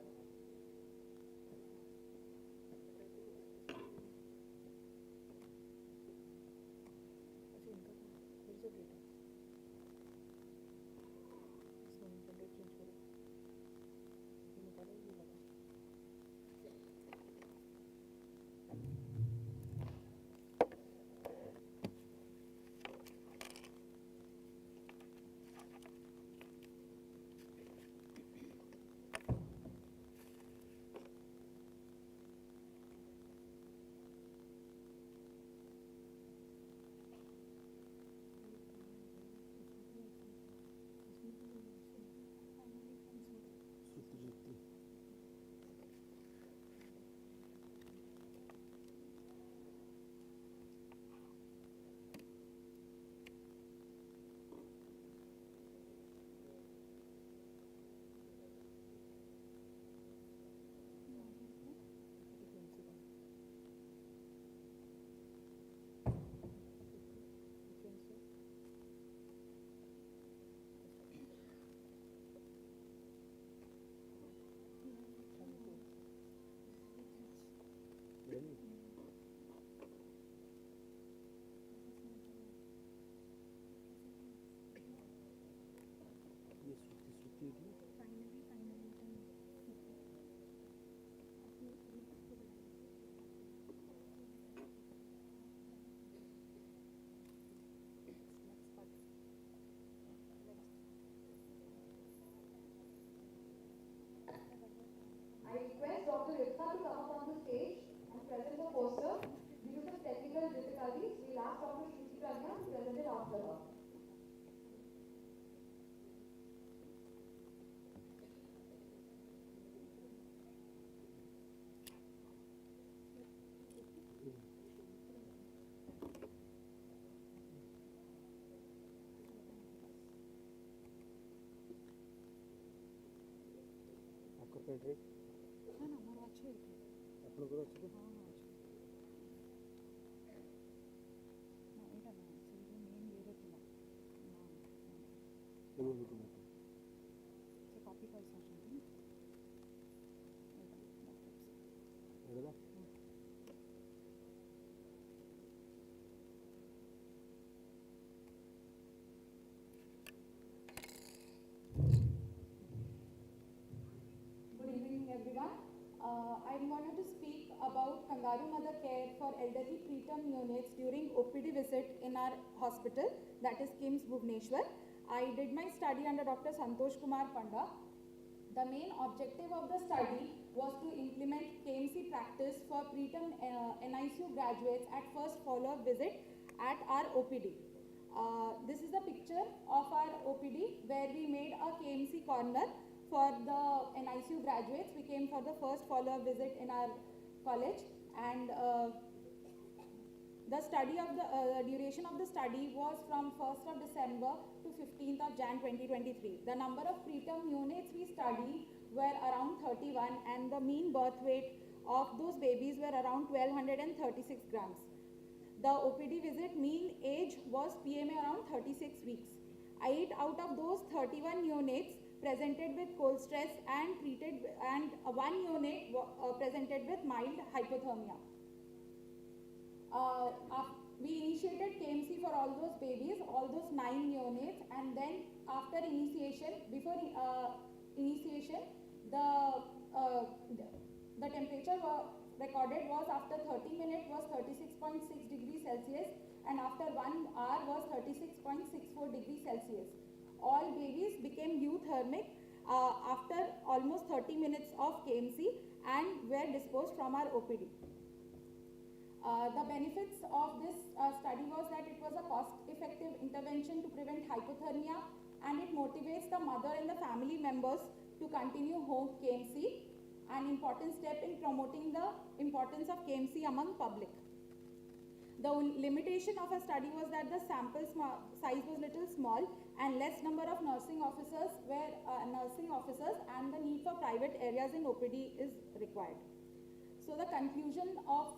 I request Dr. Rifta to come up on the stage and present the poster. Due to some technical difficulties, we'll ask Dr. Shruti Pragya to present it after her. आपका pantry না না আমার আছে এটা আপনাদের আছে তো হ্যাঁ হ্যাঁ আছে না এটা না সেটা মেন বেরোଥିଲା না এগুলো দুটো সে কপি পয়সা আসলে এটা Good evening, everyone. I'm going to speak about kangaroo mother care for elderly preterm neonates during OPD visit in our hospital, that is KIMS Bhubaneswar. I did my study under Dr. Santosh Kumar Panda. The main objective of the study was to implement KMC practice for preterm NICU graduates at first follow-up visit at our OPD. This is the picture of our OPD where we made a KMC corner for the NICU graduates. We came for the first follow-up visit in our college, and the study of the duration of the study was from 1st of December to 15th of Jan 2023. The number of preterm neonates we studied were around 31, and the mean birth weight of those babies were around 1236 grams. The OPD visit mean age was PMA around 36 weeks. 8 out of those 31 neonates, presented with cold stress and treated, and one unit presented with mild hypothermia. We initiated KMC for all those babies, all those 9 units, and then after initiation, before initiation, the temperature recorded was after 30 minutes was 36.6 degrees Celsius, and after 1 hour was 36.64 degrees Celsius. All babies became euthermic after almost 30 minutes of KMC and were disposed from our OPD. The benefits of this study was that it was a cost-effective intervention to prevent hypothermia, and it motivates the mother and the family members to continue home KMC, an important step in promoting the importance of KMC among public. The limitation of a study was that the sample size was little small and less number of nursing officers and the need for private areas in OPD is required. So the conclusion of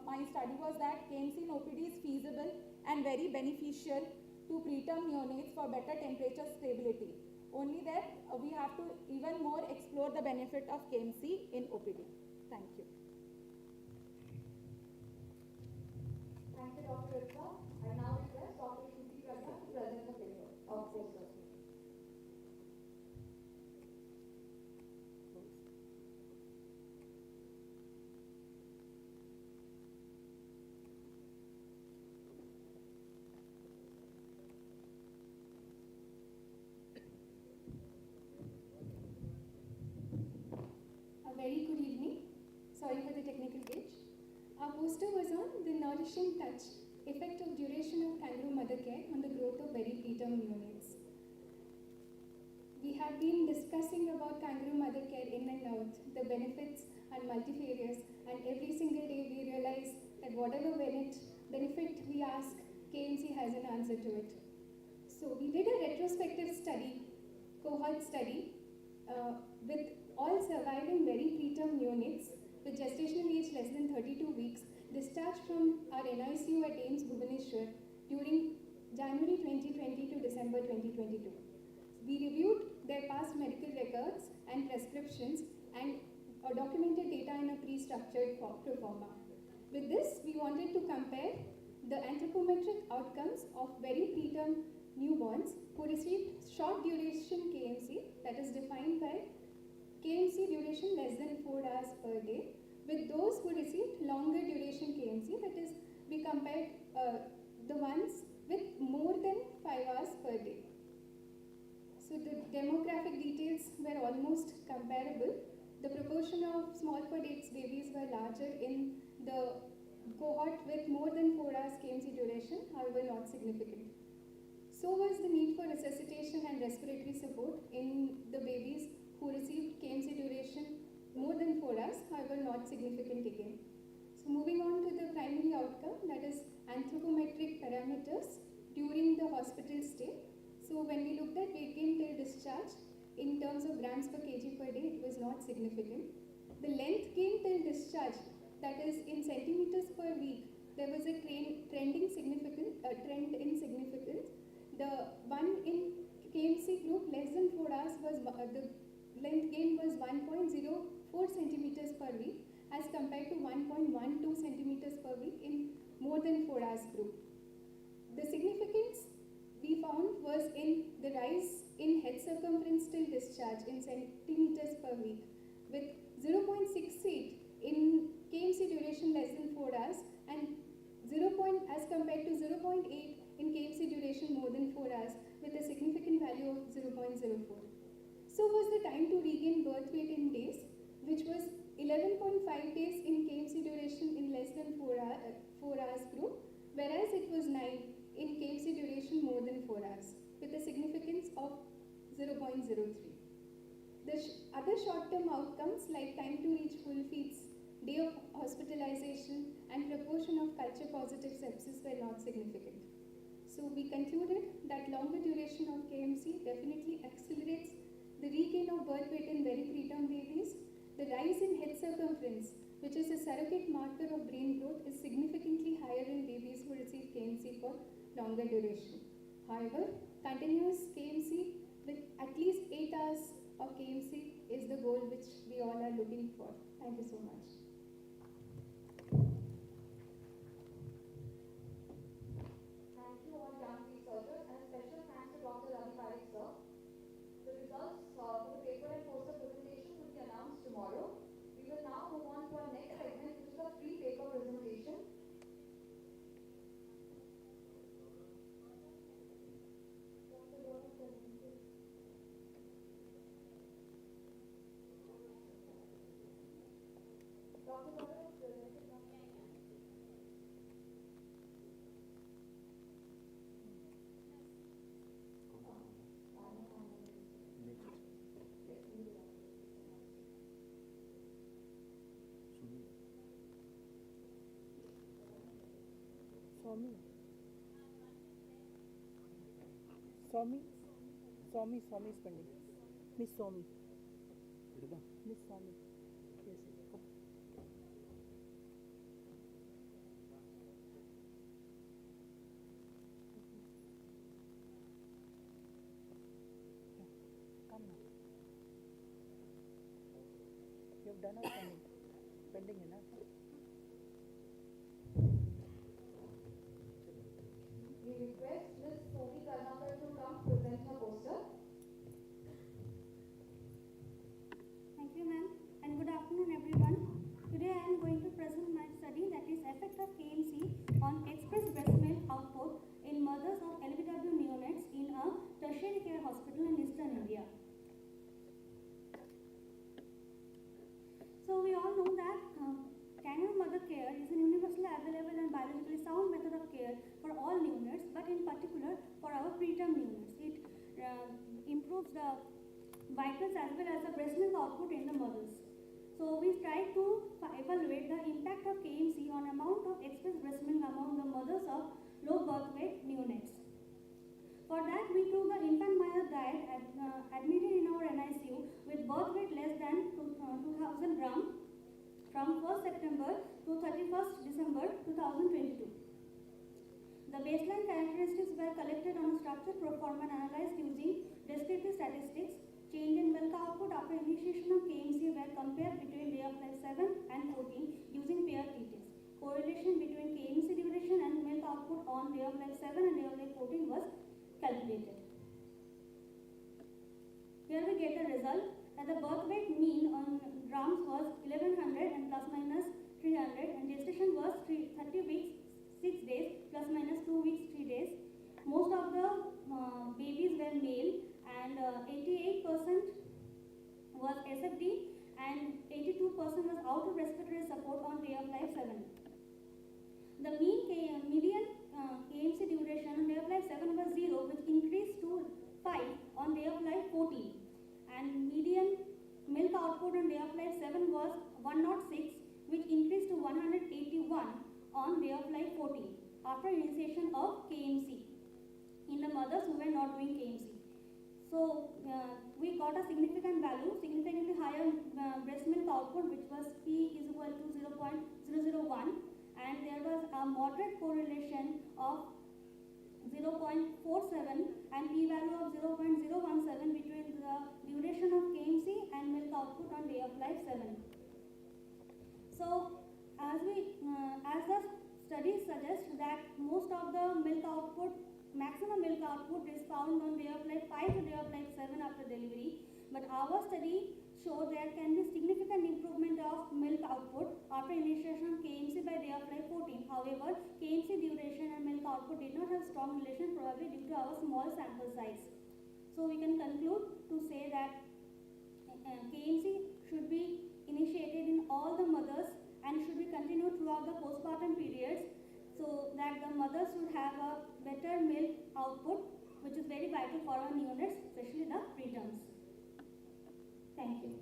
my study was that KMC in OPD is feasible and very beneficial to preterm neonates for better temperature stability. Only that we have to even more explore the benefit of KMC in OPD. Thank you. Thank you, Dr. Ritva. I now request Dr. Shruti Raghu to present the paper of poster. A very good evening. Sorry for the technical glitch. Our poster was on the nourishing touch, effect of duration of kangaroo mother care on the growth of very preterm neonates. We have been discussing about kangaroo mother care in and out, the benefits and multifarious, and every single day we realize that whatever benefit we ask, KMC has an answer to it. So we did a retrospective study, cohort study, with all surviving very preterm neonates with gestational age less than 32 weeks discharged from our NICU at AIIMS Bhubaneswar during January 2020 to December 2022. We reviewed their past medical records and prescriptions and documented data in a pre-structured pro forma. With this, we wanted to compare the anthropometric outcomes of very preterm newborns who received short duration KMC, that is defined by KMC duration less than 4 hours per day, with those who received longer duration KMC, that is, we compared the ones with more than 5 hours per day. So the demographic details were almost comparable. The proportion of small for dates babies were larger in the cohort with more than 4 hours KMC duration, however not significant. So was the need for resuscitation and respiratory support in the babies who received KMC duration more than 4 hours, however not significant again. So moving on to the primary outcome, that is anthropometric parameters during the hospital stay. So when we looked at weight gain till discharge in terms of grams per kg per day, it was not significant. The length gain till discharge, that is in centimeters per week, there was a trend in significance. The one in KMC group less than 4 hours was the length gain was 1.04 centimeters per week as compared to 1.12 centimeters per week in more than 4 hours group. The significance we found was in the rise in head circumference till discharge in centimeters per week with 0.68 in KMC duration less than 4 hours and as compared to 0.8 in KMC duration more than 4 hours with a significant value of 0.04. So was the time to regain birth weight in days, which was 11.5 days in KMC duration in less than 4 hours group, whereas it was 9 in KMC duration more than 4 hours, with a significance of 0.03. The other short-term outcomes like time to reach full feeds, day of hospitalization, and proportion of culture-positive sepsis were not significant. So we concluded that longer duration of KMC definitely accelerates the regain of birth weight in very preterm babies. The rise in head circumference, which is a surrogate marker of brain growth, is significantly higher in babies who receive KMC for longer duration. However, continuous KMC with at least 8 hours of KMC is the goal which we all are looking for. Thank you so much. Thank you all young researchers, and a special thanks to Dr. Ravi Parekh sir. The results for the paper and poster presentation will be announced tomorrow. We will now move on to our next segment, which is a free paper presentation. Dr. Gaurav is presented now. Swami. Swami. Swami. Swami is pending. Miss Swami. Miss Swami. Yes. Come. Come now. You have done our pending. Pending enough. We request Ms. Somi Karnakar to come present her poster. Thank you, ma'am, and good afternoon, everyone. Today I am going to present my study, that is effect of KMC on express breast milk output in mothers of LBW neonates in a tertiary care hospital in Eastern India. So we all know that kangaroo mother care is an universally available and biologically sound method of care for all neonates, but in particular for our preterm neonates. It improves the vitals as well as the breast milk output in the mothers. So we try to evaluate the impact of KMC on amount of excess breast milk among the mothers of low birth weight neonates. For that, we took the infant mother diet admitted in our NICU with birth weight less than 2000 grams from 1st September to 31st December 2022. The baseline characteristics were collected on a structured proforma and analyzed using descriptive statistics. Change in milk output after initiation of KMC were compared between day of life 7 and 14 using pair t-test. Correlation between KMC duration and milk output on day of life 7 and day of life 14 was calculated. Here we get the result that the birth weight mean on grams was 1100 and plus minus 300, and gestation was 30 weeks 6 days plus minus 2 weeks 3 days. Most of the babies were male, and 88% was SFD and 82% was out of respiratory support on day of life 7. The median KMC duration on day of life 7 was 0, which increased to 5 on day of life 14, and median milk output on day of life 7 was 106, which increased to 181 on day of life 14 after initiation of KMC in the mothers who were not doing KMC. So we got a significant value, significantly higher breast milk output, which was P is equal to 0.001, and there was a moderate correlation of 0.47 and p-value of 0.017 between the duration of KMC and milk output on day of life 7. So as the study suggests that most of the milk output, maximum milk output is found on day of life 5 to day of life 7 after delivery, but our study showed there can be significant improvement of milk output after initiation of KMC by day of life 14. However, KMC duration and milk output did not have strong relation, probably due to our small sample size. So we can conclude to say that KMC should be initiated in all the mothers and should be continued throughout the postpartum periods, so that the mothers should have a better milk output, which is very vital for our neonates, especially the preterms. Thank you.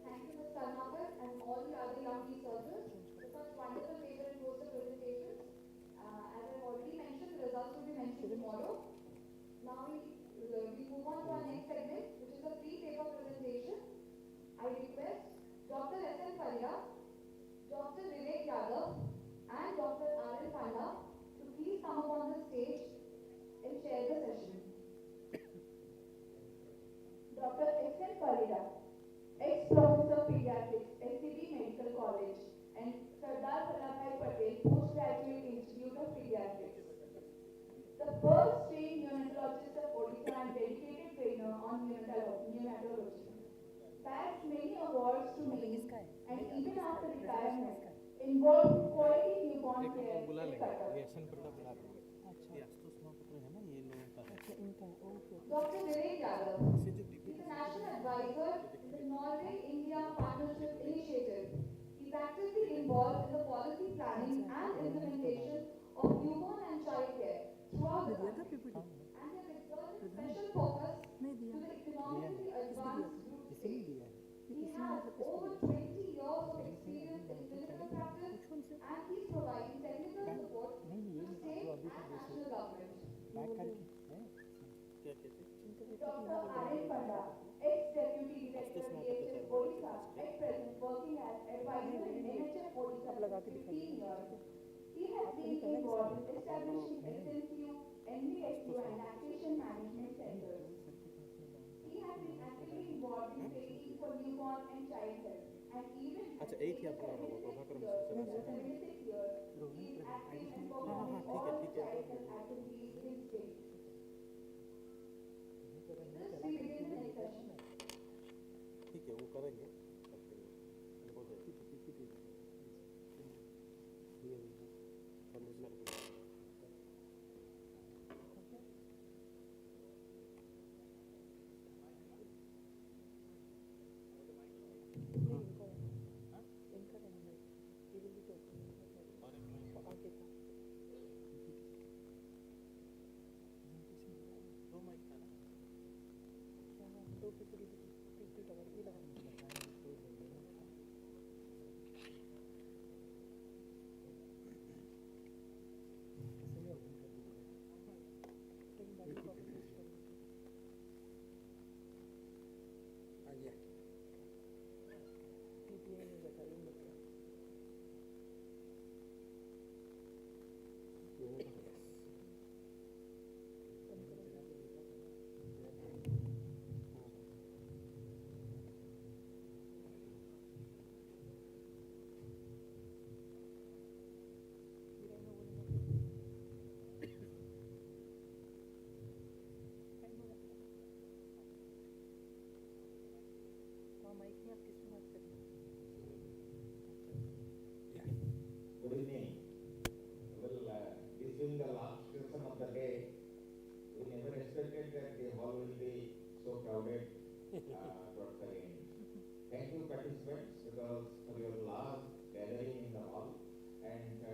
Thank you, Ms. Karnakar, and all the other young researchers for such wonderful paper and poster presentations. As I've already mentioned, the results will be mentioned tomorrow. Now we move on to our next segment, which is a free paper presentation. I request Dr. S.N. Faria, Dr. Vivek Yadav, and Dr. R.L. Panda to please please come up on the stage and share the session. Dr. S.N. Farida, ex-professor pediatrics, SCB Medical College, and Sardar Vallabhbhai Patel Postgraduate Institute of Pediatrics. The first trained neonatologist of Odisha and dedicated trainer on neonatology. Bags many awards to name and even after retirement, involved in quality newborn care in Qatar. Dr. Vivek Yadav, he's a national advisor in the Norway-India Partnership Initiative. He's actively involved in the policy planning and implementation of newborn and child care throughout the country. And has exerted special focus to the economically advanced group state. He has over 20 years of experience in clinical practice and he's providing technical support to state and national government. Dr. R.N. Panda, ex-deputy director DHS Odisha, at present working as advisor in NHF Odisha for 15 years. He has been involved in establishing SNCU, NVSU and lactation management centers. He has been actively involved in training for newborn and child health and even at 76 years, he is active and performing all the child health activities in state. This we begin the next session. ठीक है वो करेंगे Good evening. Well, this being the last session of the day, we never expected that the hall will be so crowded towards the end. Thank you, participants, because for your last gathering in the hall, and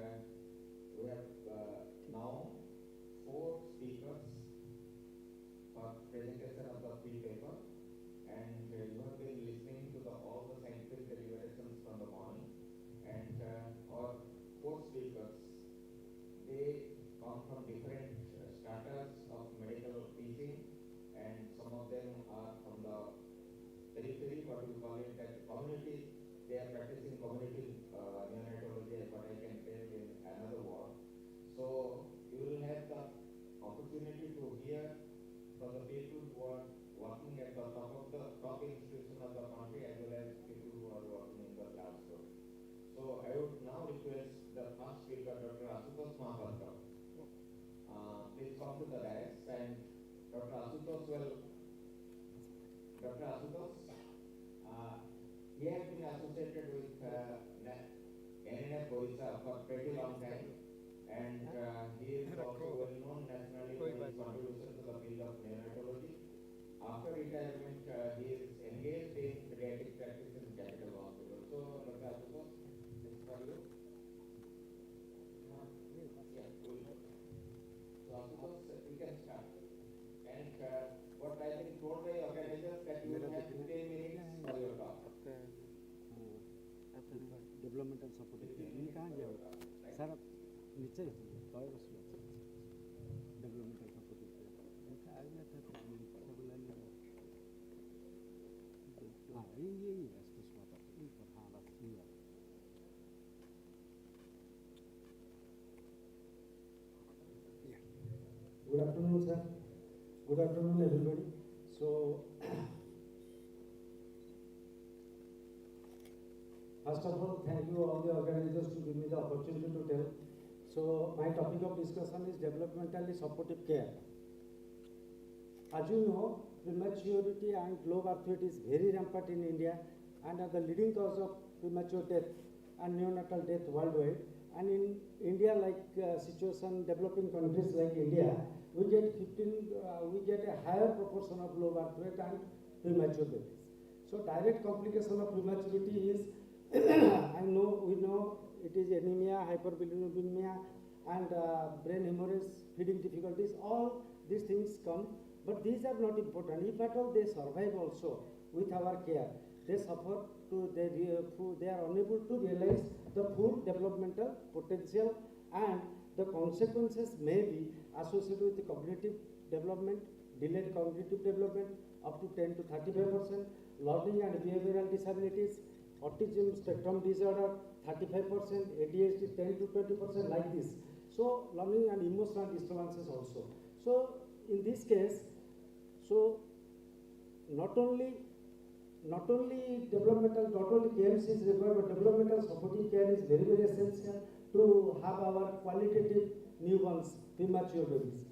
we have now 4 speakers for presentation of the free paper, and you have been listening to all the scientific deliberations from the morning, and our 4 speakers, they come from different stratas of medical teaching, and some of them are from the periphery, what we call it as community. They are practicing community neonatology, what I can tell in another word. So you will have the opportunity to hear from the people who are working at the top institution of the country, as well as people who are working in the classroom. So I would now request the first speaker, Dr. Asutosh Mahapatra. Please come to the dais, and Dr. Asutosh he has been associated with NNF Odisha for pretty long time, and he is also well known nationally for his contribution to the field of neonatology. After retirement, he is engaged in pediatric practice in Capital Hospital. So, Dr. Asutosh, this is for you. So, Asutosh, we can start. And what I think told by organizers that you will have 15 minutes for your talk. Developmental support ये कहाँ गया sir आप नीचे developmental support आ गया था हाँ ये हाँ बस ये Good afternoon, everybody. So, first of all, thank you all the organizers to give me the opportunity to tell. So, my topic of discussion is developmentally supportive care. As you know, prematurity and low birth weight is very rampant in India and are the leading cause of premature death and neonatal death worldwide. And in India, like situation developing countries like India, we get a higher proportion of low birth weight and premature babies. So direct complication of prematurity is, we know it is anemia, hyperbilirubinemia, and brain hemorrhage, feeding difficulties. All these things come, but these are not important. If at all they survive also with our care, they suffer they are unable to realize the full developmental potential, and the consequences may be associated with cognitive development, delayed cognitive development up to 10 to 35%, learning and behavioral disabilities, autism spectrum disorder 35%, ADHD 10 to 20%, like this. So learning and emotional disturbances also. So in this case, so not only KMC is required, but developmental supporting care is very, very essential to have our qualitative newborns, premature babies.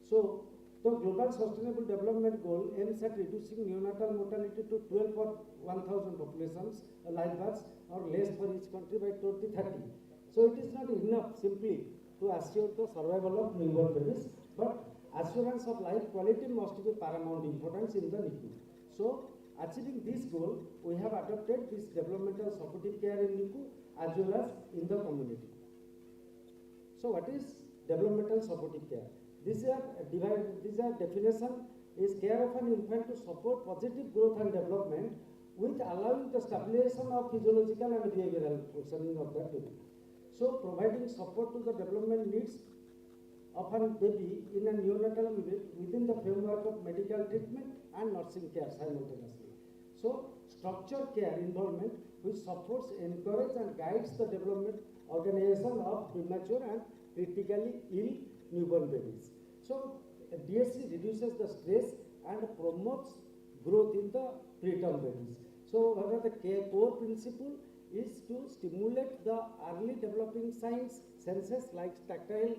So the Global Sustainable Development Goal aims at reducing neonatal mortality to 12 for 1,000 populations, live births, or less for each country by 2030. So it is not enough simply to assure the survival of newborn babies, but assurance of life quality must be paramount importance in the NICU. So achieving this goal, we have adopted this developmental supportive care in NICU as well as in the community. So what is developmental supportive care? This definition is care of an infant to support positive growth and development with allowing the stabilization of physiological and behavioral functioning of that baby. So providing support to the development needs of a baby in a neonatal unit within the framework of medical treatment and nursing care simultaneously. So structured care involvement which supports, encourages and guides the development organization of premature and critically ill newborn babies. So DSC reduces the stress and promotes growth in the preterm babies. So what are the core principle is to stimulate the early developing senses like tactile,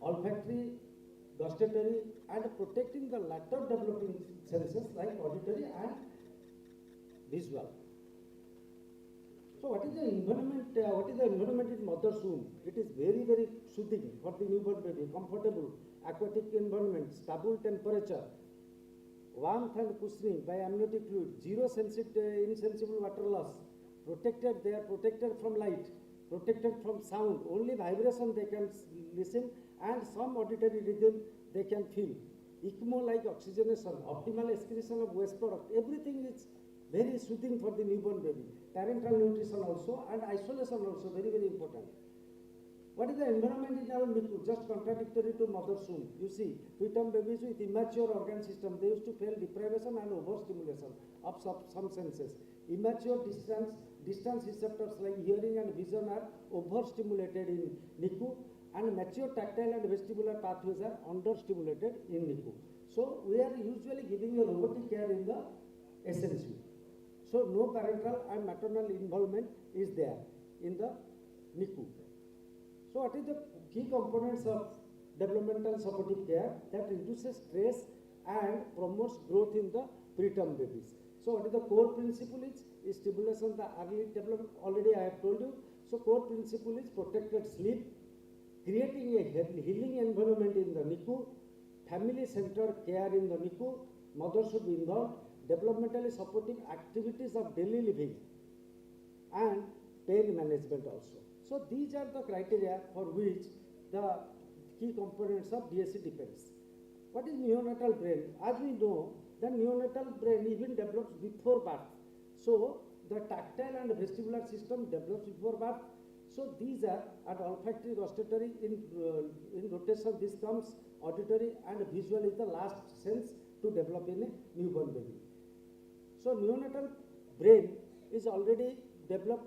olfactory, gustatory, and protecting the later developing senses like auditory and visual. So what is the environment? In mother's womb? It is very, very soothing for the newborn baby, comfortable, aquatic environment, stable temperature, warmth and cushioning by amniotic fluid, zero insensible water loss, they are protected from light, protected from sound, only vibration they can listen, and some auditory rhythm they can feel. ECMO like oxygenation, optimal excretion of waste product, everything is very soothing for the newborn baby. Parental nutrition also and isolation also very, very important. What is the environment in our NICU? Just contradictory to mother's womb. You see, preterm babies with immature organ system, they used to feel deprivation and overstimulation of some senses. Immature distance receptors like hearing and vision are overstimulated in NICU, and mature tactile and vestibular pathways are understimulated in NICU. So we are usually giving a robotic care in the SNCU. So no parental and maternal involvement is there in the NICU. So what is the key components of developmental supportive care? That reduces stress and promotes growth in the preterm babies. So what is the core principle is stimulation the early development, already I have told you. So core principle is protected sleep, creating a healing environment in the NICU, family-centered care in the NICU, mother should be involved, developmentally supportive activities of daily living, and pain management also. So these are the criteria for which the key components of DSC depends. What is neonatal brain? As we know, the neonatal brain even develops before birth. So the tactile and vestibular system develops before birth. So these are at olfactory, gustatory, in rotation this comes auditory, and visual is the last sense to develop in a newborn baby. So neonatal brain is already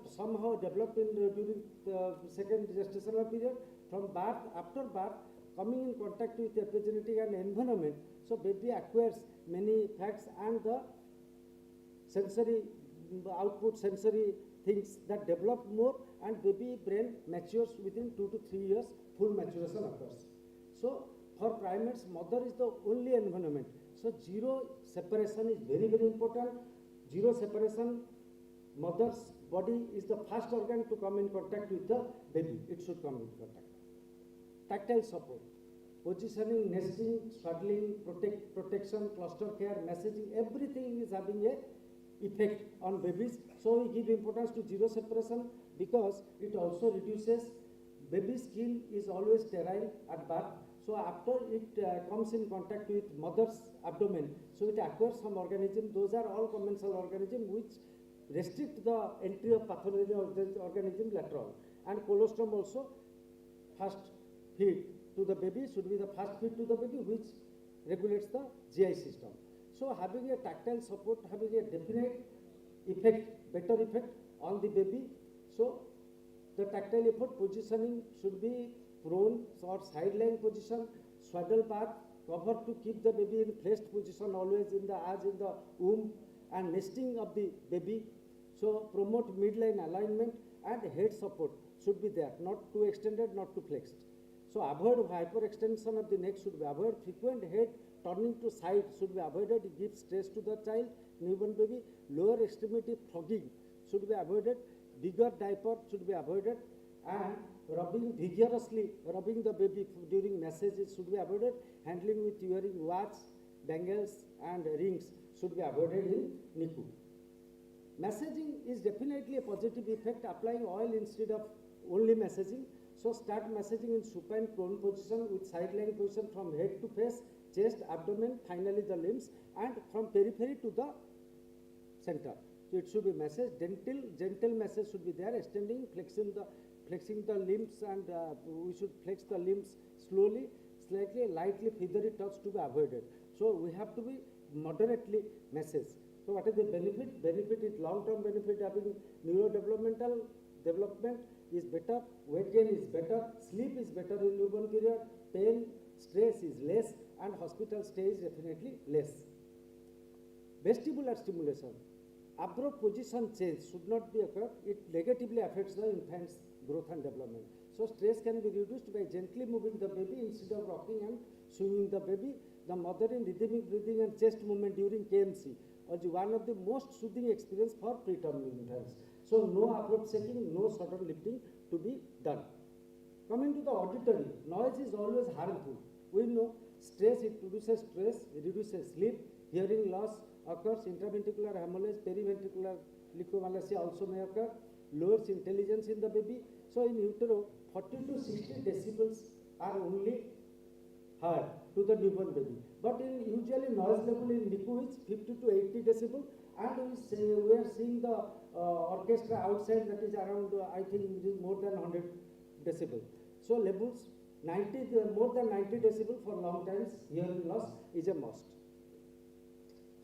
somehow developed during the second gestational period. From birth, after birth, coming in contact with epigenetic and environment, So baby acquires many facts and the sensory output, sensory things that develop more, and baby brain matures within 2 to 3 years, full maturation occurs. So for primates, mother is the only environment. So zero separation is very, very important. Zero separation, mother's body is the first organ to come in contact with the baby. It should come in contact. Tactile support, positioning, nesting, swaddling, protection, cluster care, messaging, everything is having a effect on babies. So we give importance to zero separation because it also reduces, baby skin is always sterile at birth. So after it comes in contact with mother's abdomen, so it acquires some organism. Those are all commensal organisms which restrict the entry of pathological organism later on. And colostrum also, first feed to the baby should be the first feed to the baby, which regulates the GI system. So having a tactile support, having a definite effect, better effect on the baby. So the tactile effort positioning should be prone or side-lying position, swaddle bath, cover to keep the baby in flexed position always in the womb, and nesting of the baby. So promote midline alignment, and head support should be there, not too extended, not too flexed. So avoid hyperextension of the neck should be avoided. Frequent head turning to side should be avoided. It gives stress to the child, newborn baby. Lower extremity flogging should be avoided. Bigger diaper should be avoided. And rubbing vigorously, rubbing the baby during massages should be avoided. Handling with wearing watch, bangles and rings should be avoided in NICU. Massaging is definitely a positive effect, applying oil instead of only massaging. So start massaging in supine prone position with side-lying position from head to face, chest, abdomen, finally the limbs, and from periphery to the center. So it should be massaged. Gentle massage should be there, extending, flexing the limbs, and we should flex the limbs slowly, slightly, lightly, feathery touch to be avoided. So we have to be moderately massage. So what is the benefit? Benefit is long-term benefit, having neurodevelopmental development is better, weight gain is better, sleep is better in newborn period, pain, stress is less, and hospital stay is definitely less. Vestibular stimulation. Abrupt position change should not be occurred. It negatively affects the infant's growth and development. So stress can be reduced by gently moving the baby instead of rocking and swinging the baby. The mother in rhythmic breathing and chest movement during KMC is one of the most soothing experience for preterm infants. So no abrupt shaking, no sudden lifting to be done. Coming to the auditory, noise is always harmful. We know stress, it produces stress, it reduces sleep, hearing loss occurs, intraventricular hemorrhage, periventricular leukomalacia also may occur, lowers intelligence in the baby. So in utero, 40 to 60 decibels are only heard to the newborn baby. But in usually noise level in NICU is 50 to 80 decibel, and we are seeing the orchestra outside that is around, I think it is more than 100 decibel. So levels more than 90 decibel for long times hearing loss is a must.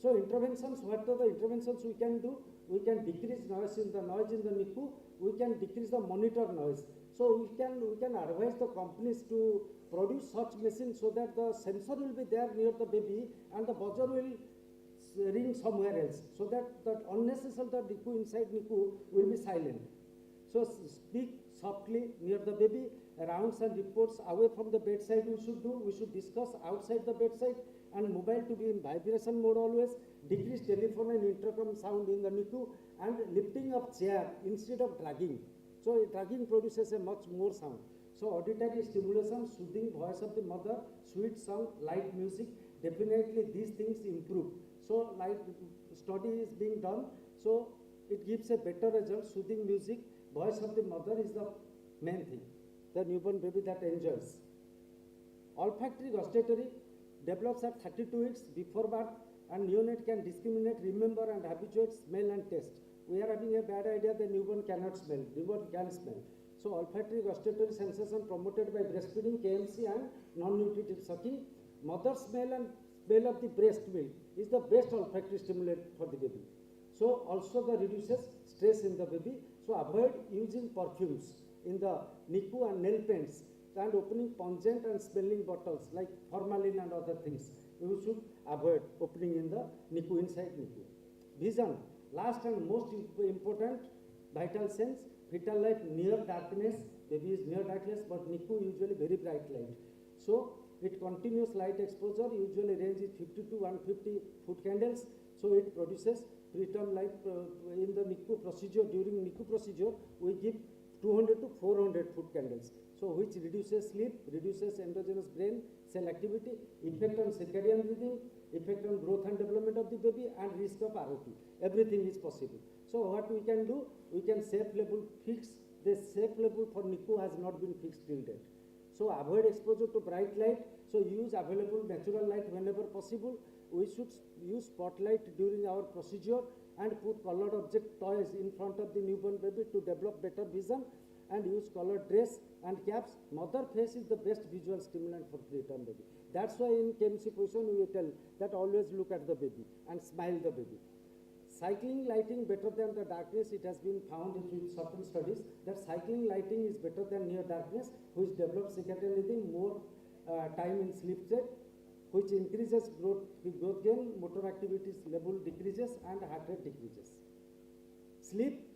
So interventions, what are the interventions we can do? We can decrease noise in the NICU, we can decrease the monitor noise. So we can advise the companies to produce such machines so that the sensor will be there near the baby and the buzzer will ring somewhere else, so that unnecessary NICU inside NICU will be silent. So speak softly near the baby. Rounds and reports away from the bedside we should do. We should discuss outside the bedside, and mobile to be in vibration mode always. Decrease telephone and intercom sound in the NICU, and lifting of chair instead of dragging. So dragging produces a much more sound. So auditory stimulation, soothing voice of the mother, sweet sound, light music, definitely these things improve. So light study is being done, so it gives a better result. Soothing music, voice of the mother is the main thing, the newborn baby that enjoys. Olfactory gustatory develops at 32 weeks before birth, and neonate can discriminate, remember and habituate smell and taste. We are having a bad idea that newborn cannot smell, newborn can smell. So olfactory gustatory sensation promoted by breastfeeding, KMC and non-nutritive sucking. Mother smell and smell of the breast milk is the best olfactory stimulant for the baby. So also the reduces stress in the baby. So avoid using perfumes in the NICU and nail paints, and opening pungent and smelling bottles like formalin and other things you should avoid opening in the NICU, inside NICU. Vision, last and most important vital sense, fetal life near darkness, baby is near darkness, but NICU usually very bright light. So it continuous light exposure, usually range is 50 to 150 foot candles, so it produces preterm light in the NICU procedure. During NICU procedure, we give 200 to 400 foot candles, so which reduces sleep, reduces endogenous brain cell activity, effect on circadian rhythm, effect on growth and development of the baby, and risk of ROT. Everything is possible. So what we can do, we can safe level fix. The safe level for NICU has not been fixed till date. So avoid exposure to bright light. So use available natural light whenever possible. We should use spotlight during our procedure and put colored object toys in front of the newborn baby to develop better vision, and use colored dress and caps. Mother face is the best visual stimulant for preterm baby. That's why in KMC position we tell that always look at the baby and smile the baby. Cycling lighting better than the darkness. It has been found with certain studies that cycling lighting is better than near darkness, which develops circadian rhythm, more time in sleep state, which increases growth gain, motor activities level decreases, and heart rate decreases. Sleep,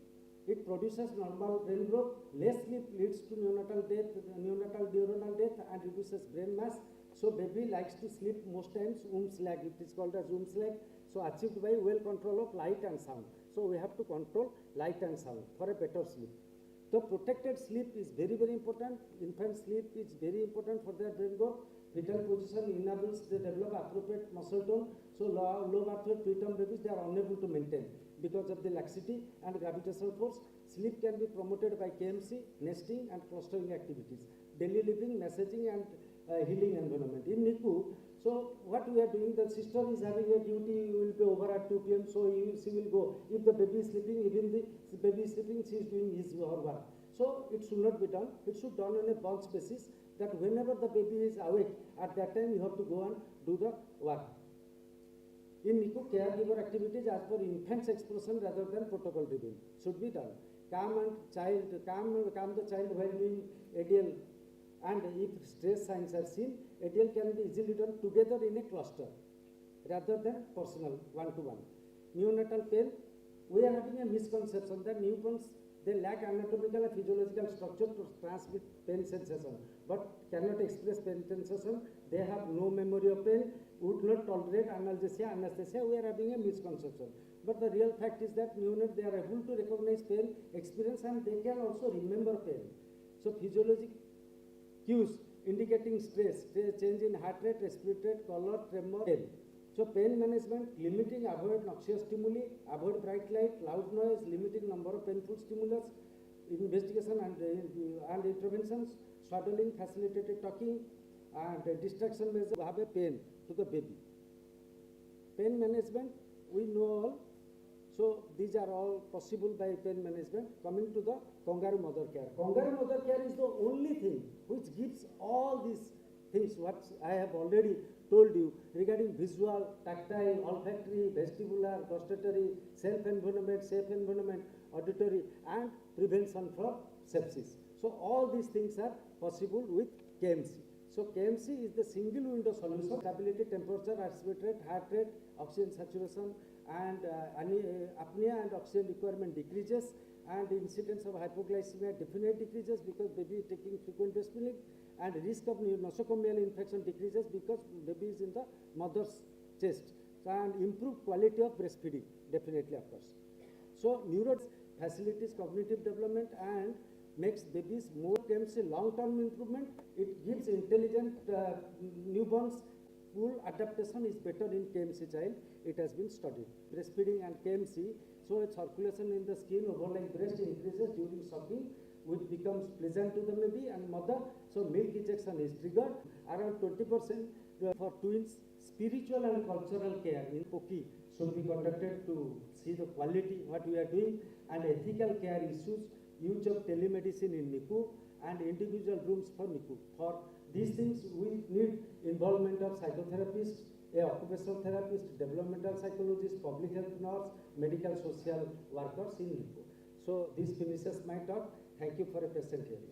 it produces normal brain growth. Less sleep leads to neonatal death, neonatal neuronal death, and reduces brain mass. So baby likes to sleep most times lag. It is called as lag. So achieved by well control of light and sound. So we have to control light and sound for a better sleep. The protected sleep is very, very important. Infant sleep is very important for their brain growth. Fetal position enables they develop appropriate muscle tone. So low birth weight preterm babies, they are unable to maintain because of the laxity and gravitational force. Sleep can be promoted by KMC, nesting and clustering activities, daily living, messaging, and healing environment. In NICU, so what we are doing, the sister is having a duty, will be over at 2 p.m. So she will go. If the baby is sleeping, even the baby is sleeping, she is doing his or her work. So it should not be done. It should done on a bunch basis, that whenever the baby is awake, at that time you have to go and do the work. In NICU, caregiver activities as per infant's expression rather than protocol driven should be done. Calm the child while doing ADL, and if stress signs are seen, ADL can be easily done together in a cluster rather than personal, one-to-one. Neonatal pain, we are having a misconception that newborns, they lack anatomical and physiological structure to transmit pain sensation, but cannot express pain sensation. They have no memory of pain, would not tolerate analgesia, anesthesia. We are having a misconception. But the real fact is that neonates, they are able to recognize pain, experience, and they can also remember pain. So physiologic cues indicating stress, change in heart rate, respiratory rate, color, tremor, pain. So pain management, limiting, avoid noxious stimuli, avoid bright light, loud noise, limiting number of painful stimulus, investigation and interventions, swaddling, facilitated talking, and distraction measures have a pain to the baby. Pain management, we know all. So these are all possible by pain management. Coming to the kangaroo mother care. Kangaroo mother care is the only thing which gives all these things what I have already told you regarding visual, tactile, olfactory, vestibular, gustatory, self-environment, safe environment, auditory, and prevention for sepsis. So all these things are possible with KMC. So KMC is the single window solution. Stability, temperature, respiratory rate, heart rate, oxygen saturation, and apnea and oxygen requirement decreases, and incidence of hypoglycemia definitely decreases because baby is taking frequent breast milk, and risk of nosocomial infection decreases because baby is in the mother's chest, and improved quality of breastfeeding definitely occurs. So neuro facilitates cognitive development and makes babies more KMC long-term improvement. It gives intelligent newborns. Full adaptation is better in KMC child. It has been studied. Breastfeeding and KMC, so circulation in the skin overlying breast increases during sucking, which becomes pleasant to the baby and mother. So milk ejection is triggered. Around 20% for twins. Spiritual and cultural care in POCI should be conducted to see the quality what we are doing, and ethical care issues, use of telemedicine in NICU, and individual rooms for NICU. For these things, we need involvement of psychotherapists, a occupational therapist, developmental psychologist, public health nurse, medical social workers in NICU. So this finishes my talk. Thank you for a patient hearing.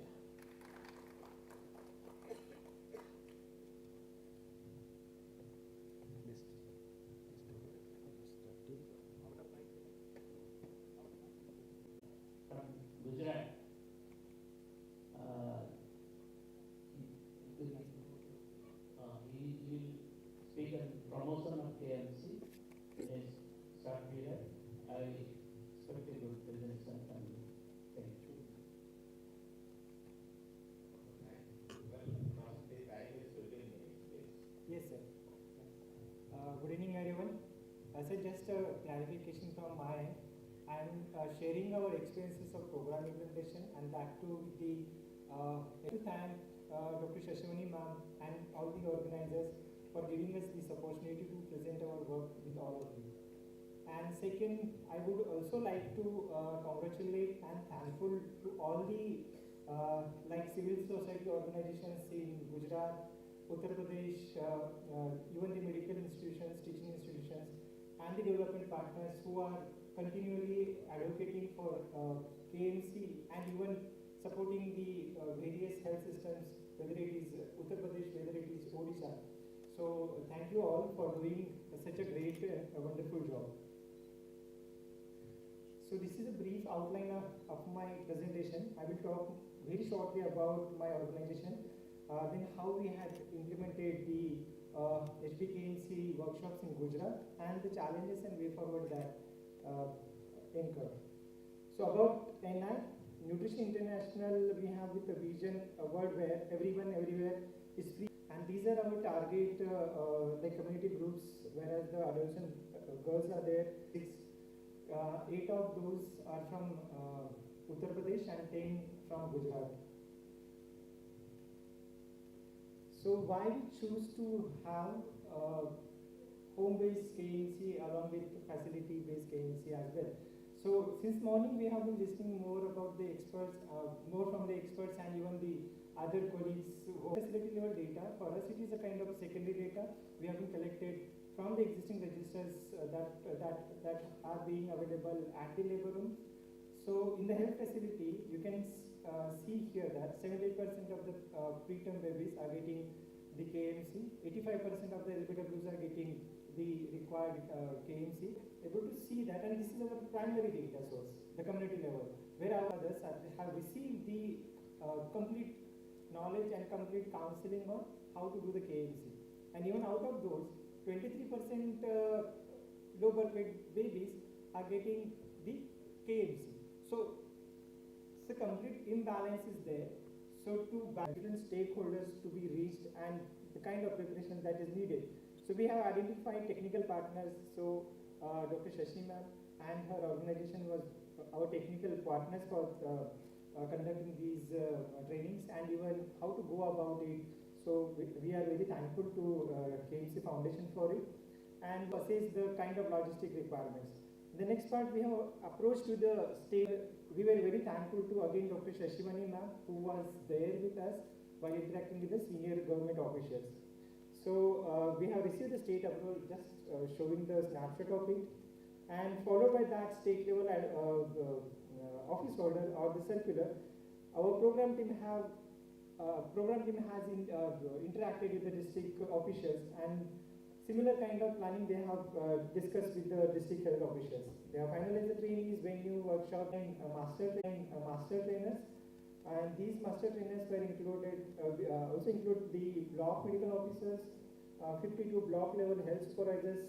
So just a clarification from my end. I'm sharing our experiences of program implementation and that too with the to thank Dr. Shashimani ma'am and all the organizers for giving us this opportunity to present our work with all of you. And second, I would also like to congratulate and thankful to all the like civil society organizations in Gujarat, Uttar Pradesh, even the medical institutions, teaching institutions, and the development partners who are continually advocating for KMC and even supporting the various health systems, whether it is Uttar Pradesh, whether it is Odisha. So thank you all for doing such a great, wonderful job. So this is a brief outline of my presentation. I will talk very shortly about my organization, then how we had implemented the HBKMC workshops in Gujarat and the challenges and way forward that incurred. So about NI, Nutrition International, we have with a vision, a world where everyone, everywhere is free. And these are our target like community groups, whereas the adolescent girls are there. 8 of those are from Uttar Pradesh and 10 from Gujarat. So why we choose to have home-based KMC along with facility-based KMC as well. So since morning we have been listening more about the experts, more from the experts and even the other colleagues. Facility level data, for us it is a kind of secondary data. We have been collected from the existing registers that are being available at the labor room. So in the health facility, you can see here that 78% of the preterm babies are getting the KMC, 85% of the LBWs are getting the required KMC. Able to see that, and this is our primary data source, the community level, where our others have received the complete knowledge and complete counseling on how to do the KMC. And even out of those, 23% low birth weight babies are getting the KMC. So the complete imbalance is there. So different stakeholders to be reached and the kind of preparation that is needed. So we have identified technical partners. So Dr. Shashi ma'am and her organization was our technical partners for conducting these trainings and even how to go about it. So we are very thankful to KMC Foundation for it and assess the kind of logistic requirements. The next part, we have approached to the state. We were very thankful to again Dr. Shashimani ma'am, who was there with us while interacting with the senior government officials. So we have received the state approval, just showing the snapshot of it, and followed by that state level office order or the circular. Our program team has interacted with the district officials, and similar kind of planning they have discussed with the district health officials. They have finalized the trainees, venue, workshop, and master trainers. And these master trainers were included, also include the block medical officers, 52 block level health supervisors,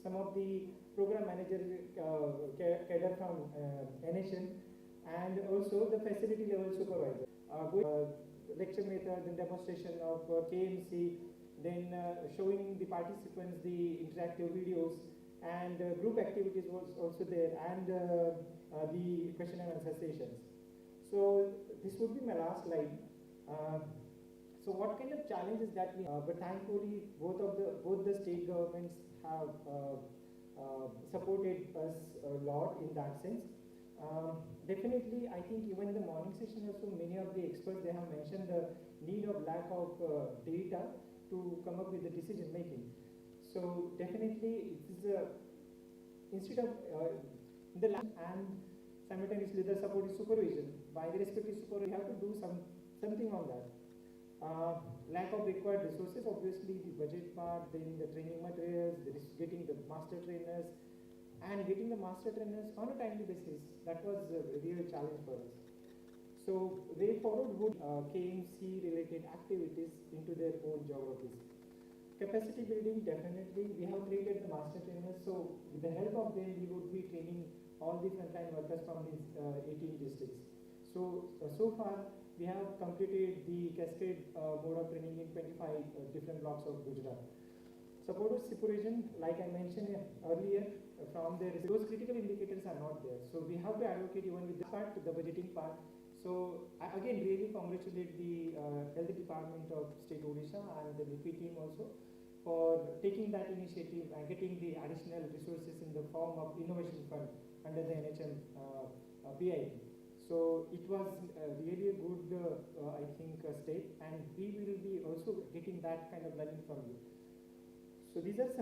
some of the program manager cadre from NHN, and also the facility level supervisor. Lecture methods and demonstration of KMC, then showing the participants the interactive videos, and group activities was also there, and the question and answer sessions. So this would be my last slide. So what kind of challenges that we but thankfully both the state governments have supported us a lot in that sense. Definitely, I think even in the morning session also, many of the experts, they have mentioned the need of lack of data to come up with the decision making. So definitely, it is instead of the lab and simultaneously the supportive supervision by the respective supervisor, we have to do something on that. Lack of required resources, obviously the budget part, then the training materials, there is getting the master trainers, and getting the master trainers on a timely basis. That was a real challenge for us. So way forward would KMC related activities into their own geographies. Capacity building, definitely we have created the master trainers, so with the help of them we would be training all the frontline workers from these 18 districts. So so far we have completed the cascade mode of training in 25 different blocks of Gujarat. Supported SIPO region, like I mentioned earlier, from there, those critical indicators are not there. So we have to advocate even with this part, the budgeting part. So I again really congratulate the Health Department of State Odisha and the NIPI team also for taking that initiative and getting the additional resources in the form of innovation fund under the NHM PID. So it was really a good, I think, step, and we will be also getting that kind of learning from you. So these are some